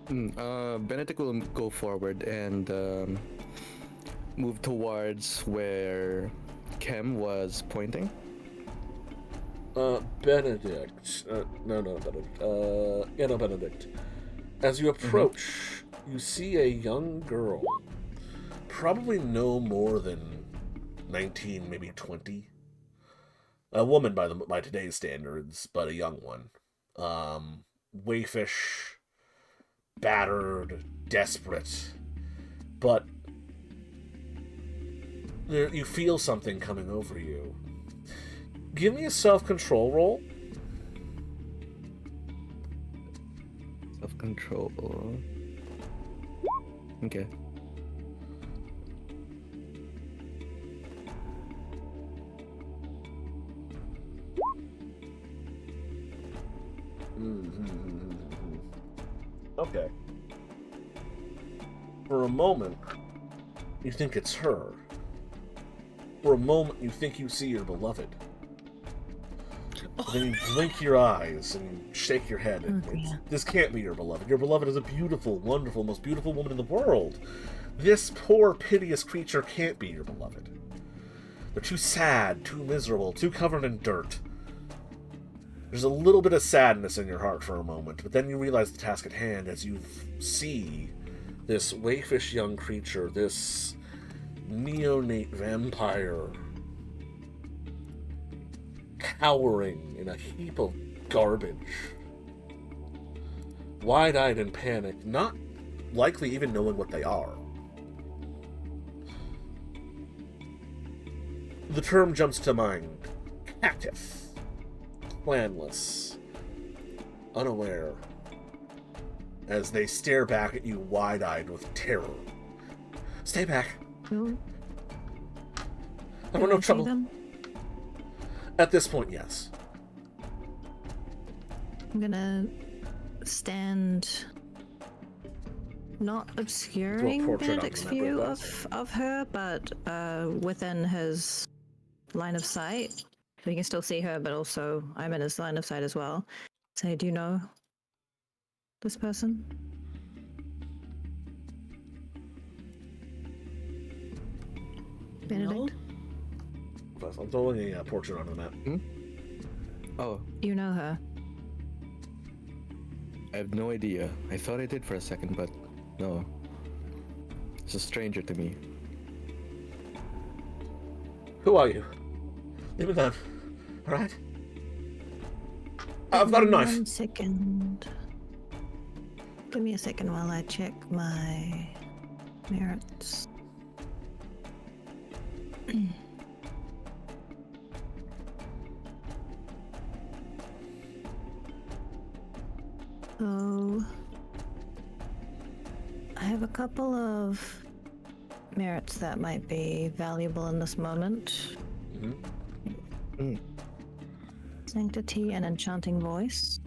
Benedict will go forward and move towards where Kem was pointing. Benedict. No, Benedict. Benedict. As you approach, you see a young girl, probably no more than 19, maybe 20. A woman by today's standards, but a young one. Waifish, battered, desperate, but you feel something coming over you. Give me a self-control roll. Self-control. Okay. Okay. For a moment, you think it's her. For a moment, you think you see your beloved. Then you blink your eyes and you shake your head. And this can't be your beloved. Your beloved is a beautiful, wonderful, most beautiful woman in the world. This poor, piteous creature can't be your beloved. They're too sad, too miserable, too covered in dirt. There's a little bit of sadness in your heart for a moment, but then you realize the task at hand as you see this waifish young creature, this neonate vampire, cowering in a heap of garbage, wide-eyed in panic, not likely even knowing what they are. The term jumps to mind. Captive. Planless. Unaware. As they stare back at you wide-eyed with terror. Stay back. Who? I want no trouble. Them? At this point, yes. I'm gonna stand, not obscuring portrait of Benedict's the view member of her, but within his line of sight. So you can still see her, but also I'm in his line of sight as well. Say, do you know this person? Benedict? I'm throwing a portrait on the map. Oh, You know her. I have no idea. I thought I did for a second, but no. It's a stranger to me. Who are you? Leave me alone. Alright? I've got a knife. 1 second. Give me a second while I check my merits. So, I have a couple of merits that might be valuable in this moment. Sanctity and enchanting voice.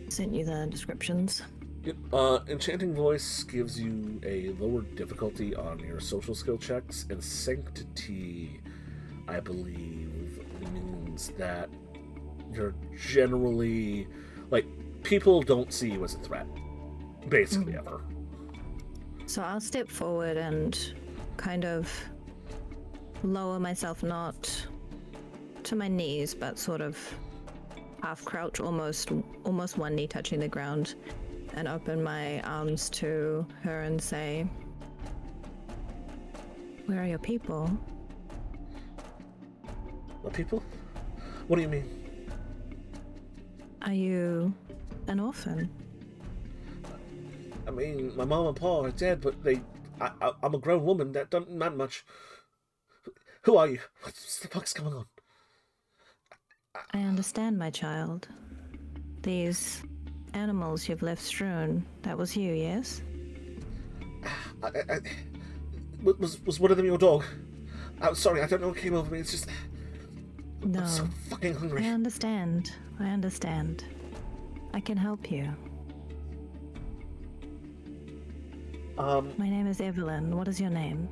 Sent you the descriptions. Enchanting Voice gives you a lower difficulty on your social skill checks, and Sanctity, I believe, means that you're generally, like, people don't see you as a threat, basically, ever. So I'll step forward and kind of lower myself, not to my knees, but sort of half crouch, almost one knee touching the ground, and open my arms to her and say, "Where are your people?" The people? What do you mean? Are you an orphan? I mean, my mom and pa are dead, but I'm a grown woman. That doesn't matter much. Who are you? What the fuck's going on? I understand, my child. These animals you've left strewn, that was you, yes? Was one of them your dog? I'm sorry, I don't know what came over me. It's just... No. I'm so fucking hungry. I understand. I can help you. My name is Evelyn. What is your name?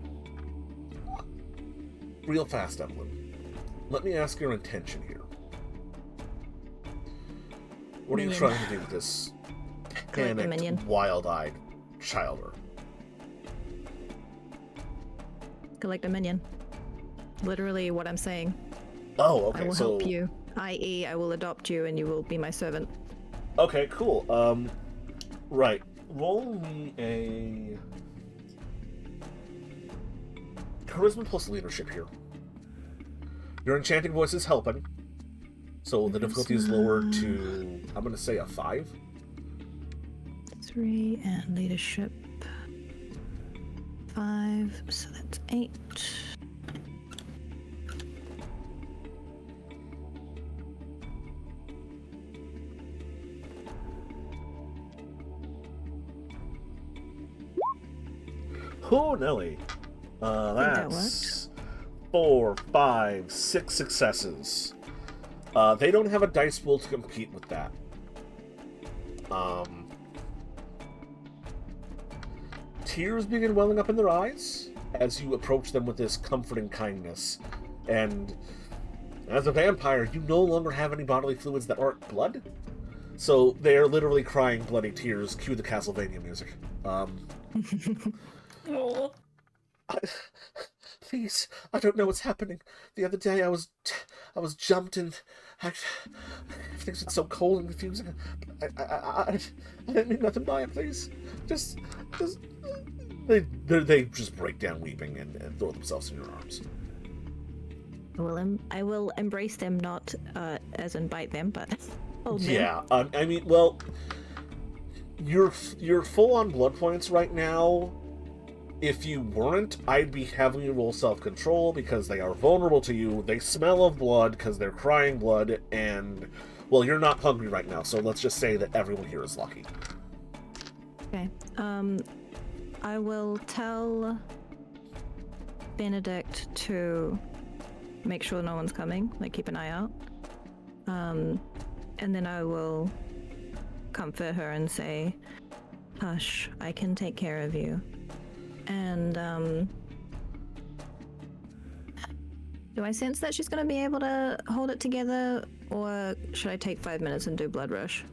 Real fast, Evelyn. Let me ask your intention here. What are you Minion. trying to do with this Collect the minion. panicked, wild-eyed childer? Collect a minion. Literally what I'm saying. Oh, okay, I will so... help you, i.e. I will adopt you and you will be my servant. Okay, cool. Right. Roll me a... Charisma plus leadership here. Your enchanting voice is helping. So the difficulty is lowered to, I'm going to say a 5. 3 and leadership 5, so that's 8. Oh, Nelly. that That's 4, 5, 6 successes. They don't have a dice pool to compete with that. Tears begin welling up in their eyes as you approach them with this comforting kindness. And as a vampire, you no longer have any bodily fluids that aren't blood. So they are literally crying bloody tears. Cue the Castlevania music. Oh. Please, I don't know what's happening. The other day I was jumped and things were so cold and confusing. I didn't mean nothing by it. Please, just they just break down weeping and throw themselves in your arms. I will embrace them, not as in bite them, but hold them. Yeah, I mean, well, you're full on blood points right now. If you weren't, I'd be having you roll self-control because they are vulnerable to you. They smell of blood because they're crying blood, and, well, you're not hungry right now, so let's just say that everyone here is lucky. Okay. I will tell Benedict to make sure no one's coming, like keep an eye out. And then I will comfort her and say, hush, I can take care of you. And do I sense that she's going to be able to hold it together, or should I take 5 minutes and do blood rush?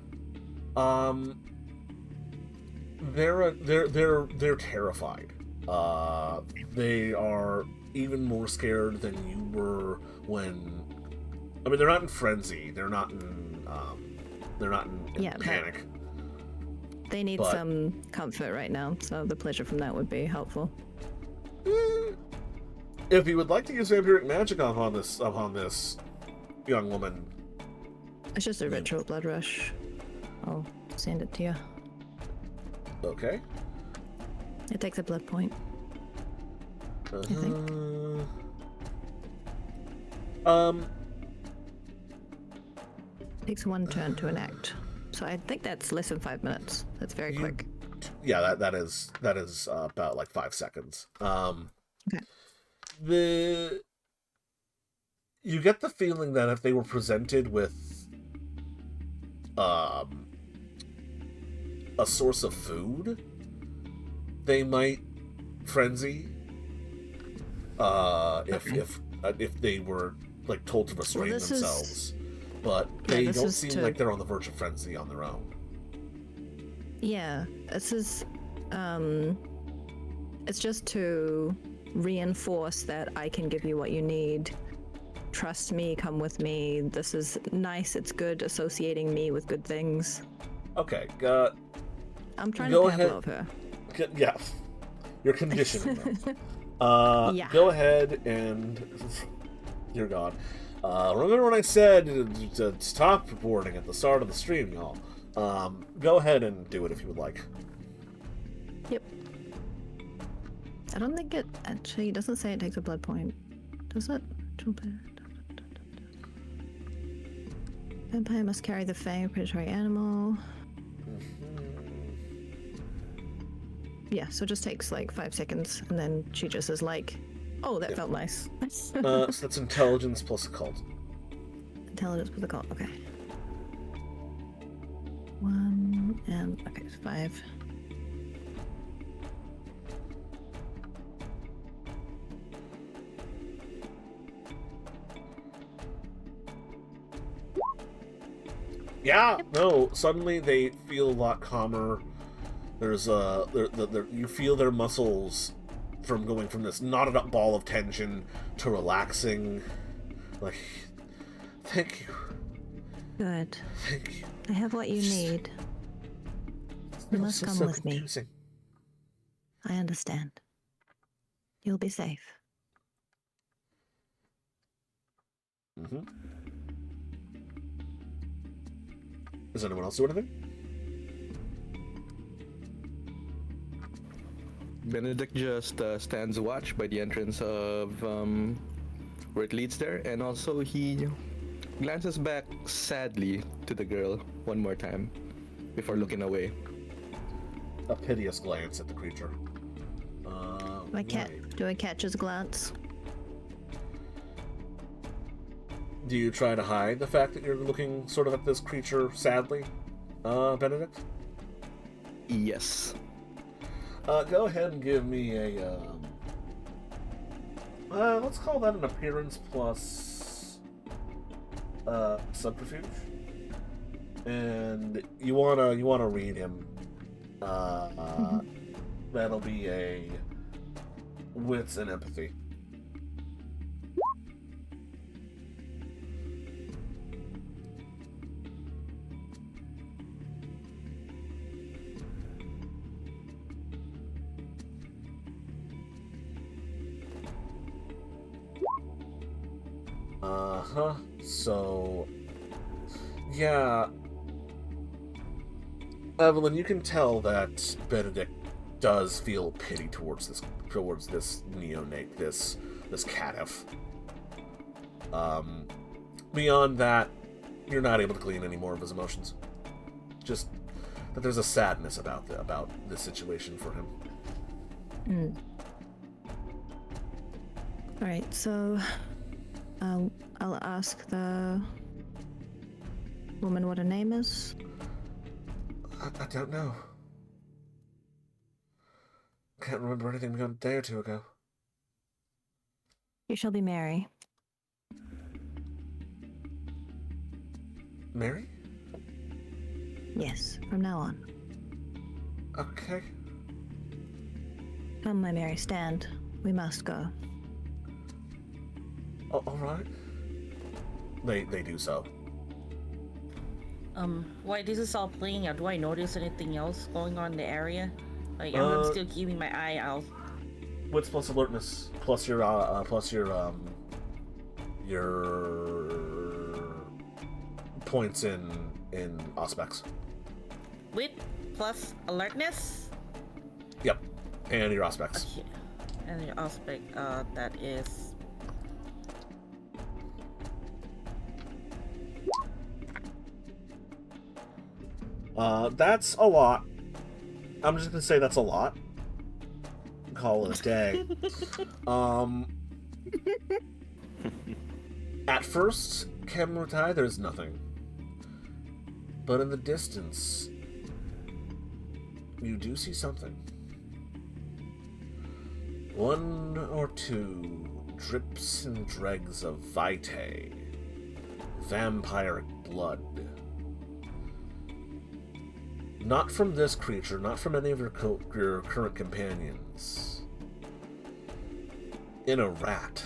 They're terrified. They are even more scared than you were when. I mean, they're not in frenzy. They're not in panic. They need some comfort right now, so the pleasure from that would be helpful. If you would like to use vampiric magic upon this young woman, It's just a ritual blood rush. I'll send it to you. okay. It takes a blood point. I think. Takes 1 turn to enact. So I think that's less than 5 minutes. That's very quick. Yeah, that is about like 5 seconds. Okay. You get the feeling that if they were presented with a source of food, they might frenzy. If they were like told to restrain themselves, but they don't seem like they're on the verge of frenzy on their own. Yeah, this is it's just to reinforce that I can give you what you need. Trust me, come with me. This is nice, it's good, associating me with good things. Okay, I'm trying to Pavlov her. Yeah, you're conditioning them. Yeah. Go ahead and... Dear God. Remember when I said to stop reporting at the start of the stream, y'all? Go ahead and do it if you would like. Yep. I don't think it actually doesn't say it takes a blood point. Does it? Vampire must carry the fang of predatory animal. Yeah, so it just takes like 5 seconds, and then she just is like, "Oh, that felt nice." So that's intelligence plus occult. Intelligence with a call. Okay. 1 and okay, it's 5. Yeah, no. Suddenly they feel a lot calmer. There's you feel their muscles from going from this knotted up ball of tension to relaxing. Like, thank you. Good. Thank you. I have what you need. You must come with me. I understand. You'll be safe. Mm-hmm. Does anyone else do anything? Benedict just stands watch by the entrance of where it leads there, and also he glances back sadly to the girl one more time before looking away. A piteous glance at the creature. Do I catch his glance? Do you try to hide the fact that you're looking sort of at this creature sadly, Benedict? Yes. Go ahead and give me a, let's call that an appearance plus, subterfuge. And you wanna read him. That'll be a wits and empathy. So, yeah. Evelyn, you can tell that Benedict does feel pity towards this neonate, this catif. Beyond that, you're not able to glean any more of his emotions. Just that there's a sadness about this situation for him. All right, so I'll ask the woman what her name is. I don't know. Can't remember anything beyond a day or two ago. You shall be Mary. Mary? Yes, from now on. Okay. Come, my Mary, stand. We must go. Oh, all right. They do so. While this is all playing out, do I notice anything else going on in the area? Like, I'm still keeping my eye out. Wits plus alertness plus your points in aspects. Wit plus alertness? Yep. And your aspects. Okay. And the aspect, that is... That's a lot. I'm just gonna say that's a lot. Call it a day. At first, Kemrutai, there's nothing. But in the distance, you do see something. One or two drips and dregs of vitae, vampiric blood. Not from this creature, not from any of your current companions. In a rat.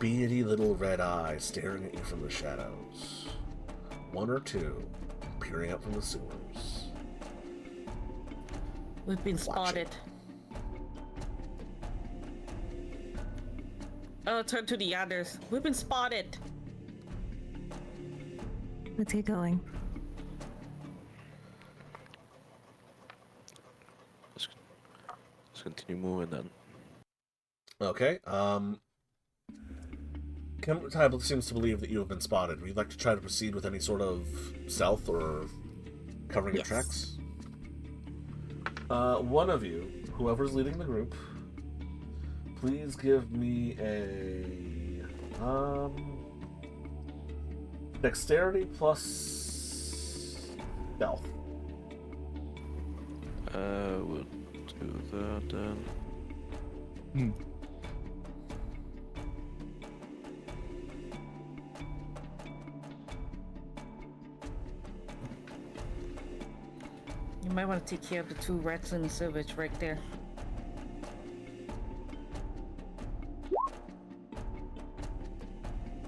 Beady little red eyes staring at you from the shadows. One or two peering out from the sewers. We've been spotted. turn to the others. We've been spotted. Let's get going. Let's continue moving then. Okay. Type seems to believe that you have been spotted. Would you like to try to proceed with any sort of stealth or covering your Yes. tracks? One of you, whoever's leading the group, please give me a dexterity plus stealth. We'll do that then. You might want to take care of the 2 rats in the sewage right there.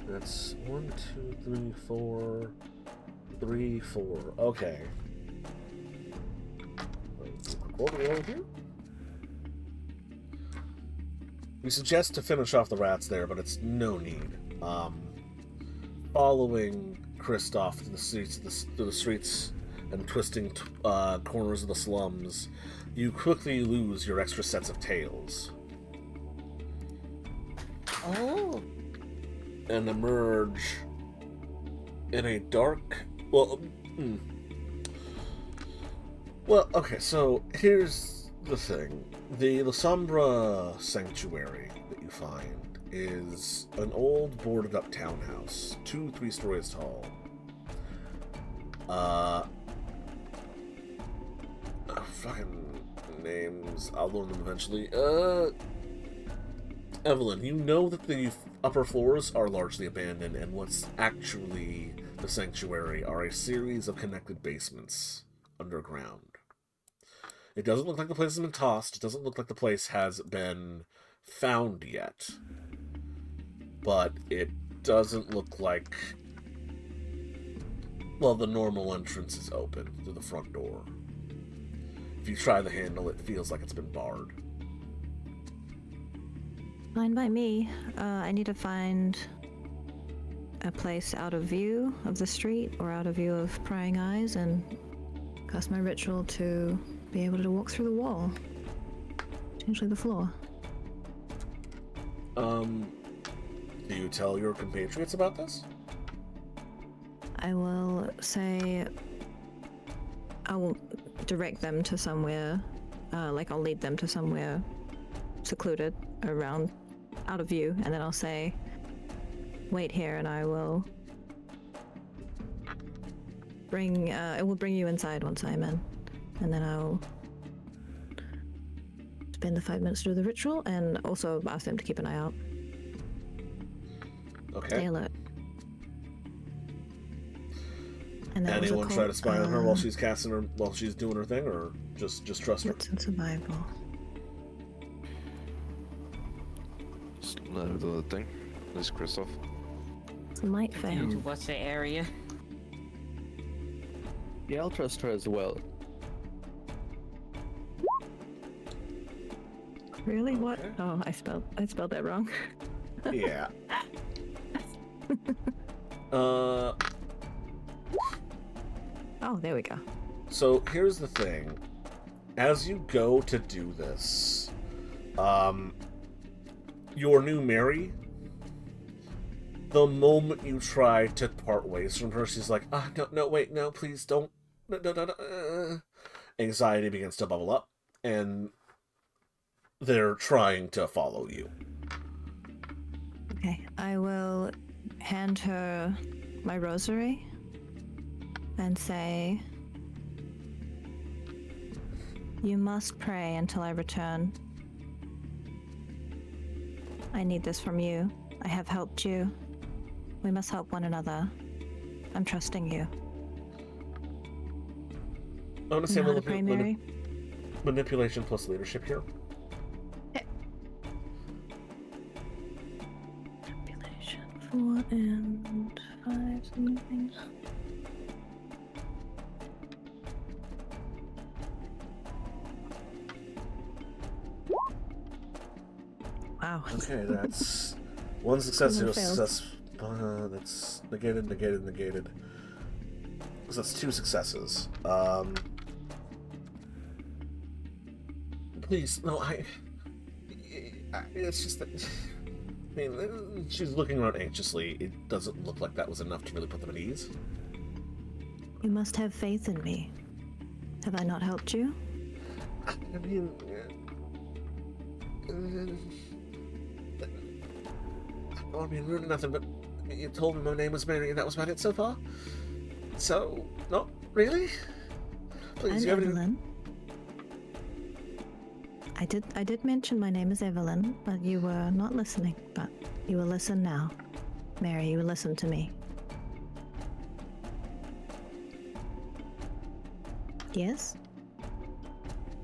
That's 1, 2, 3, 4, 3, 4. Okay. We suggest to finish off the rats there, but it's no need. Following Kristoff through the streets and twisting corners of the slums, you quickly lose your extra sets of tails Oh. and emerge in a dark. Well, okay. So here's the thing: the La Sombra Sanctuary that you find is an old boarded-up townhouse, 2-3 stories tall. Fucking names. I'll learn them eventually. Evelyn, you know that the upper floors are largely abandoned, and what's actually the sanctuary are a series of connected basements underground. It doesn't look like the place has been tossed. It doesn't look like the place has been found yet. But it doesn't look like... Well, the normal entrance is open through the front door. If you try the handle, it feels like it's been barred. Fine by me. I need to find a place out of view of the street or out of view of prying eyes and cast my ritual to be able to walk through the wall. Potentially the floor. Do you tell your compatriots about this? I will say... I will direct them to somewhere, I'll lead them to somewhere secluded around, out of view, and then I'll say, wait here and I will it will bring you inside once I'm in, and then I'll spend the 5 minutes to do the ritual, and also ask them to keep an eye out. Okay. Stay alert. And that was a Anyone try to cult, spy on her while she's while she's doing her thing, or just trust her? What's in survival? Just let her do the thing. This is Kristoff. It might You fail. need to watch the area. Yeah, I'll trust her as well. Really? What? Okay. Oh, I spelled that wrong. Yeah. Oh, there we go. So here's the thing. As you go to do this, your new Mary, the moment you try to part ways from her, she's like, no, wait, no, please don't. No. Anxiety begins to bubble up, and they're trying to follow you. Okay, I will hand her my rosary and say, you must pray until I return. I need this from you. I have helped you. We must help one another. I'm trusting you. I want to say You know how to pray, Mary? manipulation plus leadership here. Manipulation 4 and 5 something. Wow. Okay, that's One success, zero Criminal fails. success. That's negated, negated, negated. So that's 2 successes. Please, no, it's just that. I mean, she's looking around anxiously. It doesn't look like that was enough to really put them at ease. You must have faith in me. Have I not helped you? I mean, nothing, but you told me my name was Mary, and that was about it so far? So, not really? Please, I'm you have any... Evelyn. I did mention my name is Evelyn, but you were not listening. But you will listen now. Mary, you will listen to me. Yes?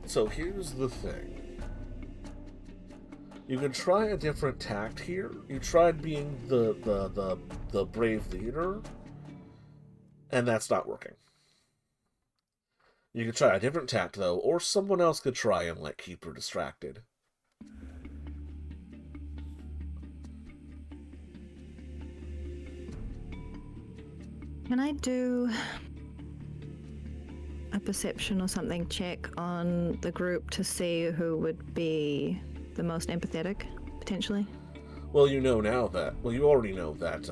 So here's the thing. You can try a different tact here. You tried being the brave leader, and that's not working. You could try a different tact, though, or someone else could try and, like, keep her distracted. Can I do a perception or something check on the group to see who would be the most empathetic, potentially? Well, you know now that... Well, you already know that,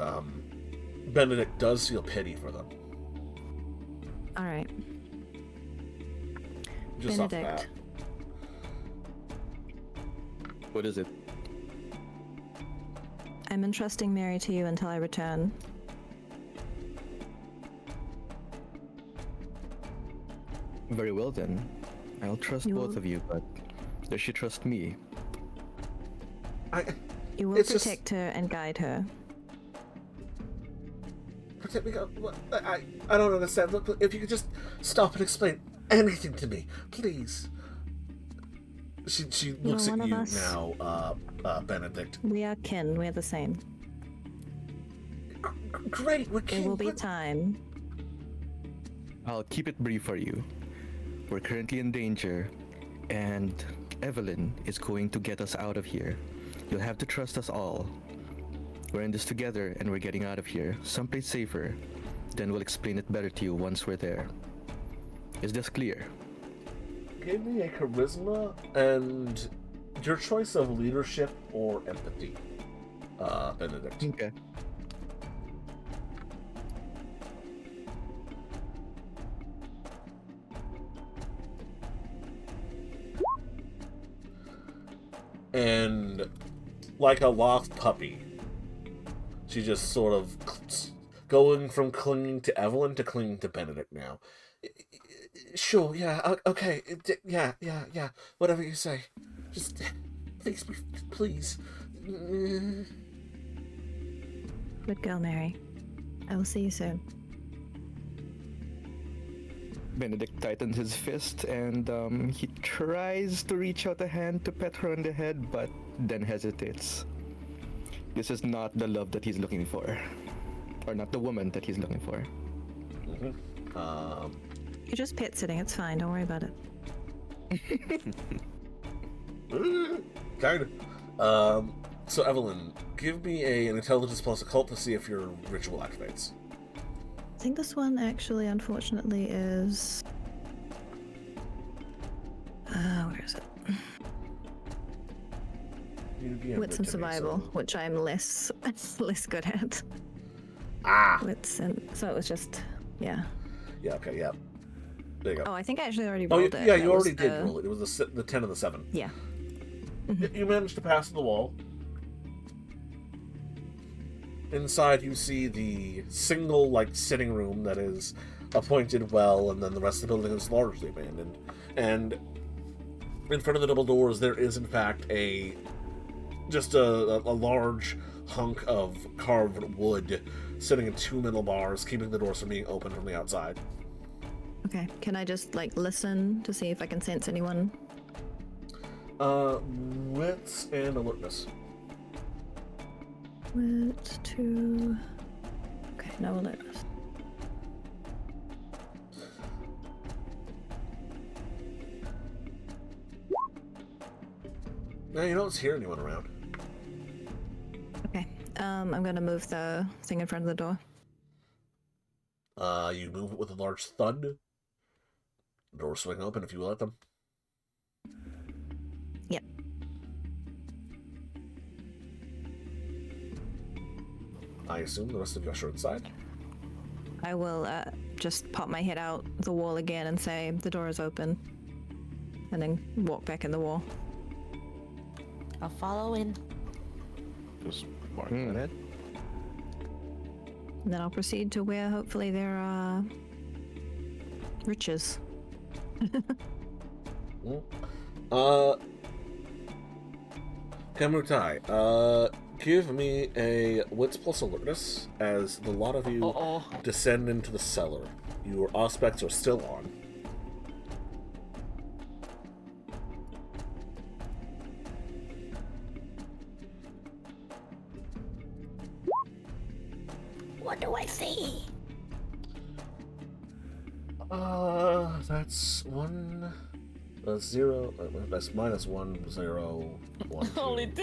Benedict does feel pity for them. Alright. Just off the Benedict. bat. What is it? I'm entrusting Mary to you until I return. Very well then. I'll trust You both will- of you, but does she trust me? You will It's just- protect her and guide her. Protect me. I don't understand. Look, if you could just stop and explain anything to me, please. She looks one at of you us. now, Benedict. We are kin, we're the same. Great, we're There will be kin. time. I'll keep it brief for you. We're currently in danger, and Evelyn is going to get us out of here. You'll have to trust us all. We're in this together, and we're getting out of here, someplace safer. Then we'll explain it better to you once we're there. Is this clear? Give me a charisma and your choice of leadership or empathy, Benedict. Okay. And like a lost puppy, she just sort of going from clinging to Evelyn to clinging to Benedict now. Sure, yeah, okay, yeah, whatever you say. Just, please. Good girl, Mary. I will see you soon. Benedict tightens his fist and he tries to reach out a hand to pet her on the head, but then hesitates. This is not the love that he's looking for. Or not the woman that he's looking for. You're just pet sitting, it's fine, don't worry about it. Kind of. So Evelyn, give me an intelligence plus occult to see if your ritual activates. I think this one actually, unfortunately, is... where is it? Wits and survival, which I'm less good at. Wits and... So it was just... Yeah. Yeah, okay, yeah. There you go. Oh, I think I actually already Oh, rolled it. yeah, That you was already did the- roll it. It was the 10 and the 7. Yeah. You managed to pass the wall. Inside, you see the single, sitting room that is appointed well, and then the rest of the building is largely abandoned. And in front of the double doors, there is, in fact, just a large hunk of carved wood sitting in 2 middle bars, keeping the doors from being open from the outside. Okay, can I just, listen to see if I can sense anyone? Wits and alertness. Wit, 2... Okay, no alertness. Now, you don't hear anyone around. Okay. I'm gonna move the thing in front of the door. You move it with a large thud. Doors swing open if you let them. Yep. I assume the rest of us are inside. I will just pop my head out the wall again and say the door is open, and then walk back in the wall. I'll follow in. Just mark that head. And then I'll proceed to where hopefully there are riches. Kamutai, give me a wits plus alertness as the lot of you descend into the cellar. Your aspects are still on. What do I see? That's 1, 0. That's minus 1, 0, 1. Only 2.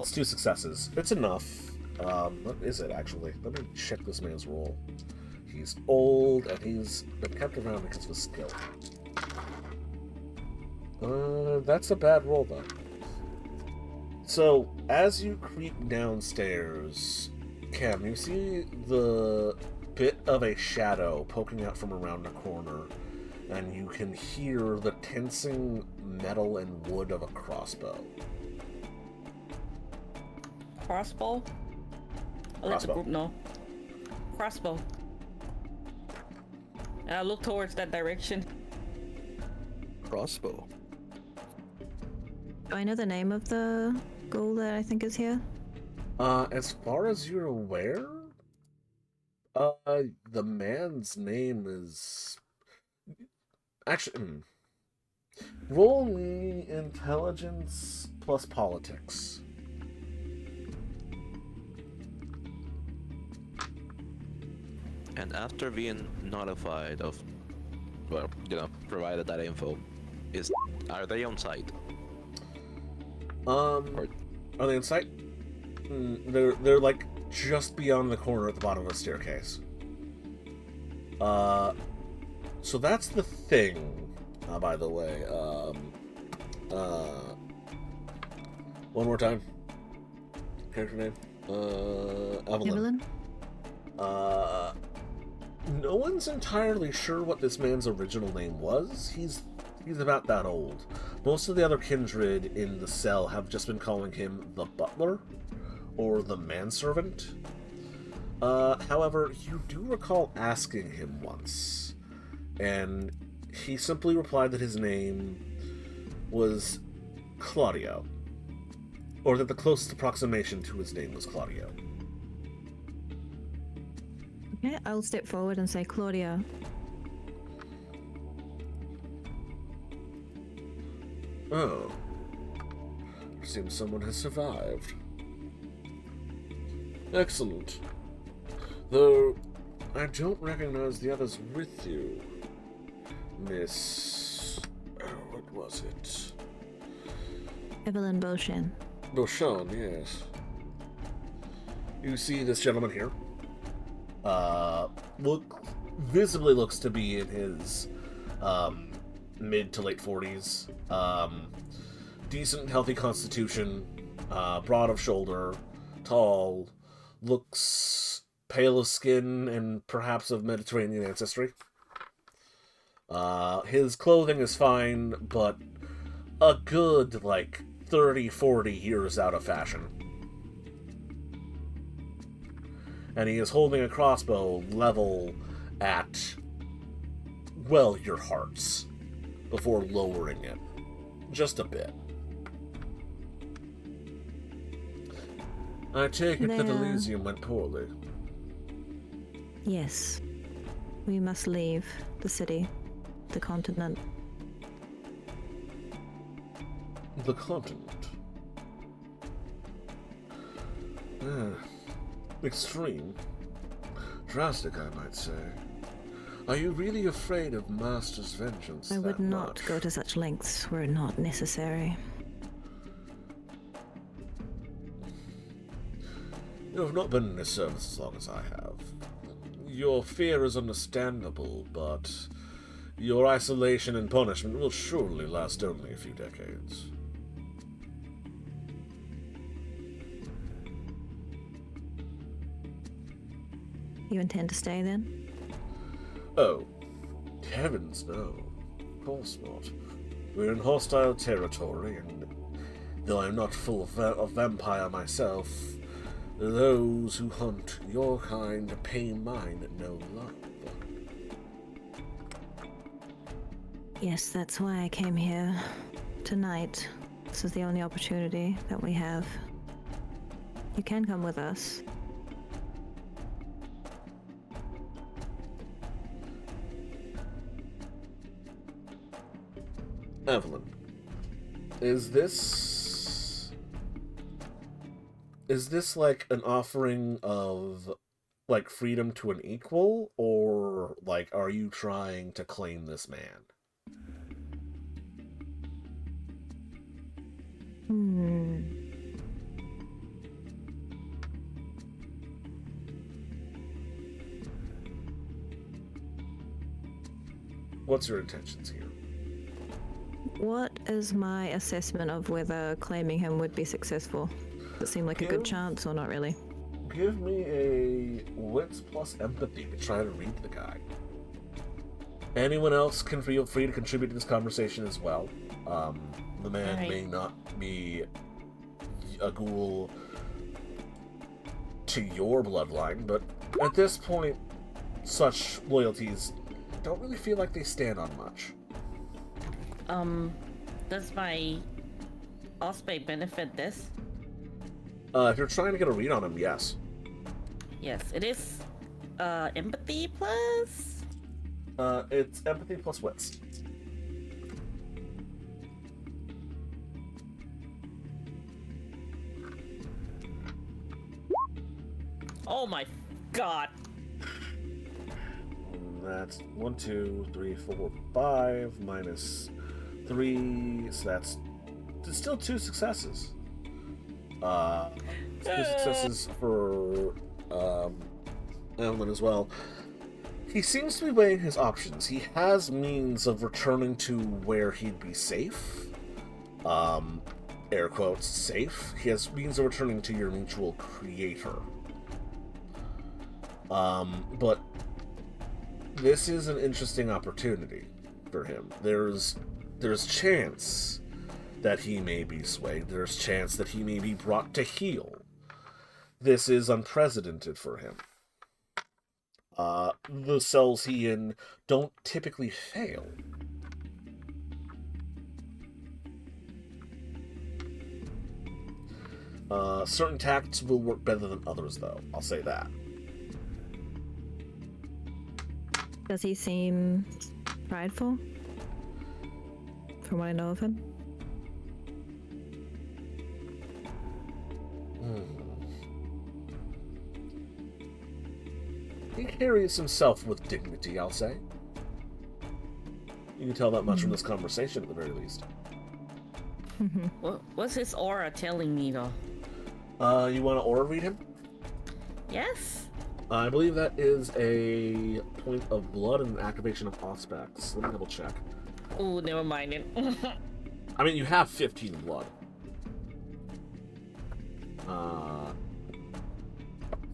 It's 2 successes. It's enough. What is it actually? Let me check this man's roll. He's old and he's been kept around because of his skill. That's a bad roll though. So as you creep downstairs, Cam, you see the bit of a shadow poking out from around a corner, and you can hear the tensing metal and wood of a crossbow. Crossbow? I'll let the Crossbow. group know. Crossbow. And I look towards that direction. Crossbow. Do I know the name of the ghoul that I think is here? As far as you're aware, the man's name is... Actually, roll me intelligence plus politics. And after being notified of, well, provided that info, are they on site? Are they in sight? They're like just beyond the corner at the bottom of a staircase. So that's the thing. By the way, one more time. Character name. Evelyn. No one's entirely sure what this man's original name was. He's about that old. Most of the other kindred in the cell have just been calling him the butler or the manservant. However, you do recall asking him once, and he simply replied that his name was Claudio, or that the closest approximation to his name was Claudio. Okay, I'll step forward and say, Claudia. Oh. Seems someone has survived. Excellent. Though, I don't recognize the others with you. Miss... Oh, what was it? Evelyn Beauchamp. Beauchamp, yes. You see this gentleman here? Visibly looks to be in his, mid to late 40s. Decent, healthy constitution, broad of shoulder, tall, looks pale of skin, and perhaps of Mediterranean ancestry. His clothing is fine, but a good, 30-40 years out of fashion. And he is holding a crossbow level at, well, your hearts, before lowering it just a bit. I take it that Elysium went poorly. Yes. We must leave the city, the continent. The continent. Extreme. Drastic, I might say. Are you really afraid of Master's vengeance? I would that not much? go to such lengths were it not necessary. You have not been in this service as long as I have. Your fear is understandable, but your isolation and punishment will surely last only a few decades. You intend to stay then? Oh, heavens no. Of course not. We're in hostile territory, and though I'm not full of vampire myself, those who hunt your kind pay mine no love. Yes, that's why I came here tonight. This is the only opportunity that we have. You can come with us. Evelyn, is this like an offering of like freedom to an equal, or like are you trying to claim this man? What's your intentions here? What is my assessment of whether claiming him would be successful? Does it seem like a good chance or not really? Give me a wits plus empathy to try to read the guy. Anyone else can feel free to contribute to this conversation as well. The man Alright. may not be a ghoul to your bloodline, but at this point, such loyalties don't really feel like they stand on much. Does my Osprey benefit this? If you're trying to get a read on him, yes. Yes, it is empathy plus. It's empathy plus wits. Oh my god. That's 1, 2, 3, 4, 5 minus 3, so that's still 2 successes. 2 successes for Evelyn as well. He seems to be weighing his options. He has means of returning to where he'd be safe. Air quotes, safe. He has means of returning to your mutual creator. But this is an interesting opportunity for him. There's chance that he may be swayed. There's chance that he may be brought to heel. This is unprecedented for him. The cells he in don't typically fail. Certain tactics will work better than others, though. I'll say that. Does he seem prideful? From what I know of him? He carries himself with dignity, I'll say. You can tell that much from this conversation, at the very least. What's his aura telling me though? You want to aura read him? Yes. I believe that is a point of blood and an activation of Auspex. Let me double check. Oh, never mind it. I mean, you have 15 blood.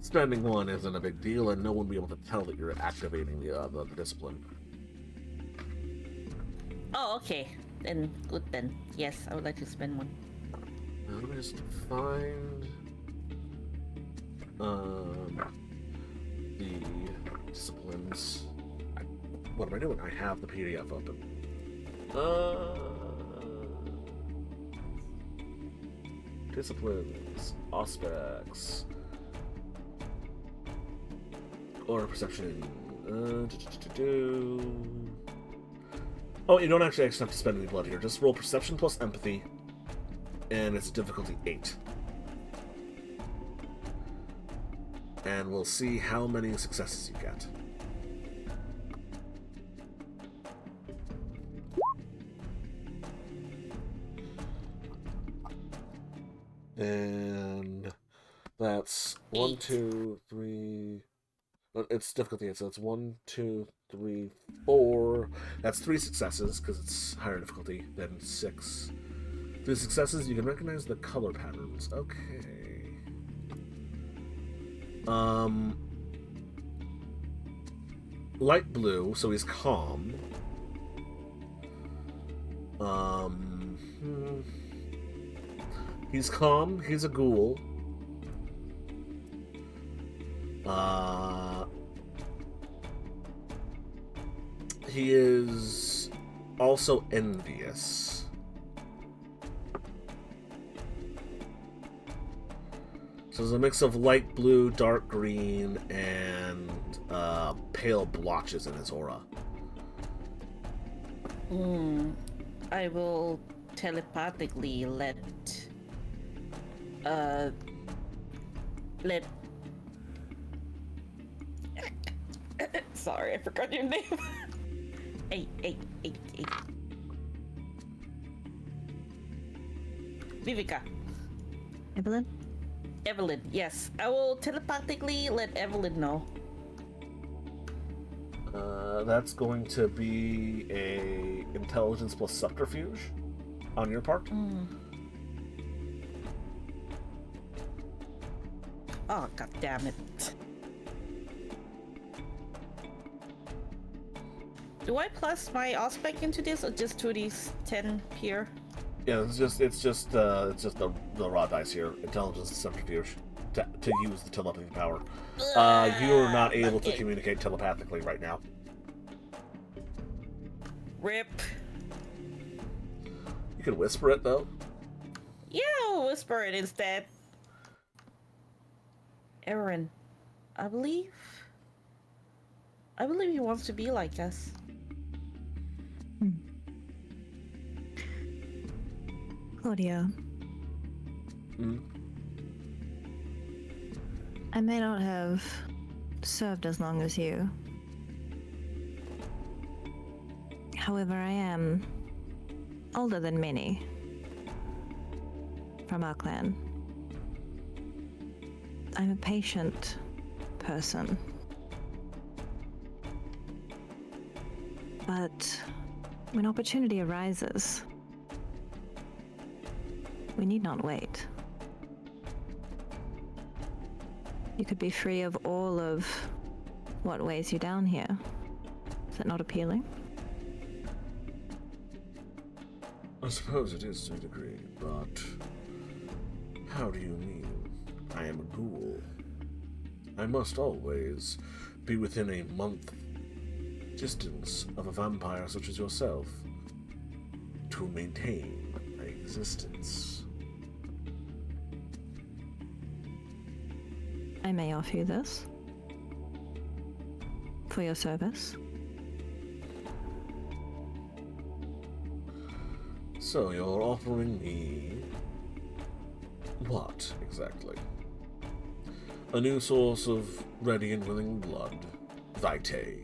Spending 1 isn't a big deal, and no one will be able to tell that you're activating the discipline. Oh, okay. Then good then. Yes, I would like to spend 1. Now, let me just find the disciplines. What am I doing? I have the PDF open. Disciplines, Auspex, Aura Perception. Oh, you don't actually have to spend any blood here. Just roll Perception plus Empathy, and it's difficulty 8. And we'll see how many successes you get. And That's 1, 8. 2, 3. It's difficulty, so it's 1, 2, 3, 4. That's 3 successes because it's higher difficulty than 6. 3 successes. You can recognize the color patterns. Okay. Light blue, so he's calm. He's calm. He's a ghoul. He is also envious. So there's a mix of light blue, dark green, and pale blotches in his aura. I will telepathically let sorry, I forgot your name. Hey. Vivica. Evelyn, yes. I will telepathically let Evelyn know. That's going to be a intelligence plus subterfuge on your part. Oh, god damn it. Do I plus my aspect into this or just to these 10 here? Yeah, it's just the raw dice here. Intelligence and subterfuge to use the telepathy power. You are not able to okay. communicate telepathically right now. Rip. You can whisper it though. Yeah, I'll whisper it instead. Aaron, I believe he wants to be like us. Claudia. I may not have served as long as you. However, I am older than many from our clan. I'm a patient person. But when opportunity arises, we need not wait. You could be free of all of what weighs you down here. Is that not appealing? I suppose it is to a degree, but how do you mean? I am a ghoul. I must always be within a month distance of a vampire such as yourself to maintain my existence. I may offer you this for your service. So you're offering me what exactly? A new source of ready and willing blood, vitae.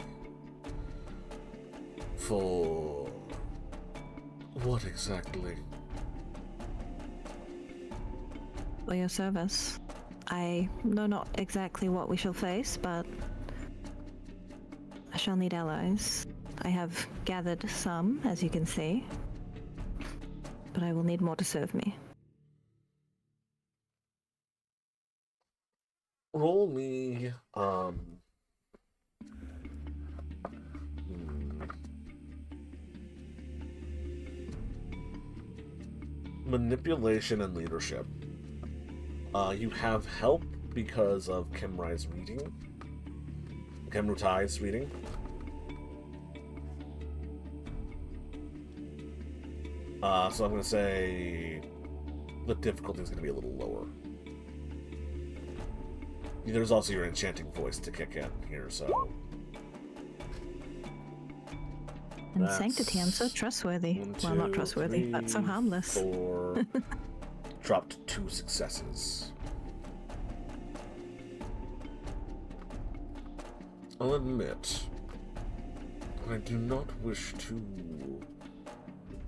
For what exactly? For your service. I know not exactly what we shall face, but I shall need allies. I have gathered some, as you can see, but I will need more to serve me. Roll me, manipulation and leadership. You have help because of Kemrutai's reading. So I'm going to say the difficulty is going to be a little lower. There's also your enchanting voice to kick in here, so... And sanctity, I'm so trustworthy. 1, Well, not 2, trustworthy, 3, but so harmless. 4. Dropped 2 successes. I'll admit, I do not wish to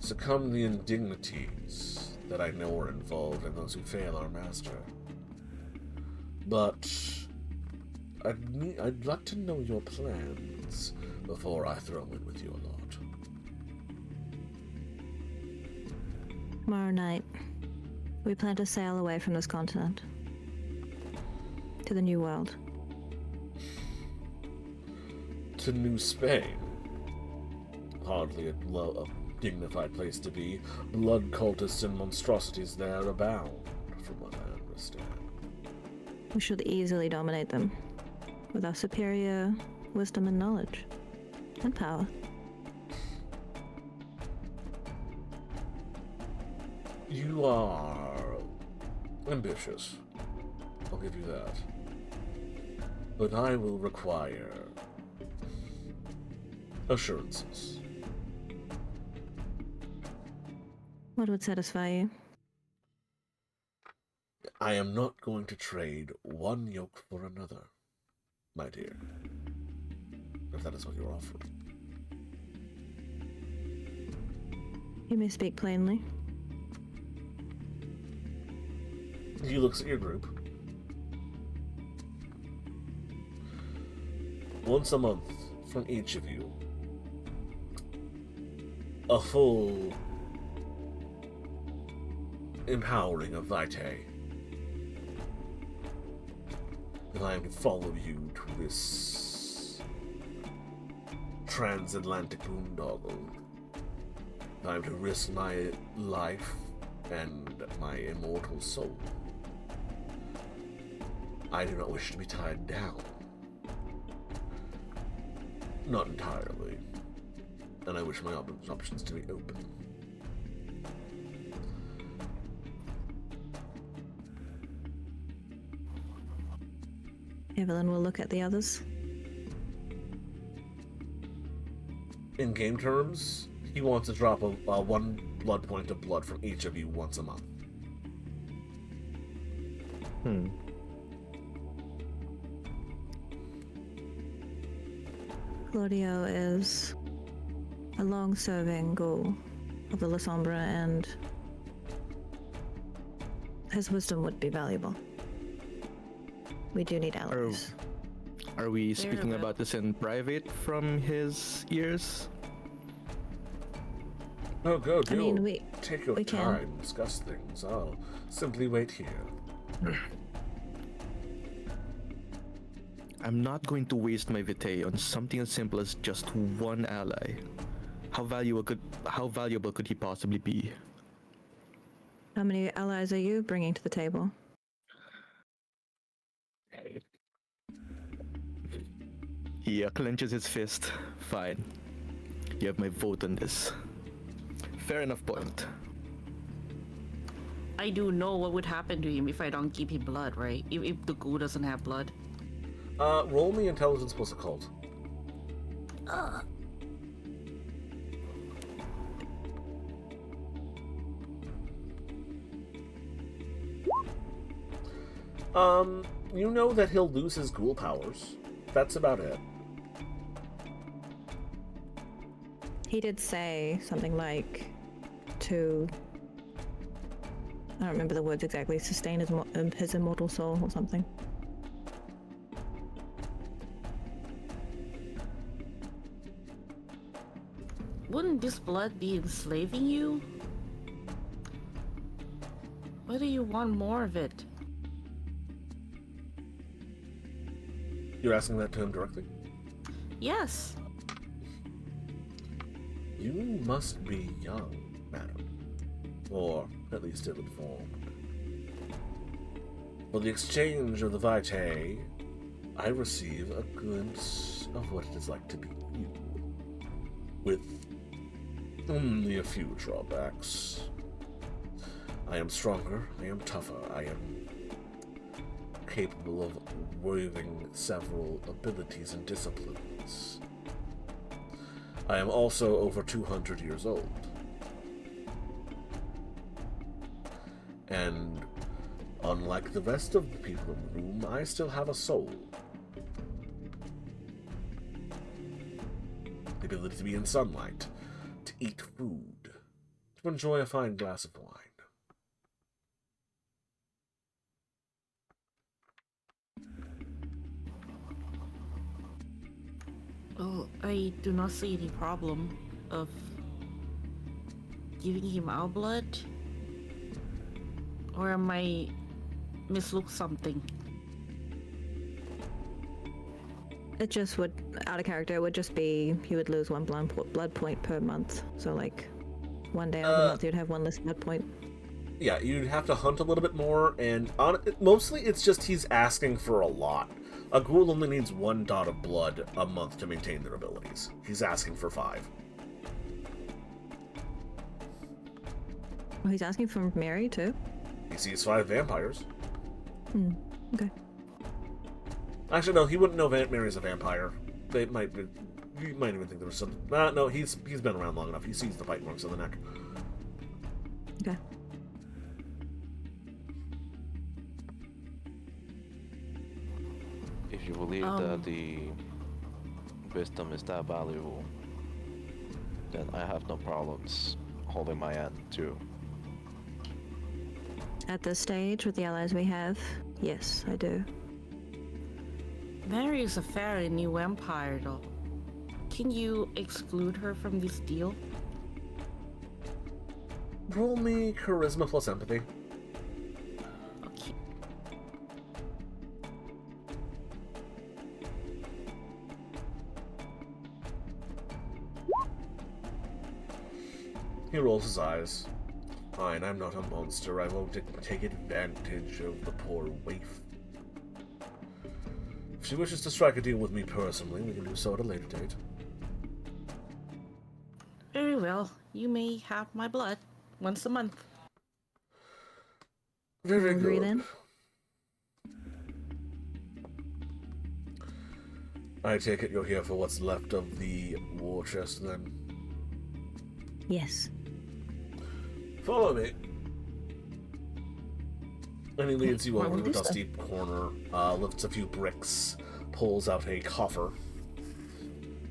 succumb the indignities that I know are involved in those who fail our master. But I'd like to know your plans before I throw in with you a lot. Tomorrow night, we plan to sail away from this continent to the New World. To New Spain. Hardly a dignified place to be. Blood cultists and monstrosities there abound, from what I understand. We should easily dominate them with our superior wisdom and knowledge and power. You are ambitious. I'll give you that. But I will require assurances. What would satisfy you? I am not going to trade one yoke for another, my dear. If that is what you're offering. You may speak plainly. He looks at your group. Once a month from each of you, a full empowering of Vitae. If I am to follow you to this transatlantic boondoggle, if I am to risk my life and my immortal soul, I do not wish to be tied down. Not entirely. And I wish my options to be open. Evelyn will look at the others. In game terms, he wants to drop a 1 blood point of blood from each of you once a month. Claudio is a long-serving ghoul of the La Sombra, and his wisdom would be valuable. We do need allies. Are we Fair speaking enough. about this in private from his ears? Oh, go, I mean, do. Take your we can. time, discuss things. I'll simply wait here. I'm not going to waste my vitae on something as simple as just one ally. How valuable could he possibly be? How many allies are you bringing to the table? He clenches his fist. Fine. You have my vote on this. Fair enough point. I do know what would happen to him if I don't give him blood, right? If the ghoul doesn't have blood. Roll me intelligence plus occult. You know that he'll lose his ghoul powers. That's about it. He did say something like to, I don't remember the words exactly, sustain his immortal soul or something. Wouldn't this blood be enslaving you? Why do you want more of it? You're asking that to him directly? Yes. You must be young, madam. Or at least ill-informed. For the exchange of the Vitae, I receive a glimpse of what it is like to be you. With only a few drawbacks. I am stronger, I am tougher, I am capable of weaving several abilities and disciplines. I am also over 200 years old. And unlike the rest of the people in the room, I still have a soul. The ability to be in sunlight, to eat food, to enjoy a fine glass of wine. Well, I do not see any problem of giving him our blood. Or am I mislook something? It just would, out of character, it would just be you would lose one blood point per month. So like, one day of the month you'd have one less blood point. Yeah, you'd have to hunt a little bit more, and mostly it's just he's asking for a lot. A ghoul only needs 1 dot of blood a month to maintain their abilities. He's asking for 5. Oh, he's asking for Mary too? He sees 5 vampires. Okay. Actually, no, he wouldn't know Mary's a vampire. They might be, you might even think there was something. No, he's been around long enough. He sees the bite marks on the neck. Okay. If you believe that the wisdom is that valuable, then I have no problems holding my hand too. At this stage, with the allies we have, yes, I do. Mary is a fairly new vampire, though. Can you exclude her from this deal? Roll me charisma plus empathy. Okay. He rolls his eyes. Fine, I'm not a monster. I won't take advantage of the poor waif. If she wishes to strike a deal with me personally, we can do so at a later date. Very well. You may have my blood once a month. Very Agree good. then? I take it you're here for what's left of the war chest, then? Yes. Follow me. And he leads you I over will to a do so. dusty corner, lifts a few bricks, pulls out a coffer.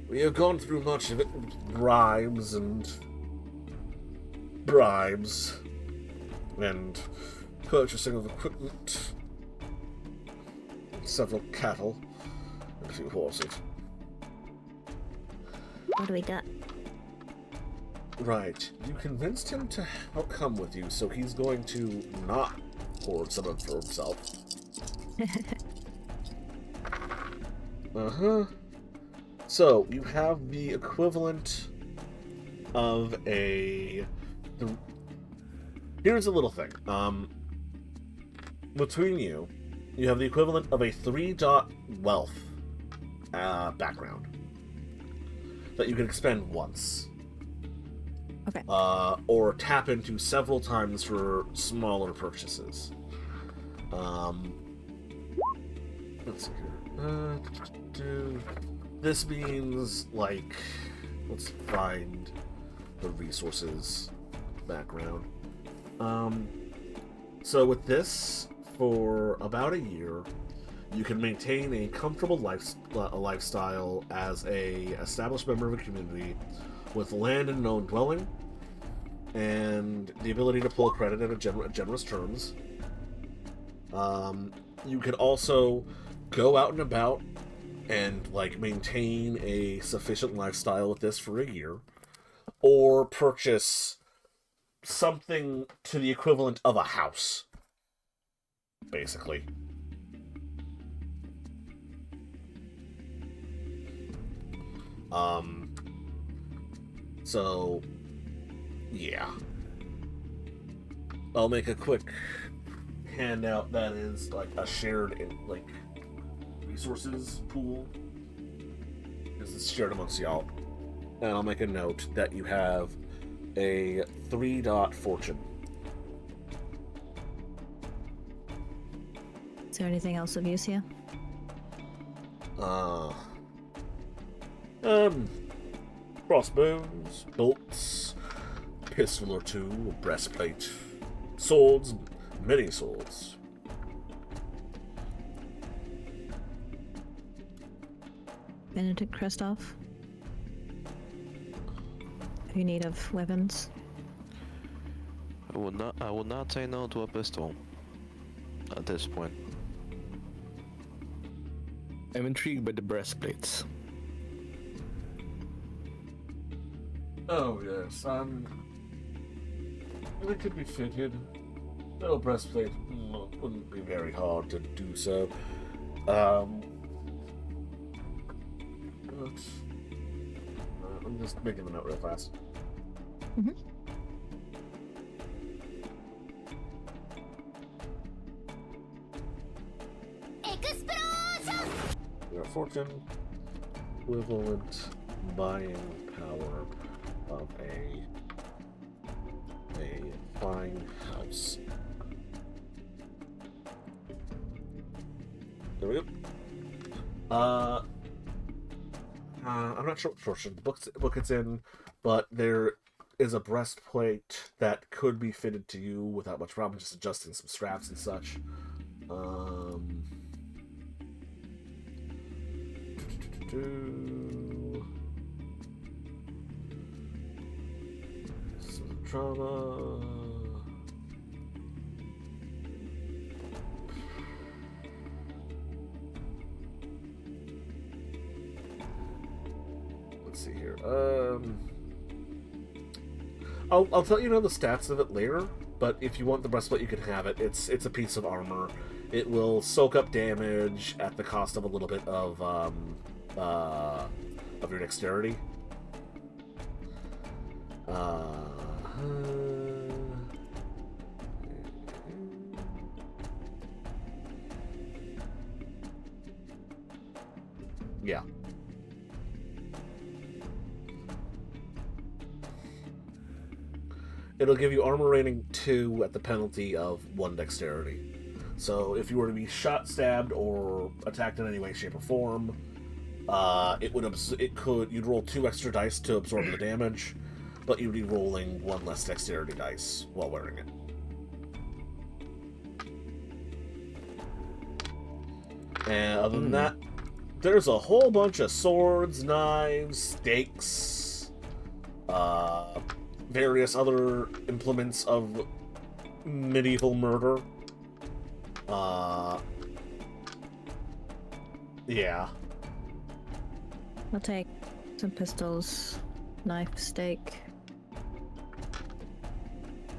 We have gone through much of it, bribes, and purchasing of equipment, several cattle, and a few horses. What do we got? Right. You convinced him to come with you, so he's going to not hoard some of it for himself. Uh-huh. So, you have the equivalent of a... Here's a little thing. Between you, you have the equivalent of a 3-dot wealth background that you can expend once. Okay. Or tap into several times for smaller purchases. Let's see here. This means, like, let's find the resources background. So with this, for about a year, you can maintain a comfortable lifestyle as a established member of a community with land and own dwelling, and the ability to pull credit at generous terms. You could also go out and about and like maintain a sufficient lifestyle with this for a year, or purchase something to the equivalent of a house, basically. So, yeah. I'll make a quick handout that is like a shared like resources pool. This is shared amongst y'all. And I'll make a note that you have a 3-dot fortune. Is there anything else of use here? Crossbows, bolts, pistol or two, a breastplate, swords, many swords. Benedict Christoph? Have you need of weapons? I would not say no to a pistol at this point. I'm intrigued by the breastplates. Oh, yes, it could be fitted. No breastplate wouldn't be very hard to do so. But, I'm just making the note real fast. Mhm. Your fortune, equivalent buying power of a fine house. There we go. I'm not sure what portion of the book it's in, but there is a breastplate that could be fitted to you without much problem, just adjusting some straps and such. Some trauma. Let's see here. I'll tell you the stats of it later. But if you want the breastplate, you can have it. It's a piece of armor. It will soak up damage at the cost of a little bit of your dexterity. Yeah. It'll give you armor rating 2 at the penalty of 1 dexterity. So if you were to be shot, stabbed, or attacked in any way, shape, or form, you'd roll 2 extra dice to absorb the damage, but you'd be rolling 1 less dexterity dice while wearing it. And other than that, there's a whole bunch of swords, knives, stakes, various other implements of medieval murder. Yeah. I'll take some pistols, knife, stake.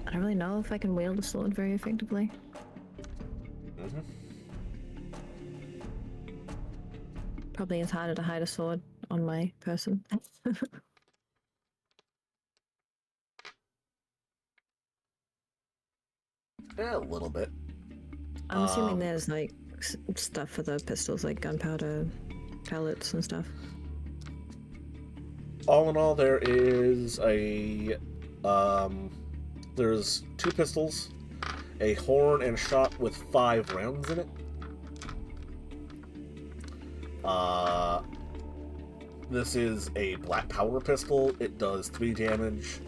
I don't really know if I can wield a sword very effectively. Mm-hmm. Probably it's harder to hide a sword on my person. Yeah, a little bit. I'm assuming there's like stuff for the pistols, like gunpowder pellets and stuff. All in all, there is there's 2 pistols, a horn and shot with 5 rounds in it. This is a black powder pistol. It does 3 damage.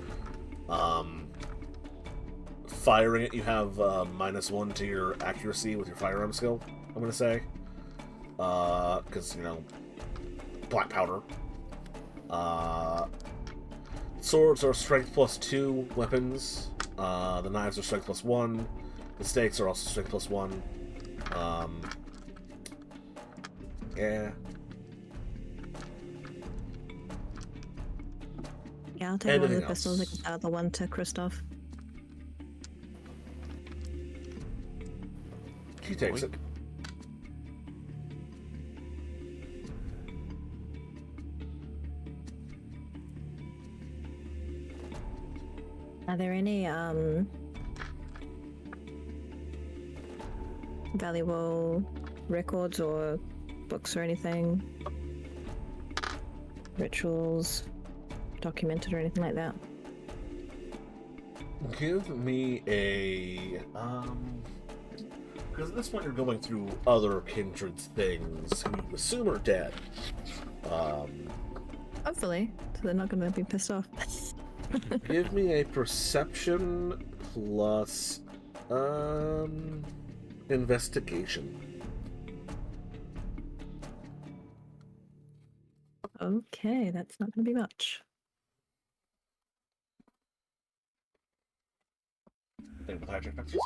Firing it, you have -1 to your accuracy with your firearm skill, I'm gonna say. Because, black powder. Swords are strength +2 weapons. The knives are strength +1. The stakes are also strength +1. Yeah. Yeah, I'll take one of the Anything pistols, else? like the other one to Christoph. He takes it. Are there any valuable records or books or anything? Rituals documented or anything like that? Give me a because at this point you're going through other kindred's things who you assume are dead. Hopefully, so they're not going to be pissed off. Give me a perception plus investigation. Okay, that's not going to be much. And with hijack nexus.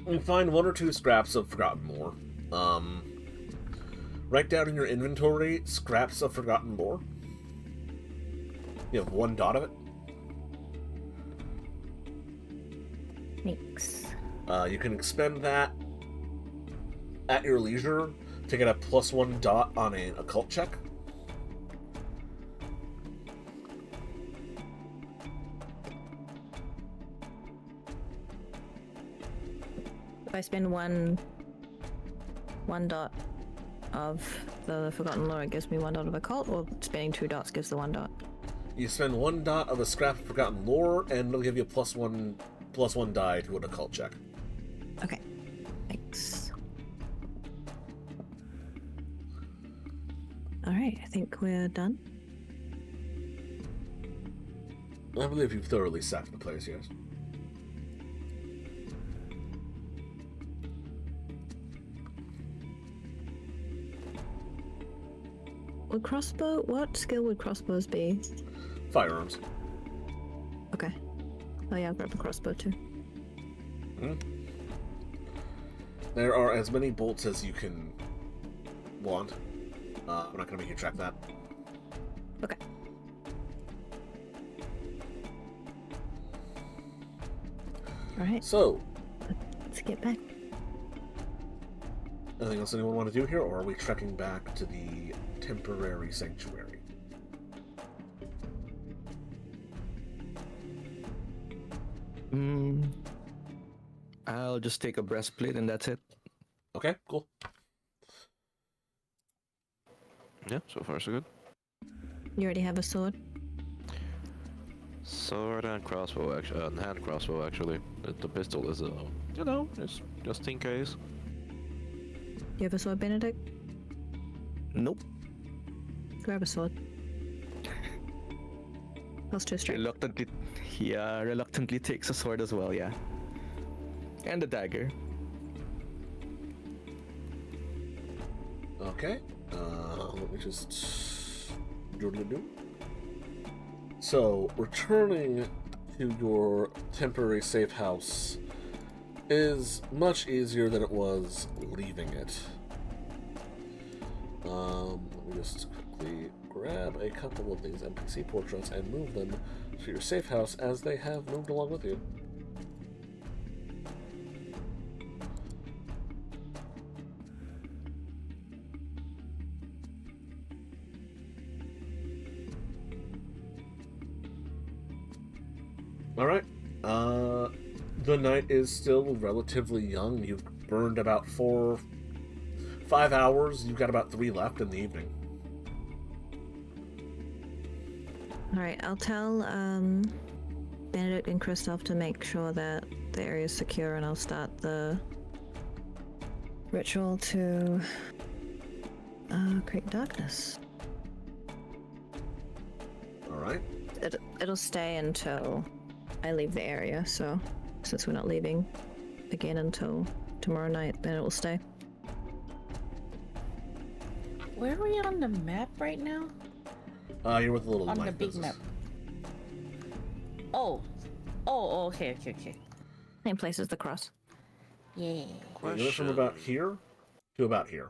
You find 1 or 2 scraps of forgotten lore. Write down in your inventory scraps of forgotten lore. You have 1 dot of it. Thanks. You can expend that at your leisure to get a +1 dot on an occult check. If I spend one dot of the forgotten lore, it gives me 1 dot of occult, or spending 2 dots gives the 1 dot. You spend 1 dot of a scrap of forgotten lore, and it'll give you a +1 die to an occult check. Okay. Thanks. Alright, I think we're done. I believe you've thoroughly sacked the place, yes. What skill would crossbows be? Firearms. Okay. Oh yeah, I'll grab a crossbow too. There are as many bolts as you can want. I'm not going to make you track that. Okay. Alright, So, let's get back. anything else anyone want to do here, or are we trekking back to the temporary sanctuary? I'll just take a breastplate and that's it. Okay, cool. Yeah, so far so good. You already have a sword? Sword and crossbow, actually, and hand crossbow actually. The pistol is, you know, just in case. You have a sword, Benedict? Nope. Grab a sword. Plus 2 strength. Reluctantly takes a sword as well, yeah. And a dagger. Okay. Let me just do. So, returning to your temporary safe house is much easier than it was leaving it. Let me just quickly grab a couple of these NPC portraits and move them to your safe house as they have moved along with you. Alright. The night is still relatively young. You've burned about 5 hours. You've got about 3 left in the evening. Alright, I'll tell Benedict and Christoph to make sure that the area is secure, and I'll start the ritual to create darkness. Alright. It'll stay until I leave the area, so since we're not leaving again until tomorrow night, then it will stay. Where are we on the map right now? You're with a little On life the big business. map. Oh, okay. Same place as the cross. Yeah. You went from about here to about here.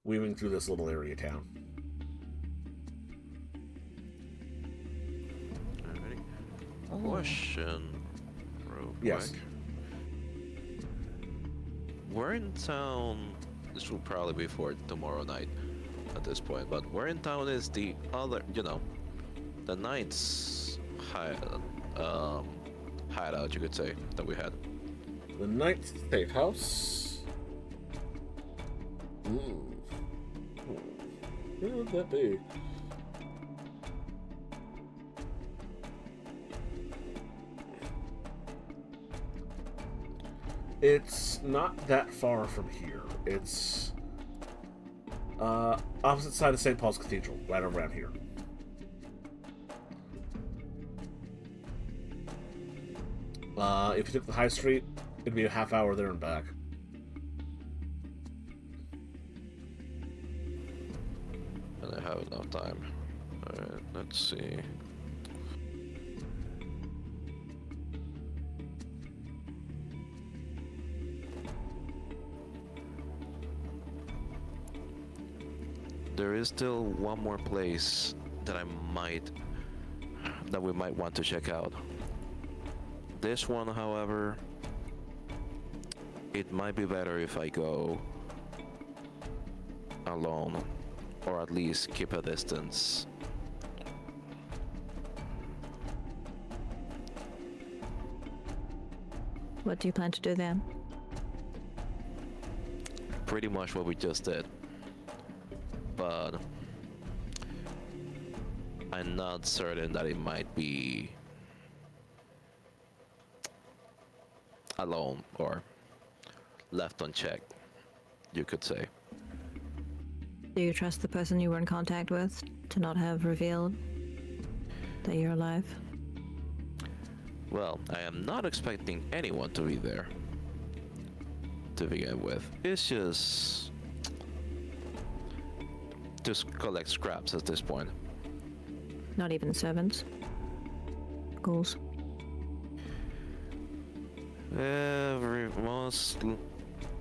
Weaving through this little area town. Alrighty. Oh. Question, real quick. Yes. We're in town. This will probably be for tomorrow night at this point, but where in town is the other, the knight's hideout, you could say, that we had? The Knight's Safe House. Where would that be? It's not that far from here. It's opposite side of St. Paul's Cathedral, right around here. If you took the high street, it'd be a half hour there and back. And I have enough time. Alright, let's see. there is still one more place that we might want to check out. This one, however, it might be better if I go alone, or at least keep a distance. What do you plan to do then? Pretty much what we just did. But I'm not certain that it might be alone or left unchecked, you could say. Do you trust the person you were in contact with to not have revealed that you're alive? Well, I am not expecting anyone to be there to begin with. It's just collect scraps at this point. Not even servants? Ghouls?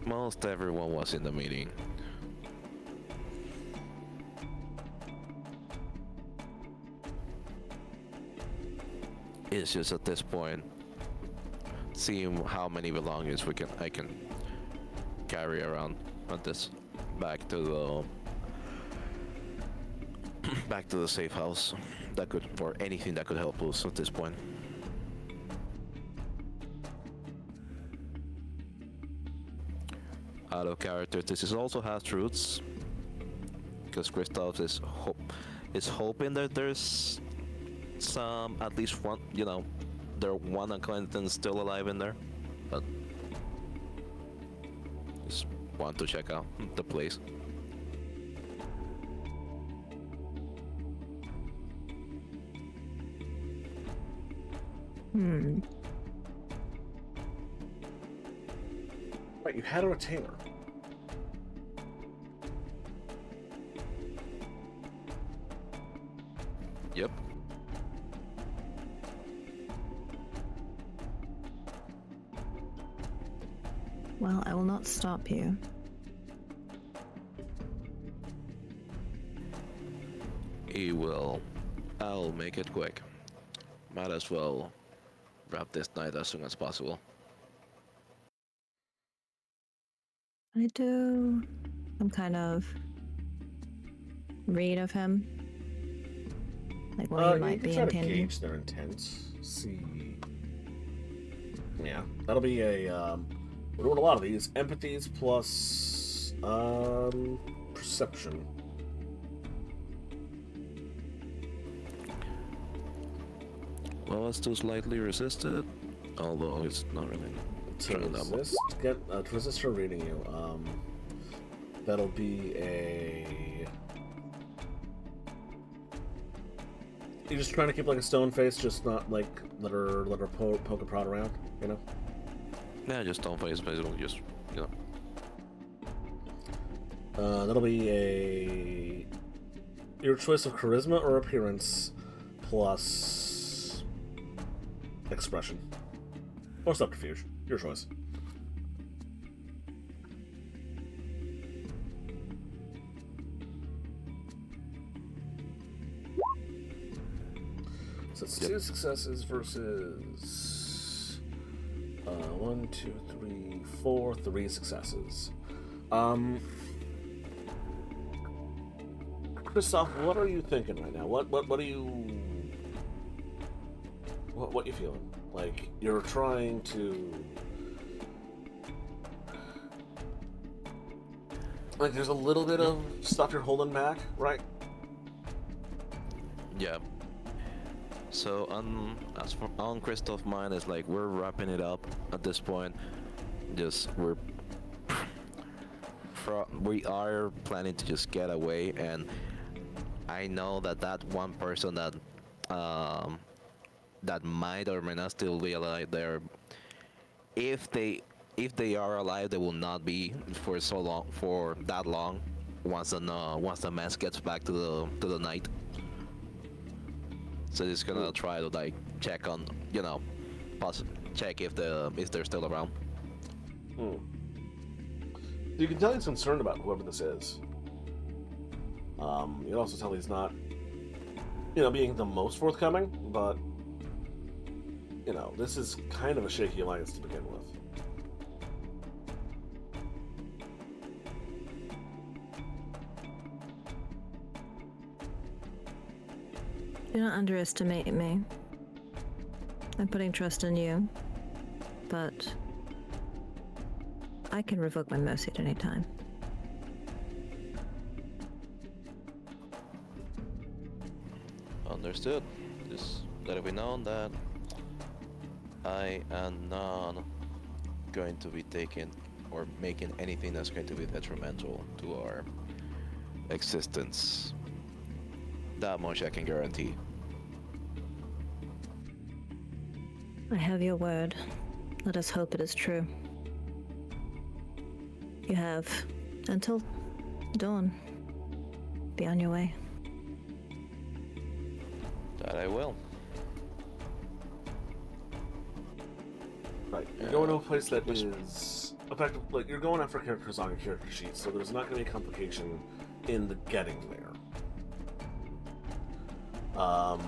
Most everyone was in the meeting. It's just at this point, seeing how many belongings I can carry around on this back to the safe house that could, or anything that could help us at this point. Out of character, this also has roots because Christoph is hoping that there's some, at least one, there one acquaintance still alive in there, but just want to check out the place. Right, you had a retainer. Yep. Well, I will not stop you. He will. I'll make it quick. Might as well wrap this night as soon as possible. I do some kind of read of him. Like what he might be try to intending. gauge their intent. See. Yeah, that'll be a. We're doing a lot of these. Empathies plus perception. Well, it's still slightly resisted, although it's not really. To resist her reading you. That'll be a. You're just trying to keep like a stone face, just not like let her poke and prod around, you know? Yeah, just don't face, basically, just, That'll be a. Your choice of charisma or appearance plus expression. Or subterfuge. Your choice. So it's 2 successes versus 1, 2, 3, 4, 3 successes. Christoph, what are you thinking right now? What are you? What you feeling? Like you're trying to. Like there's a little bit of stuff you're holding back, right? Yeah. So on Christoph's mind, it's like we're wrapping it up at this point. Just we are planning to just get away, and I know that one person that that might or may not still be alive there. If they are alive, they will not be for that long. Once the mess gets back to the night. So it's gonna try to like check on, check if they're still around. You can tell he's concerned about whoever this is. You can also tell he's not, being the most forthcoming, but, this is kind of a shaky alliance to begin with. Do not underestimate me. I'm putting trust in you, but I can revoke my mercy at any time. Understood. Just let it be known that I am not going to be taking or making anything that's going to be detrimental to our existence. That much I can guarantee. I have your word. Let us hope it is true. You have until dawn. Be on your way. That I will. Right. You're going to a place that is effective. Like, you're going after characters on your character sheet, so there's not going to be complication in the getting there. Are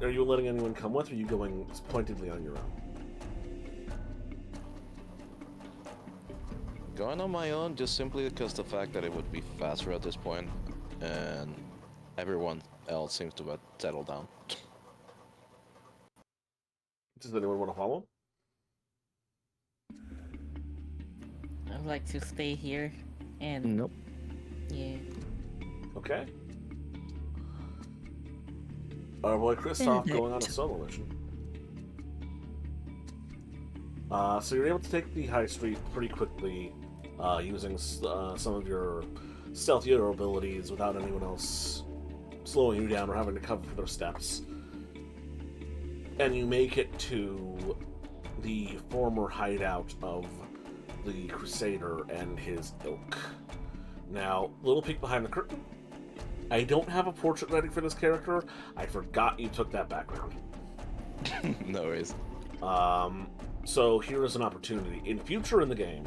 you letting anyone come with, or are you going pointedly on your own? Going on my own just simply because the fact that it would be faster at this point, and everyone else seems to have settled down. Does anyone want to follow? I'd like to stay here and Nope. yeah. Okay. Our boy Kristoff Benedict. going on a solo mission. So you're able to take the high street pretty quickly, using some of your stealthier abilities without anyone else slowing you down or having to cover for their steps. And you make it to the former hideout of the Crusader and his ilk. Now, little peek behind the curtain. I don't have a portrait ready for this character. I forgot you took that background. No worries. So here is an opportunity. In future in the game,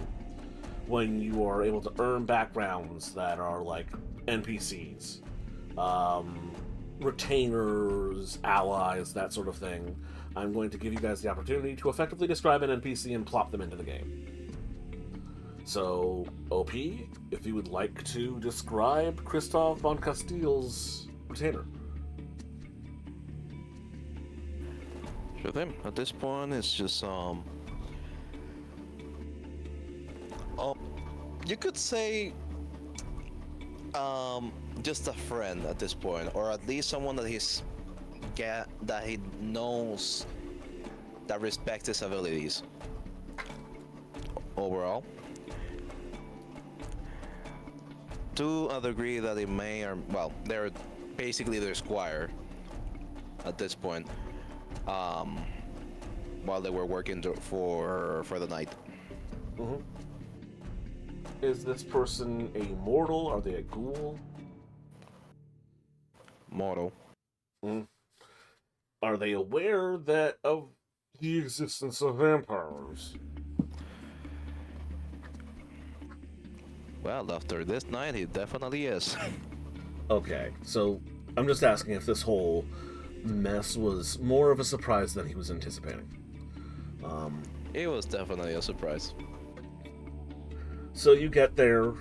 when you are able to earn backgrounds that are like NPCs, retainers, allies, that sort of thing, I'm going to give you guys the opportunity to effectively describe an NPC and plop them into the game. So, OP, if you would like to describe Christoph von Castile's retainer. Sure thing. At this point, it's just oh, you could say just a friend at this point, or at least someone that he knows, that respects his abilities. Overall, to a degree that it may, or well, they're basically their squire at this point, while they were working for the night. Mm-hmm. Is this person a mortal? Are they a ghoul? Mortal. Mm. Are they aware of the existence of vampires? Well, after this night, he definitely is. Okay, so I'm just asking if this whole mess was more of a surprise than he was anticipating. It was definitely a surprise. So you get there.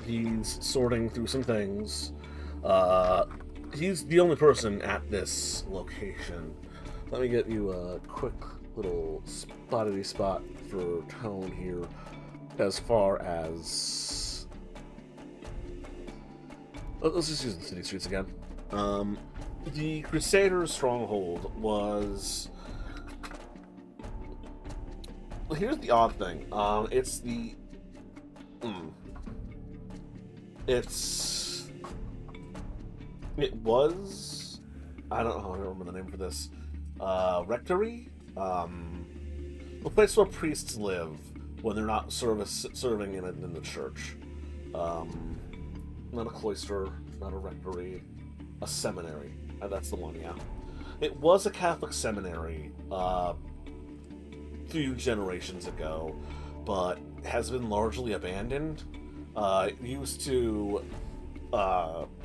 He's sorting through some things. He's the only person at this location. Let me get you a quick little spottity spot for tone here. As far as... let's just use the city streets again. The Crusaders' stronghold was... Well, here's the odd thing. It's the... It was... I don't remember the name for this. Rectory? A place where priests live when they're not serving in the church. Not a cloister, not a rectory, a seminary. That's the one, yeah. It was a Catholic seminary a few generations ago, but has been largely abandoned. used to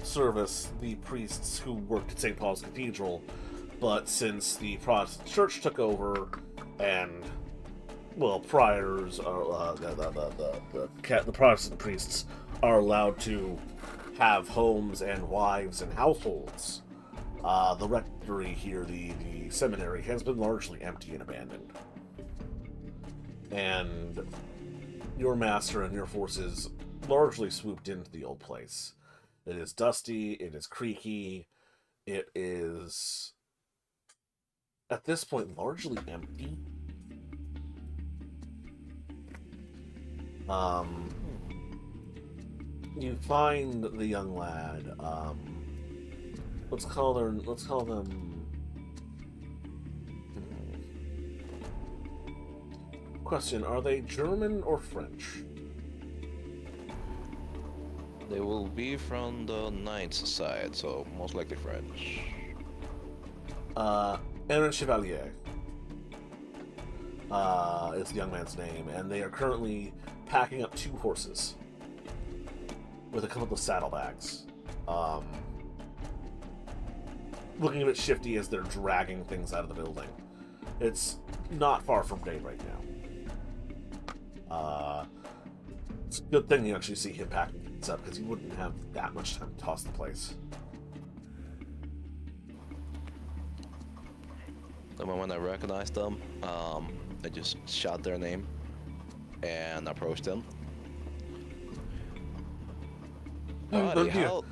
service the priests who worked at St. Paul's Cathedral, but since the Protestant Church took over and, well, priors are the Protestant priests are allowed to have homes and wives and households, the rectory here, the seminary, has been largely empty and abandoned. And your master and your forces largely swooped into the old place. It is dusty, it is creaky, it is, at this point, largely empty. You find the young lad, let's call them, question, are they German or French? They will be from the Knights side, so most likely French. Aaron Chevalier is the young man's name, and they are currently packing up 2 horses with a couple of saddlebags. Looking a bit shifty as they're dragging things out of the building. It's not far from day right now. It's a good thing you actually see him packing things up, because he wouldn't have that much time to toss the place. The moment I recognized them, I just shot their name and approached them. Buddy, how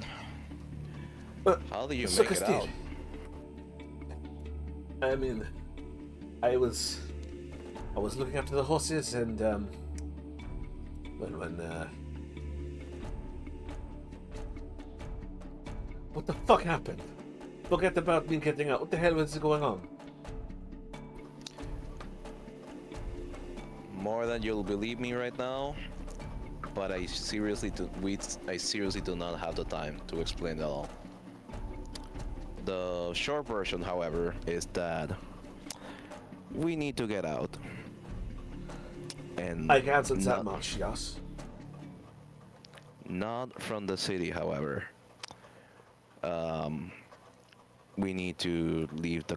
do you make it out? I mean, I was looking after the horses, and what the fuck happened? Forget about me getting out. What the hell is going on? More than you'll believe me right now, but I seriously do not have the time to explain it all. The short version, however, is that we need to get out. And I can't sense that much, yes. Not from the city, however. We need to leave the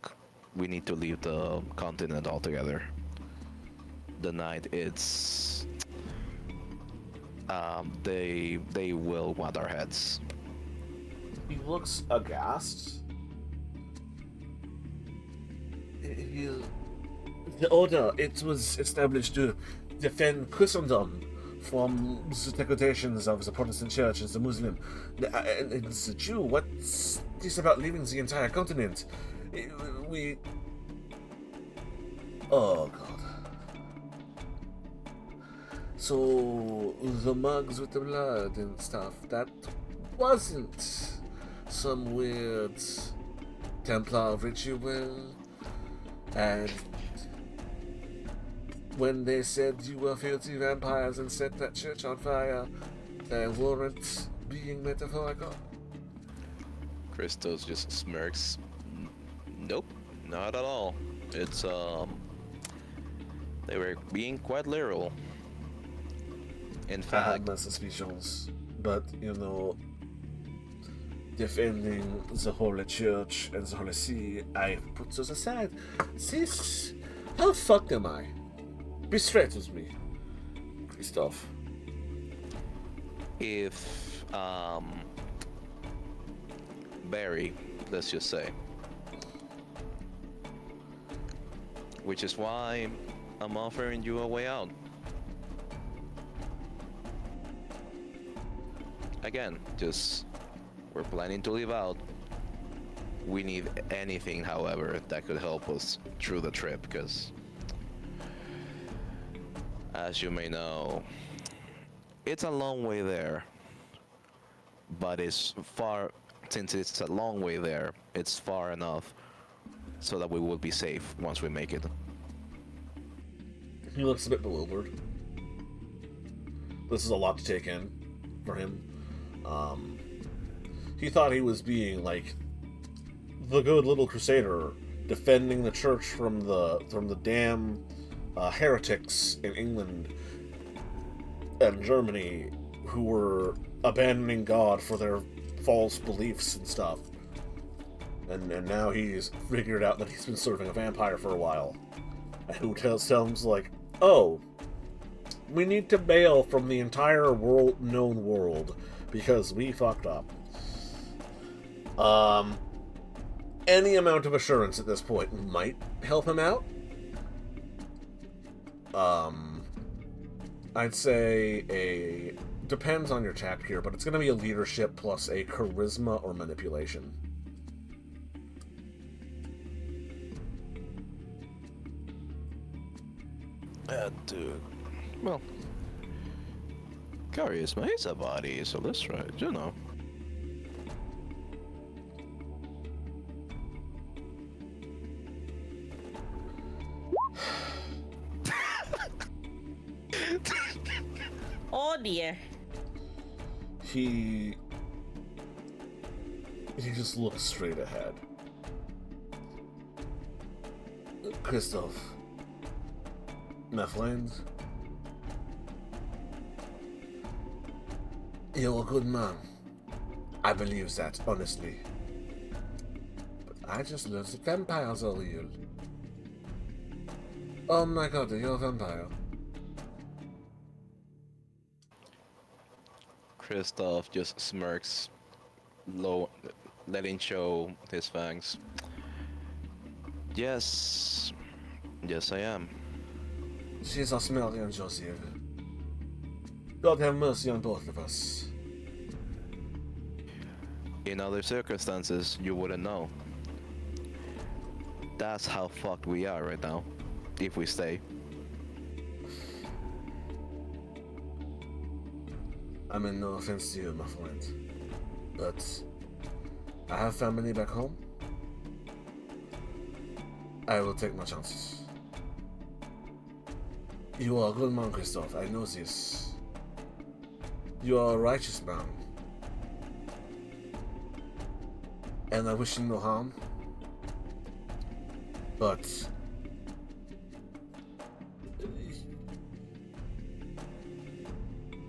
continent altogether. The night, it's they will want our heads. He looks aghast. The order, it was established to defend Christendom from the degradations of the Protestant Church and the Muslim. And the Jew, what's this about leaving the entire continent? Oh, God. So, the mugs with the blood and stuff, that wasn't some weird Templar ritual. And when they said you were filthy vampires and set that church on fire, they weren't being metaphorical. Christos just smirks. Nope, not at all. It's they were being quite literal. In I fact, had my suspicions, but defending the Holy Church and the Holy See, I put those aside. This, how fucked am I? Be straight with me, Christoph. if Barry, let's just say, which is why I'm offering you a way out. Again, just we're planning to leave out. We need anything, however, that could help us through the trip, because as you may know, it's a long way there, but it's far, since it's a long way there, it's far enough so that we will be safe once we make it. He looks a bit bewildered. This is a lot to take in for him. He thought he was being like the good little crusader defending the church from the damn heretics in England and Germany, who were abandoning God for their false beliefs and stuff. And now he's figured out that he's been serving a vampire for a while. And who tells him, like, oh, we need to bail from the entire known world because we fucked up. Any amount of assurance at this point might help him out. I'd say depends on your tact here, but it's going to be a leadership plus a charisma or manipulation. Dude. Well, charisma is a body, so let's try it, you know. Oh dear. He just looks straight ahead. Christoph, my friend, you're a good man. I believe that, honestly. But I just learned that vampires are real. Oh my god, you're a vampire. Christoph just smirks, letting show his fangs. Yes, I am. Jesus, Mary, and Joseph. God have mercy on both of us. In other circumstances, you wouldn't know. That's how fucked we are right now, if we stay. I mean, no offense to you, my friend, but I have family back home. I will take my chances. You are a good man, Christoph. I know this. You are a righteous man. And I wish you no harm. But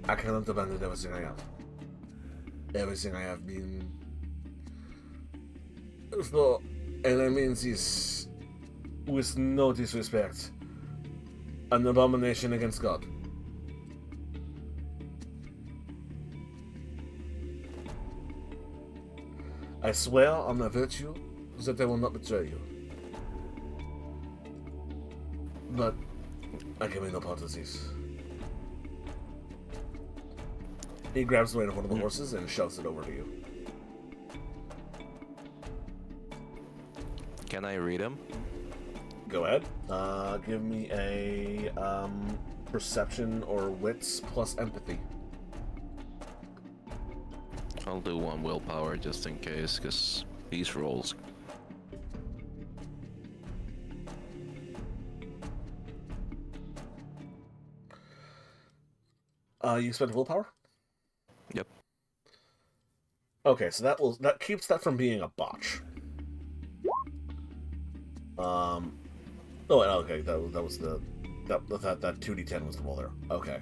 I cannot abandon everything I have. Everything I have been for, and I mean this with no disrespect, an abomination against God. I swear on my virtue that I will not betray you. But I can be no part of this. He grabs the rein of one of the horses and shoves it over to you. Can I read him? Go ahead. Give me a perception or wits plus empathy. I'll do one willpower just in case, because these rolls. You spend willpower? Yep. Okay, so that keeps that from being a botch. Oh, okay, that was the that 2d10 was the roll there. Okay.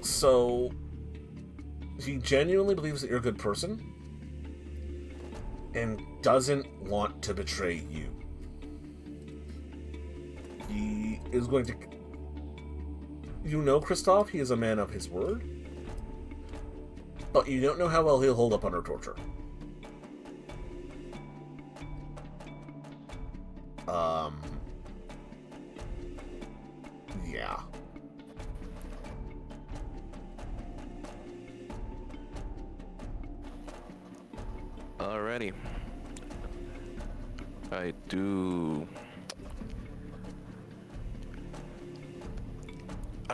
So he genuinely believes that you're a good person and doesn't want to betray you. He is going to... You know, Christoph, he is a man of his word, but you don't know how well he'll hold up under torture. Yeah. Alrighty. I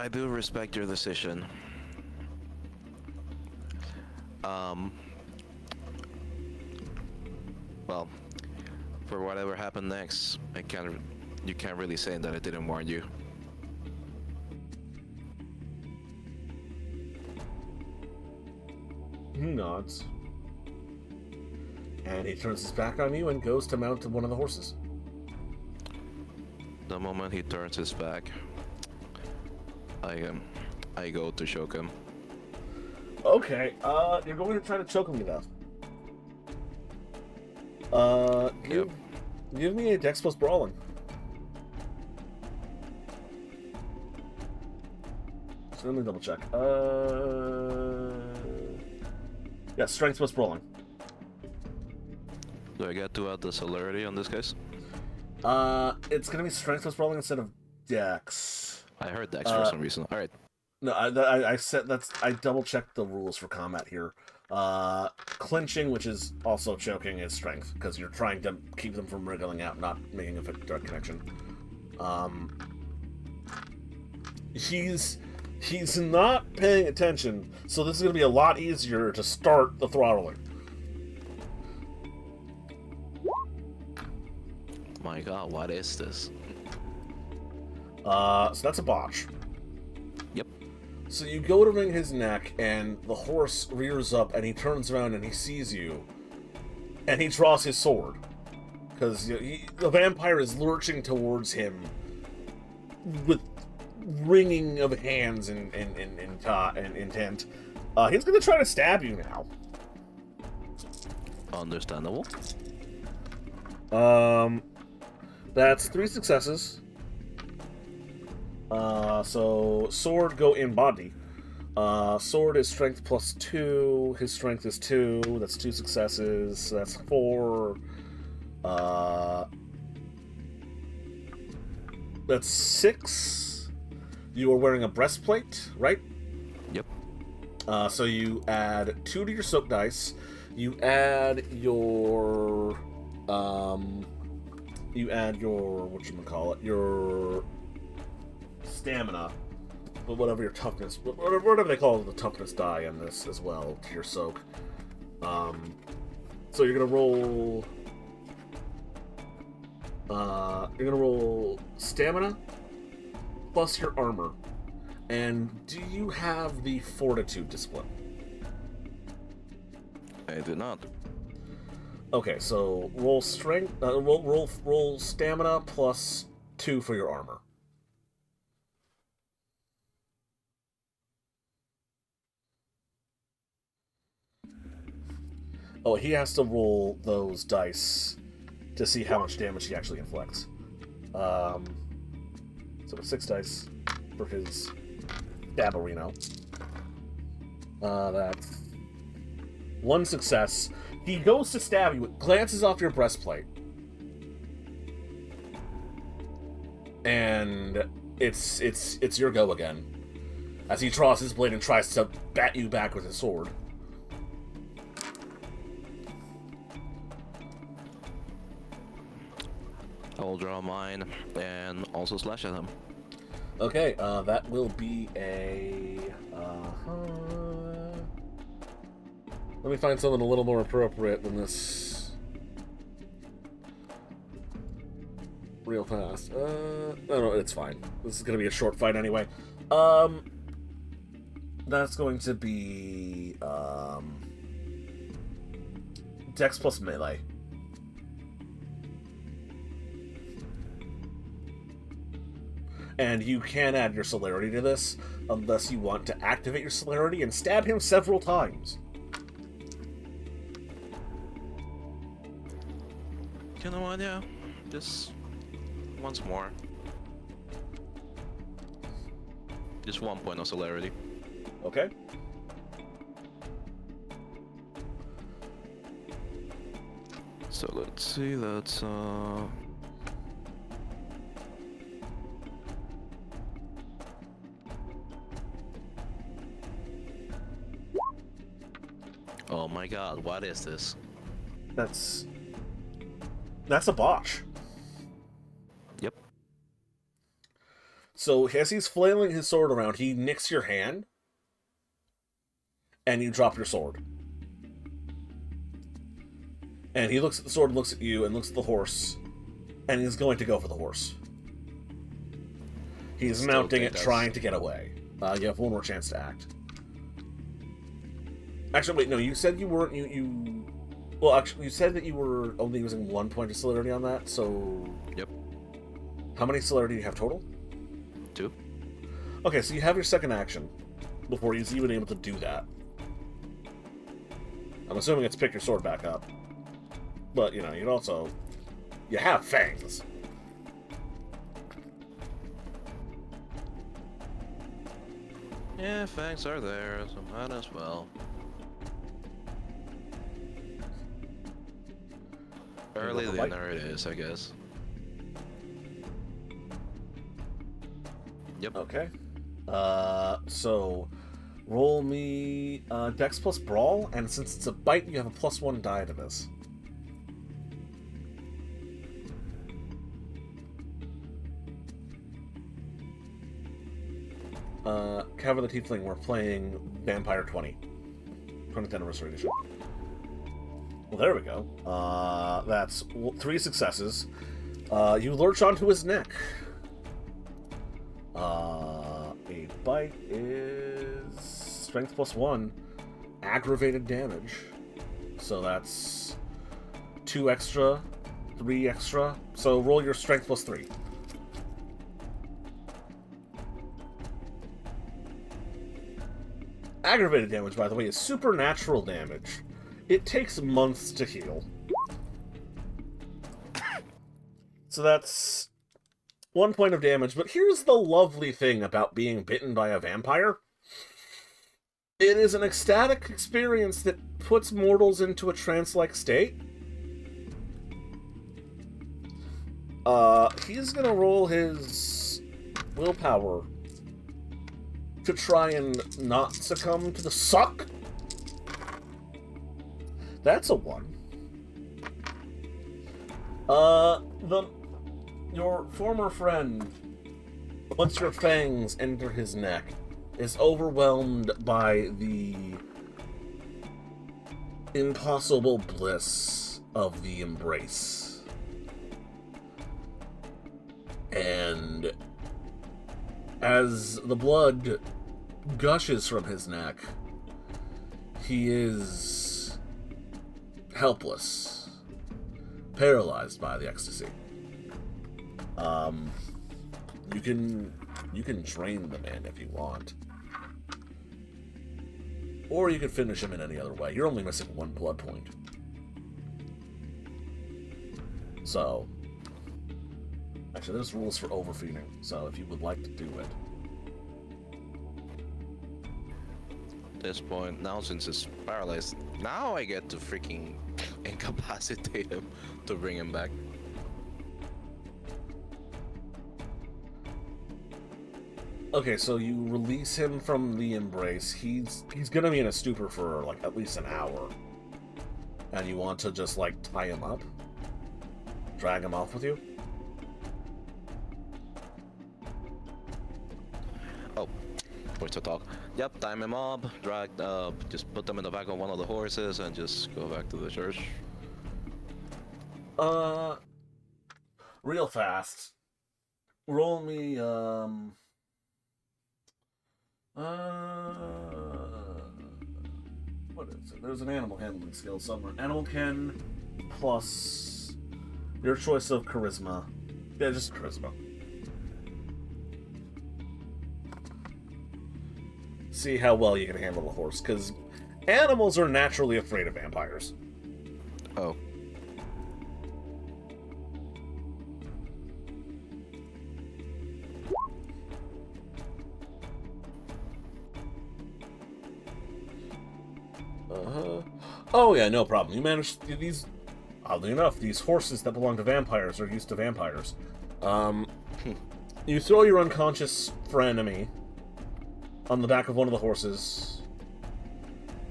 do respect your decision. Well, for whatever happened next, you can't really say that I didn't warn you. He nods. And he turns his back on you and goes to mount one of the horses. The moment he turns his back, I go to choke him. Okay, you're going to try to choke him to death. Give me a Dex plus Brawling. So let me double check. Yeah, Strength plus Brawling. Do I get to add the celerity on this case? It's gonna be Strength plus Brawling instead of Dex. I heard Dex for some reason. Alright. No, I said that's. I double checked the rules for combat here. Clinching, which is also choking, is strength because you're trying to keep them from wriggling out, not making a direct connection. He's not paying attention, so this is gonna be a lot easier to start the throttling. My god, what is this? So that's a botch. Yep. So you go to wring his neck, and the horse rears up, and he turns around, and he sees you, and he draws his sword. Because the vampire is lurching towards him with wringing of hands and intent. He's going to try to stab you now. Understandable. That's 3 successes. So sword go in body. Sword is strength plus 2. His strength is 2. That's 2 successes. So that's 4. That's 6. You are wearing a breastplate, right? Yep. So you add 2 to your soak dice. You add your whatchamacallit, your stamina, but whatever your toughness, whatever they call the toughness die on this as well to your soak. So you're gonna roll. You're gonna roll stamina plus your armor. And do you have the fortitude discipline? I do not. Okay, so roll strength. Roll stamina plus 2 for your armor. Oh, he has to roll those dice to see how much damage he actually inflicts. So it's 6 dice for his Dabarino. That's 1 success. He goes to stab you, glances off your breastplate, and it's your go again. As he draws his blade and tries to bat you back with his sword. I will draw mine and also slash at him. Okay, that will be a... Let me find something a little more appropriate than this. Real fast. No, it's fine. This is going to be a short fight anyway. That's going to be... Dex plus melee. And you can add your celerity to this, unless you want to activate your celerity and stab him several times. You know what, yeah. Just once more. Just 1 point of celerity. Okay. So let's see, that's oh my god, what is this? That's a botch. Yep. So as he's flailing his sword around, he nicks your hand, and you drop your sword. And he looks at the sword, looks at you, and looks at the horse, and he's going to go for the horse. He's Still mounting think it, that's- trying to get away. You have 1 more chance to act. Actually, wait, no, you said you weren't, well, actually, you said that you were only using 1 point of celerity on that, so... Yep. How many celerity do you have total? 2. Okay, so you have your second action. before he's even able to do that. I'm assuming it's pick your sword back up. But, you know, you'd also... You have fangs. Yeah, fangs are there, so might as well. Early dinner it is, I guess. Yep. Okay. So... Roll me Dex plus Brawl, and since it's a bite, you have a +1 die to this. Kevin the Tiefling, we're playing Vampire 20. 20th Anniversary Edition. Well, there we go. That's 3 successes. You lurch onto his neck. A bite is strength +1, aggravated damage. So that's 2 extra, 3 extra. So roll your strength +3. Aggravated damage, by the way, is supernatural damage. It takes months to heal. So that's 1 point of damage, but here's the lovely thing about being bitten by a vampire. It is an ecstatic experience that puts mortals into a trance-like state. He's gonna roll his willpower to try and not succumb to the suck. That's a 1. Your former friend, once your fangs enter his neck, is overwhelmed by the impossible bliss of the embrace. And as the blood gushes from his neck, he is helpless, paralyzed by the ecstasy. You can drain the man if you want. Or you can finish him in any other way. You're only missing 1 blood point. So, actually there's rules for overfeeding, so if you would like to do it. At this point, now since it's paralyzed, now I get to freaking incapacitate him to bring him back. Okay, so you release him from the embrace. He's gonna be in a stupor for like at least an hour. And you want to just like tie him up? Drag him off with you? Oh, wait to talk. Yep, time him up, drag up, just put them in the back of one of the horses and just go back to the church. Real fast. Roll me, what is it? There's an animal handling skill somewhere. Animal ken plus your choice of charisma. Yeah, just charisma. See how well you can handle a horse, because animals are naturally afraid of vampires. Oh. Oh yeah, no problem. You managed these. Oddly enough, these horses that belong to vampires are used to vampires. You throw your unconscious frenemy on the back of one of the horses.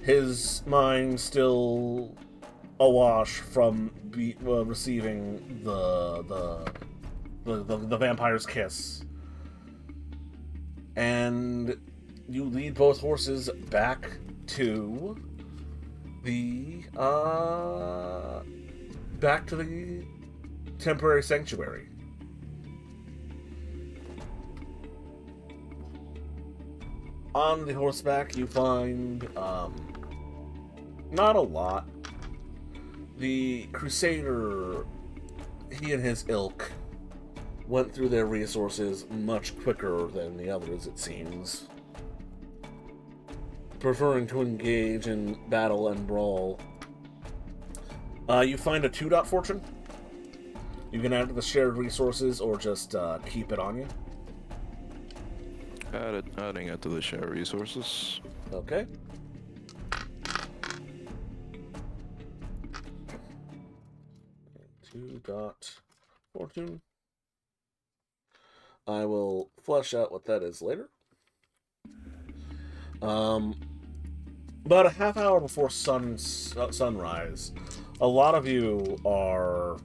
His mind still awash from receiving the vampire's kiss, and you lead both horses back to the temporary sanctuary. On the horseback, you find not a lot. The Crusader, he and his ilk went through their resources much quicker than the others, it seems. preferring to engage in battle and brawl. You find a 2-dot fortune. You can add it to the shared resources or just keep it on you. Adding it to the share resources. Okay. Two-dot fortune. I will flesh out what that is later. About a half hour before sunrise, a lot of you are...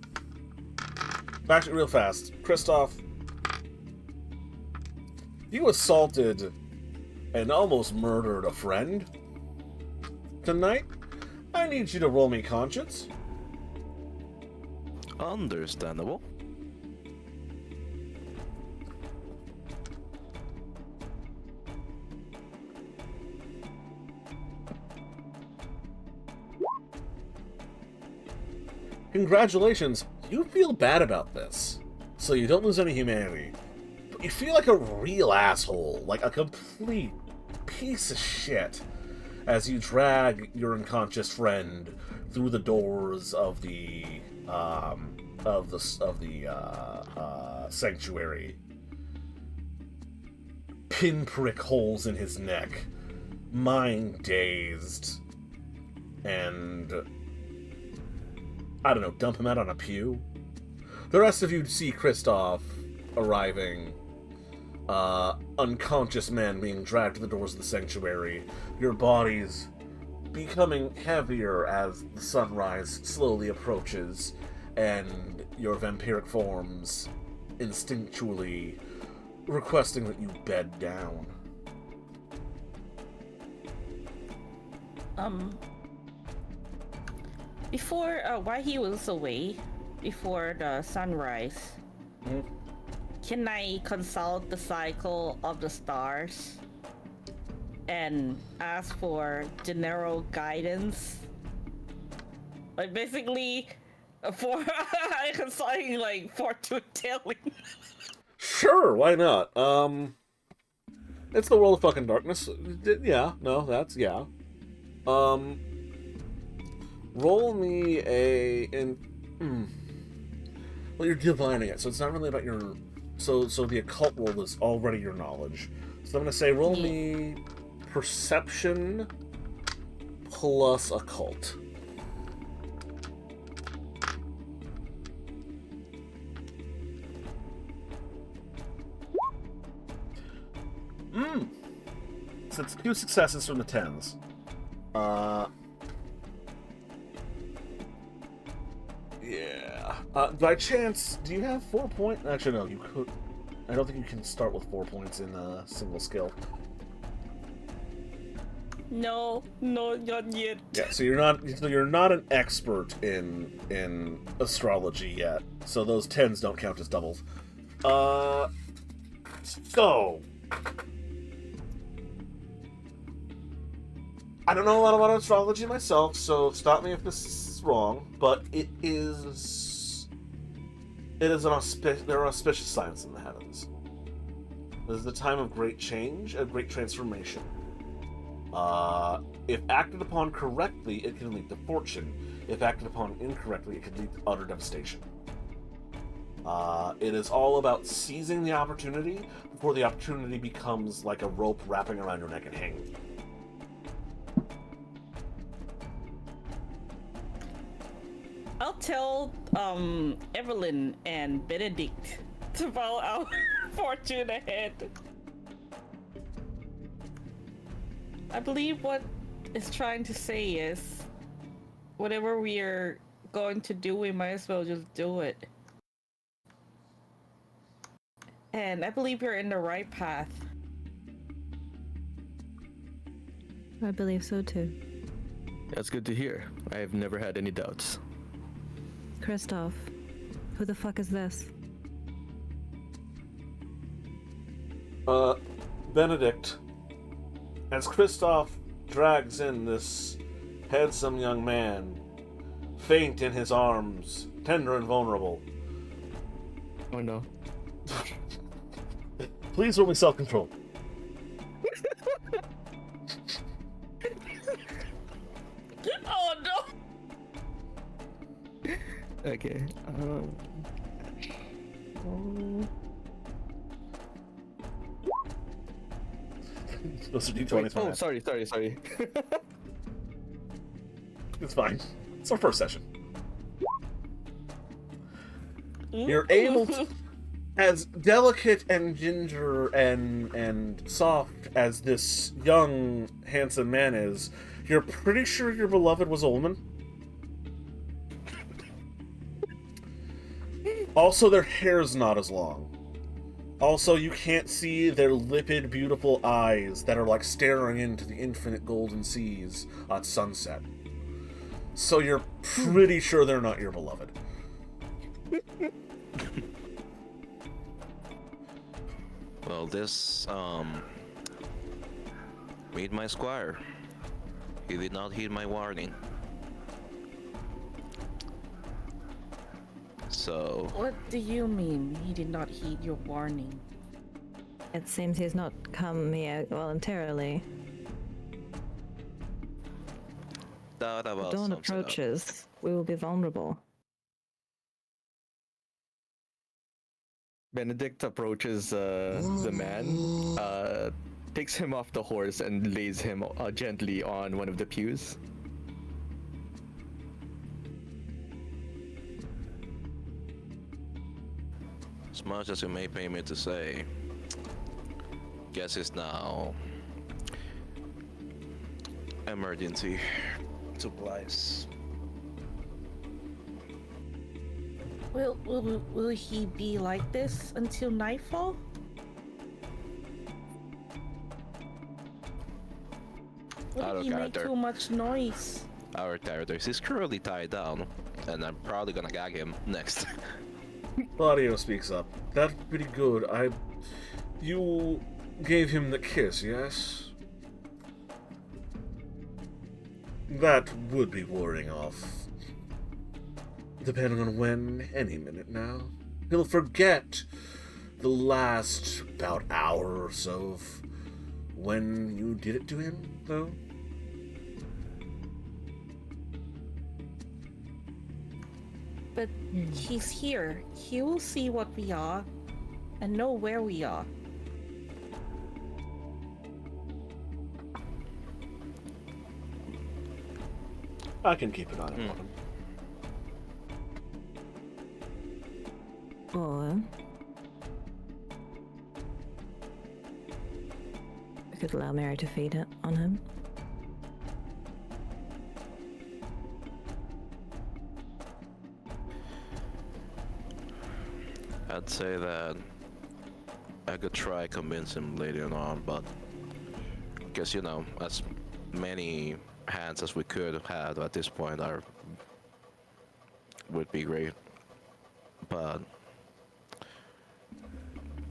Actually, real fast. Christoph, you assaulted and almost murdered a friend tonight. I need you to roll me conscience. Understandable. Congratulations, you feel bad about this, so you don't lose any humanity. But you feel like a real asshole, like a complete piece of shit, as you drag your unconscious friend through the doors of the sanctuary. Pinprick holes in his neck, mind dazed, and I don't know, dump him out on a pew. The rest of you see Christoph arriving, unconscious man being dragged to the doors of the sanctuary, your bodies becoming heavier as the sunrise slowly approaches, and your vampiric forms instinctually requesting that you bed down. Before, while he was away, before the sunrise, can I consult the cycle of the stars and ask for general guidance? Like basically, for consulting like fortune telling. Sure, why not? It's the world of fucking darkness. Yeah, no, that's yeah. Roll me well, you're divining it, so it's not really about your... So the occult roll is already your knowledge. So I'm gonna say roll me perception plus occult. So it's 2 successes from the 10s. Yeah. By chance, do you have 4 points? Actually, no, you could. I don't think you can start with 4 points in a single skill. No, not yet. Yeah, so you're not an expert in astrology yet. So those 10s don't count as doubles. So I don't know a lot about astrology myself, so stop me if this is wrong, but it is there are auspicious signs in the heavens. This is the time of great change and great transformation. If acted upon correctly, it can lead to fortune. If acted upon incorrectly, it can lead to utter devastation. It is all about seizing the opportunity before the opportunity becomes like a rope wrapping around your neck and hanging you. I'll tell Evelyn and Benedict to follow our fortune ahead. I believe what it's trying to say is whatever we are going to do, we might as well just do it. And I believe you're in the right path. I believe so too. That's good to hear. I have never had any doubts. Christoph, who the fuck is this? Benedict, as Christoph drags in this handsome young man, faint in his arms, tender and vulnerable. Oh no. Please roll me self-control. Okay. Oh. Those are Wait, d20s. oh, sorry. It's fine. It's our first session. Mm. You're able to, as delicate and ginger and soft as this young, handsome man is, you're pretty sure your beloved was Ullman. Also, their hair's not as long. Also, you can't see their limpid, beautiful eyes that are like staring into the infinite golden seas at sunset. So you're pretty sure they're not your beloved. Well, this, meet my squire. He did not heed my warning. So, What do you mean he did not heed your warning? It seems he's not come here voluntarily. that If about dawn sums it up. approaches, we will be vulnerable. Benedict approaches the man, takes him off the horse, and lays him gently on one of the pews. As much as you may pay me to say, guess it's now emergency supplies. Will he be like this until nightfall? What Out if of he make character. too much noise? Our territory is currently tied down, and I'm probably gonna gag him next. Claudio speaks up. That's pretty good. You gave him the kiss, yes? That would be wearing off. Depending on when, any minute now. He'll forget the last about hour or so of when you did it to him, though. But he's here. He will see what we are and know where we are. I can keep an eye on him. Or we could allow Mary to feed it on him. I'd say that I could try convince him later on, but guess you know, as many hands as we could have had at this point would be great. But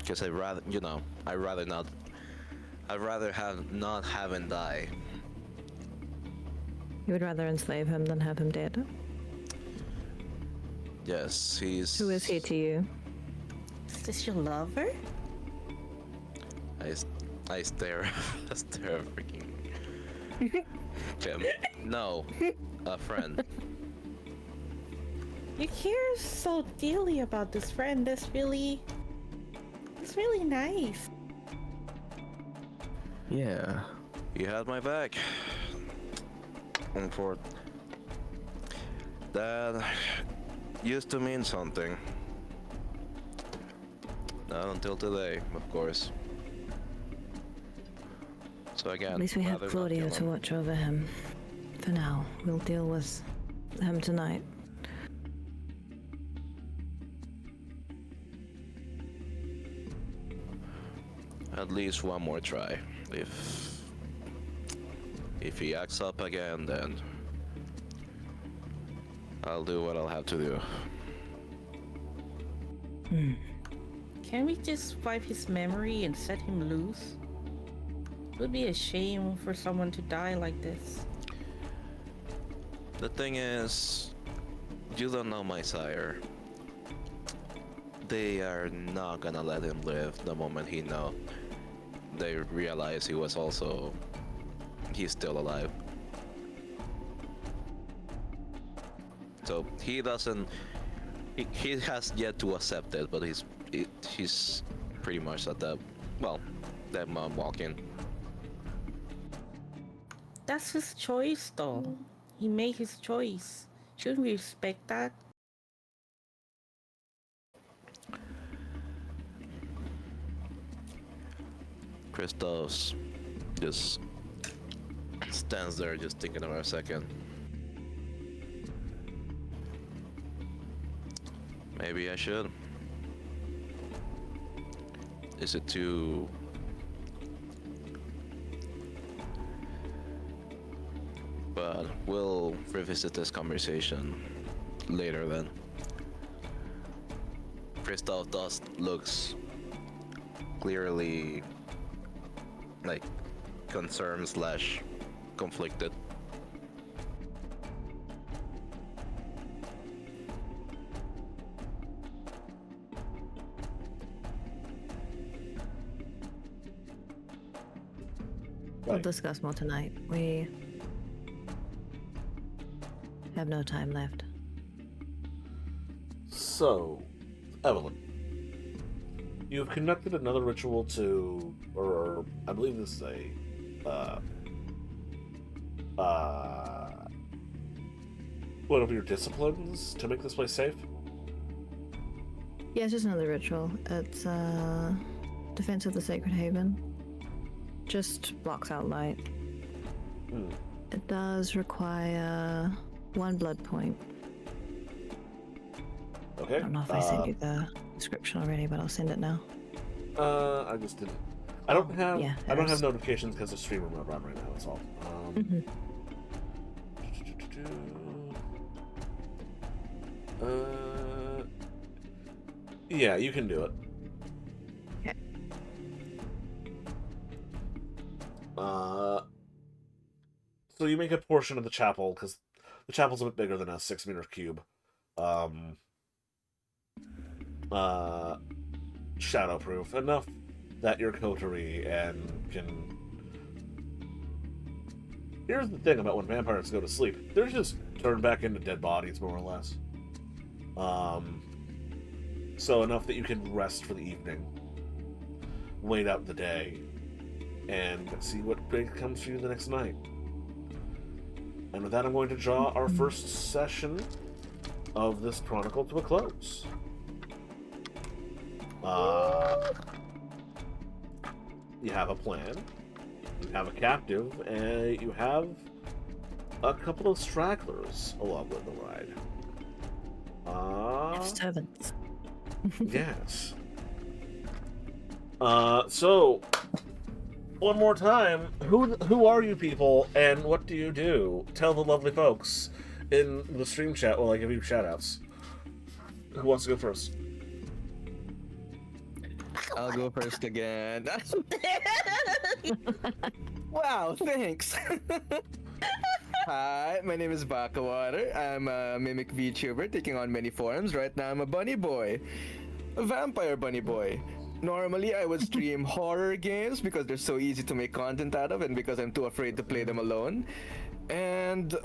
guess I'd rather not have him die. You would rather enslave him than have him dead? Yes, he's. Who is he to you? Is this your lover? I stare, stare freaking him. No, a friend. You care so dearly about this friend. It's really nice. Yeah. You had my back. And for that used to mean something. Not until today, of course. So again, At least we have rather not Claudio kill to him. watch over him. For now, we'll deal with him tonight. At least one more try. If he acts up again, then I'll do what I'll have to do. Can we just wipe his memory and set him loose? It would be a shame for someone to die like this. The thing is, you don't know my sire. They are not gonna let him live the moment they realize he's still alive. So he doesn't he has yet to accept it, but he's pretty much at that walk-in. That's his choice, though. He made his choice. Shouldn't we respect that? Christos just stands there, just thinking about a second. Maybe I should. Is it too... But we'll revisit this conversation later then. Christoph Dust looks clearly like concerned / conflicted. We'll Right. discuss more tonight. We have no time left. So, Evelyn, you've conducted another ritual to, or I believe this is a, one of your disciplines to make this place safe? Yeah, it's just another ritual. It's defense of the sacred haven. Just blocks out light. Hmm. It does require 1 blood point. Okay. I don't know if I sent you the description already, but I'll send it now. I just didn't. I don't have. yeah, I don't have there's- notifications because the streamer not run right now. That's all. Mhm. Yeah, you can do it. Okay. So you make a portion of the chapel because the chapel's a bit bigger than a 6-meter cube. Shadowproof enough that your coterie and can. Here's the thing about when vampires go to sleep: they're just turned back into dead bodies, more or less. So enough that you can rest for the evening, wait out the day, and see what big comes for you the next night. And with that, I'm going to draw our first session of this chronicle to a close. You have a plan, you have a captive, and you have a couple of stragglers along with the ride. Servants. Yes. So, one more time, who are you people, and what do you do? Tell the lovely folks in the stream chat while I give you shoutouts. Who wants to go first? I'll go first again. Wow, thanks. Hi, my name is Bakawater. I'm a mimic VTuber taking on many forms. Right now I'm a bunny boy. A vampire bunny boy. Normally I would stream horror games because they're so easy to make content out of and because I'm too afraid to play them alone. And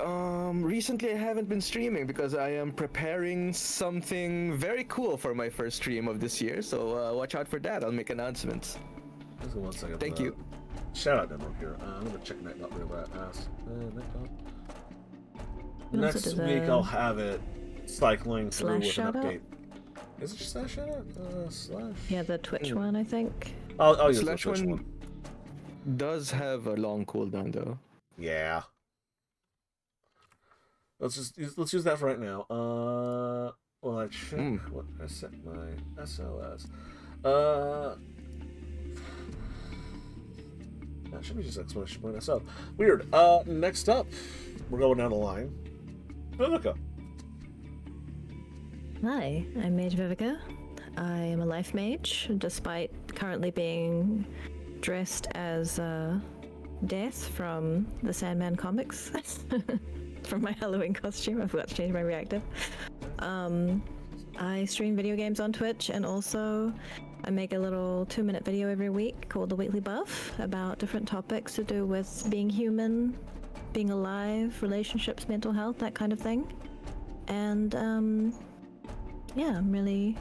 recently I haven't been streaming because I am preparing something very cool for my first stream of this year. So watch out for that. I'll make announcements. Just 1 second. Thank you. Shout out demo here. I'm gonna check Nightbot real fast. You also Next did week the I'll have it cycling through slash with an shout out? update. Is it slash shout out? Slash? Yeah, the Twitch one, I think. I'll use the Slash Twitch one one. does have a long cooldown though. Yeah. Let's use that for right now. Well, I check what I set my SOS. That should be just exclamation point SO. Weird. Next up, we're going down the line. Vivica. Hi, I'm Mage Vivica. I am a life mage, despite currently being dressed as Death from the Sandman comics. From my Halloween costume, I forgot to change my reactive. I stream video games on Twitch, and also I make a little 2-minute video every week called The Weekly Buff about different topics to do with being human, being alive, relationships, mental health, that kind of thing. And yeah, I'm really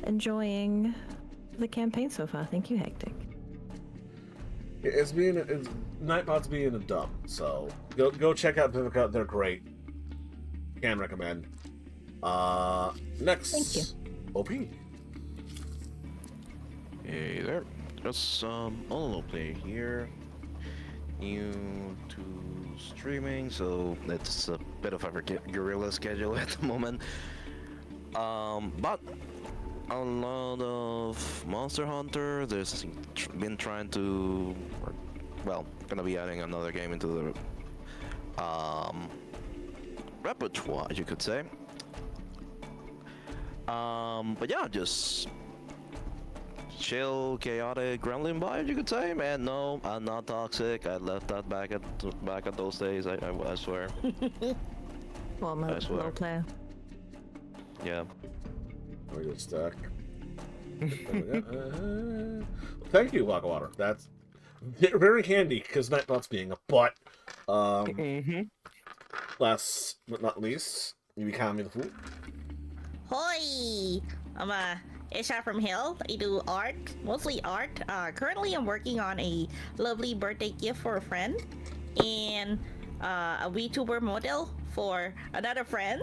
enjoying the campaign so far. Thank you, Hectic. Nightbot's being a dump, so go check out Vivica. They're great. Can recommend. Next. Thank you. OP. Hey there. Just Olo play here. New to streaming, so it's a bit of a guerrilla schedule at the moment. But a lot of Monster Hunter. There's been trying to, gonna be adding another game into the repertoire, you could say. But yeah, just chill, chaotic, gremlin vibe, you could say. Man, no, I'm not toxic. I left that back at those days. I swear. Well, I'm a role player. Yeah. Very good stack. Thank you, Waka Water. That's very handy because Nightbot's being a butt. Last but not least, you become me the fool. Hoi! I'm Isha from Hill. I do art, mostly art. Currently, I'm working on a lovely birthday gift for a friend and a VTuber model for another friend.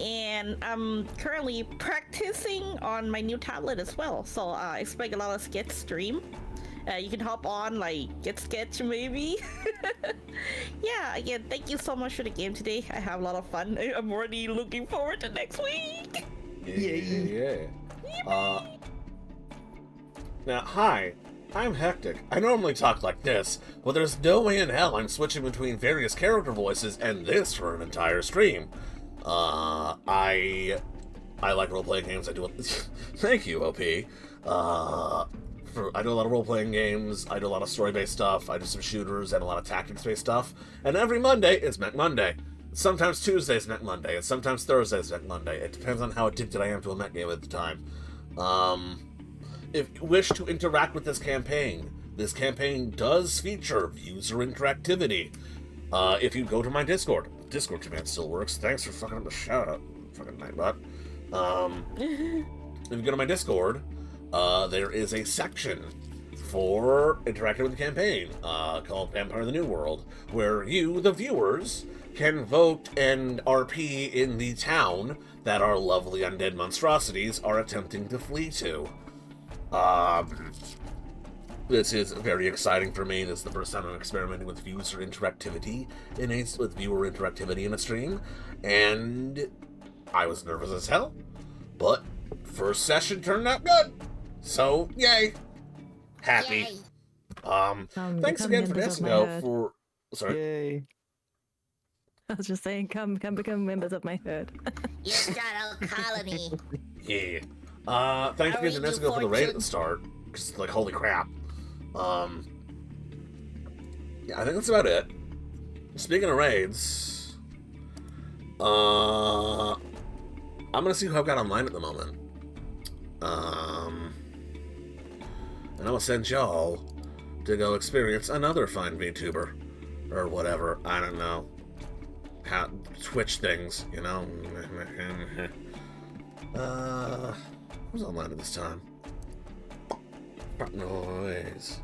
And I'm currently practicing on my new tablet as well. So expect a lot of sketch stream. You can hop on, like, get sketch maybe. Yeah, again, thank you so much for the game today. I have a lot of fun. I'm already looking forward to next week. Yeah. Now, hi, I'm Hectic. I normally talk like this, but there's no way in hell I'm switching between various character voices and this for an entire stream. I like role-playing games. I do it. Thank you, OP. I do a lot of role-playing games. I do a lot of story-based stuff. I do some shooters and a lot of tactics-based stuff. And every Monday is Mech Monday. Sometimes Tuesday's Mech Monday, and sometimes Thursday's Mech Monday. It depends on how addicted I am to a Mech game at the time. If you wish to interact with this campaign does feature user interactivity. If you go to my Discord command still works. Thanks for fucking up the shout-out, fucking Nightbot. If you go to my Discord, there is a section for interacting with the campaign called Empire of the New World, where you, the viewers, can vote and RP in the town that our lovely undead monstrosities are attempting to flee to. This is very exciting for me. This is the first time I'm experimenting with viewer interactivity in a stream, and I was nervous as hell, but first session turned out good. So, yay! Happy. Yay. Thanks again for Nesco for... Sorry. Yay. I was just saying, come become members of my herd. You start our colony. Yeah. Thanks again to Nesco for the raid at the start. Because, like, holy crap. Yeah, I think that's about it. Speaking of raids, I'm gonna see who I've got online at the moment. And I'm gonna send y'all to go experience another fine VTuber. Or whatever, I don't know. Twitch things, you know? Who's online at this time? Noise.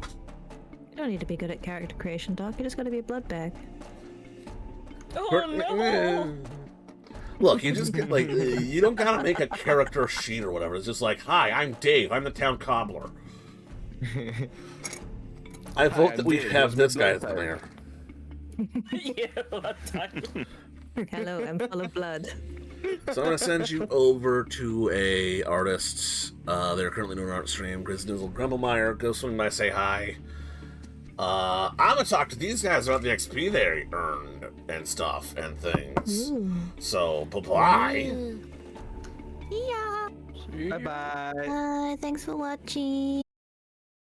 You don't need to be good at character creation, Doc. You just gotta be a blood bag. Oh no! Look, you just get, like, you don't gotta make a character sheet or whatever. It's just like, hi, I'm Dave. I'm the town cobbler. I vote that we have this guy as the mayor. Yeah, what time? Hello, I'm full of blood. So I'm gonna send you over to a artist. They're currently doing an art stream. Grizznizzle Grumblemeyer. Go swing by, say hi. I'm gonna talk to these guys about the XP they earned and stuff and things. Ooh. So bye-bye. Yeah. Bye-bye. Thanks for watching.